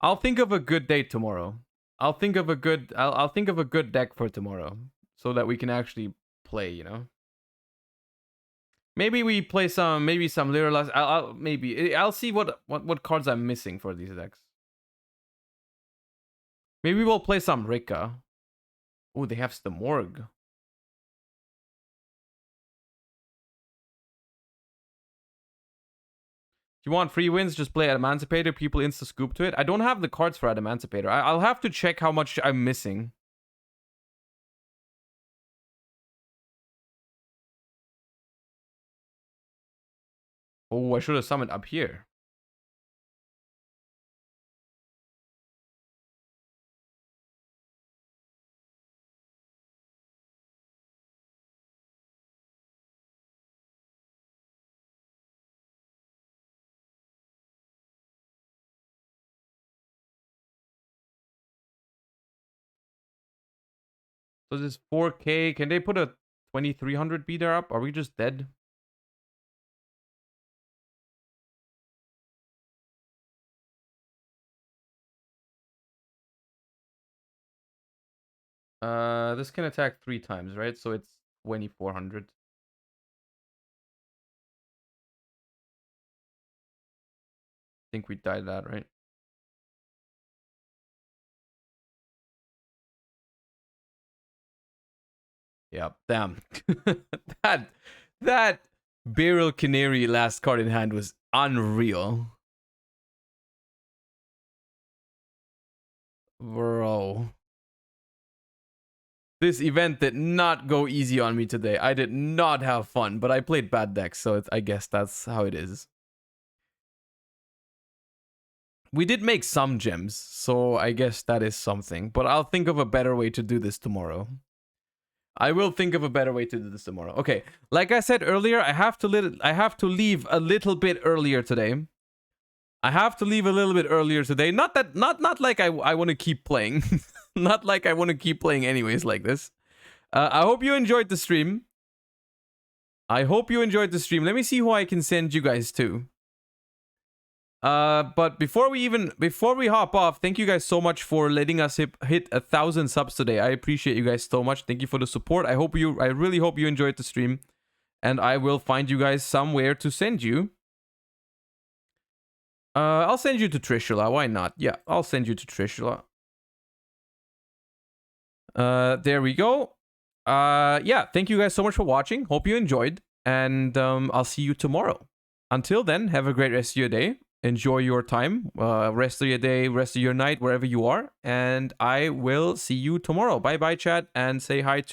I'll think of a good day tomorrow. I'll think of a good deck for tomorrow so that we can actually play, you know. Maybe we play some Lyralast. I'll see what cards I'm missing for these decks. Maybe we'll play some Rika. Oh, they have Stamorg. If you want free wins, just play Emancipator. People insta-scoop to it. I don't have the cards for Emancipator. I'll have to check how much I'm missing. Oh, I should have summoned up here. So this is 4K. Can they put a 2300 beater up? Are we just dead? This can attack 3 times, right? So it's 2400. I think we died that, right? Yeah, damn. that Barrel Canary last card in hand was unreal. Bro. This event did not go easy on me today. I did not have fun, but I played bad decks, so I guess that's how it is. We did make some gems, so I guess that is something. But I'll think of a better way to do this tomorrow. I will think of a better way to do this tomorrow. Okay, like I said earlier, I have to leave a little bit earlier today. Not like I want to keep playing. Not like I want to keep playing anyways like this. I hope you enjoyed the stream. Let me see who I can send you guys to. But before we hop off, thank you guys so much for letting us hit 1,000 subs today. I appreciate you guys so much. Thank you for the support. I really hope you enjoyed the stream, and I will find you guys somewhere to send you. I'll send you to Trishula. Why not? Yeah, I'll send you to Trishula. There we go. Yeah, thank you guys so much for watching. Hope you enjoyed, and I'll see you tomorrow. Until then, have a great rest of your day. Enjoy your time, rest of your day, rest of your night, wherever you are. And I will see you tomorrow. Bye-bye, chat, and say hi to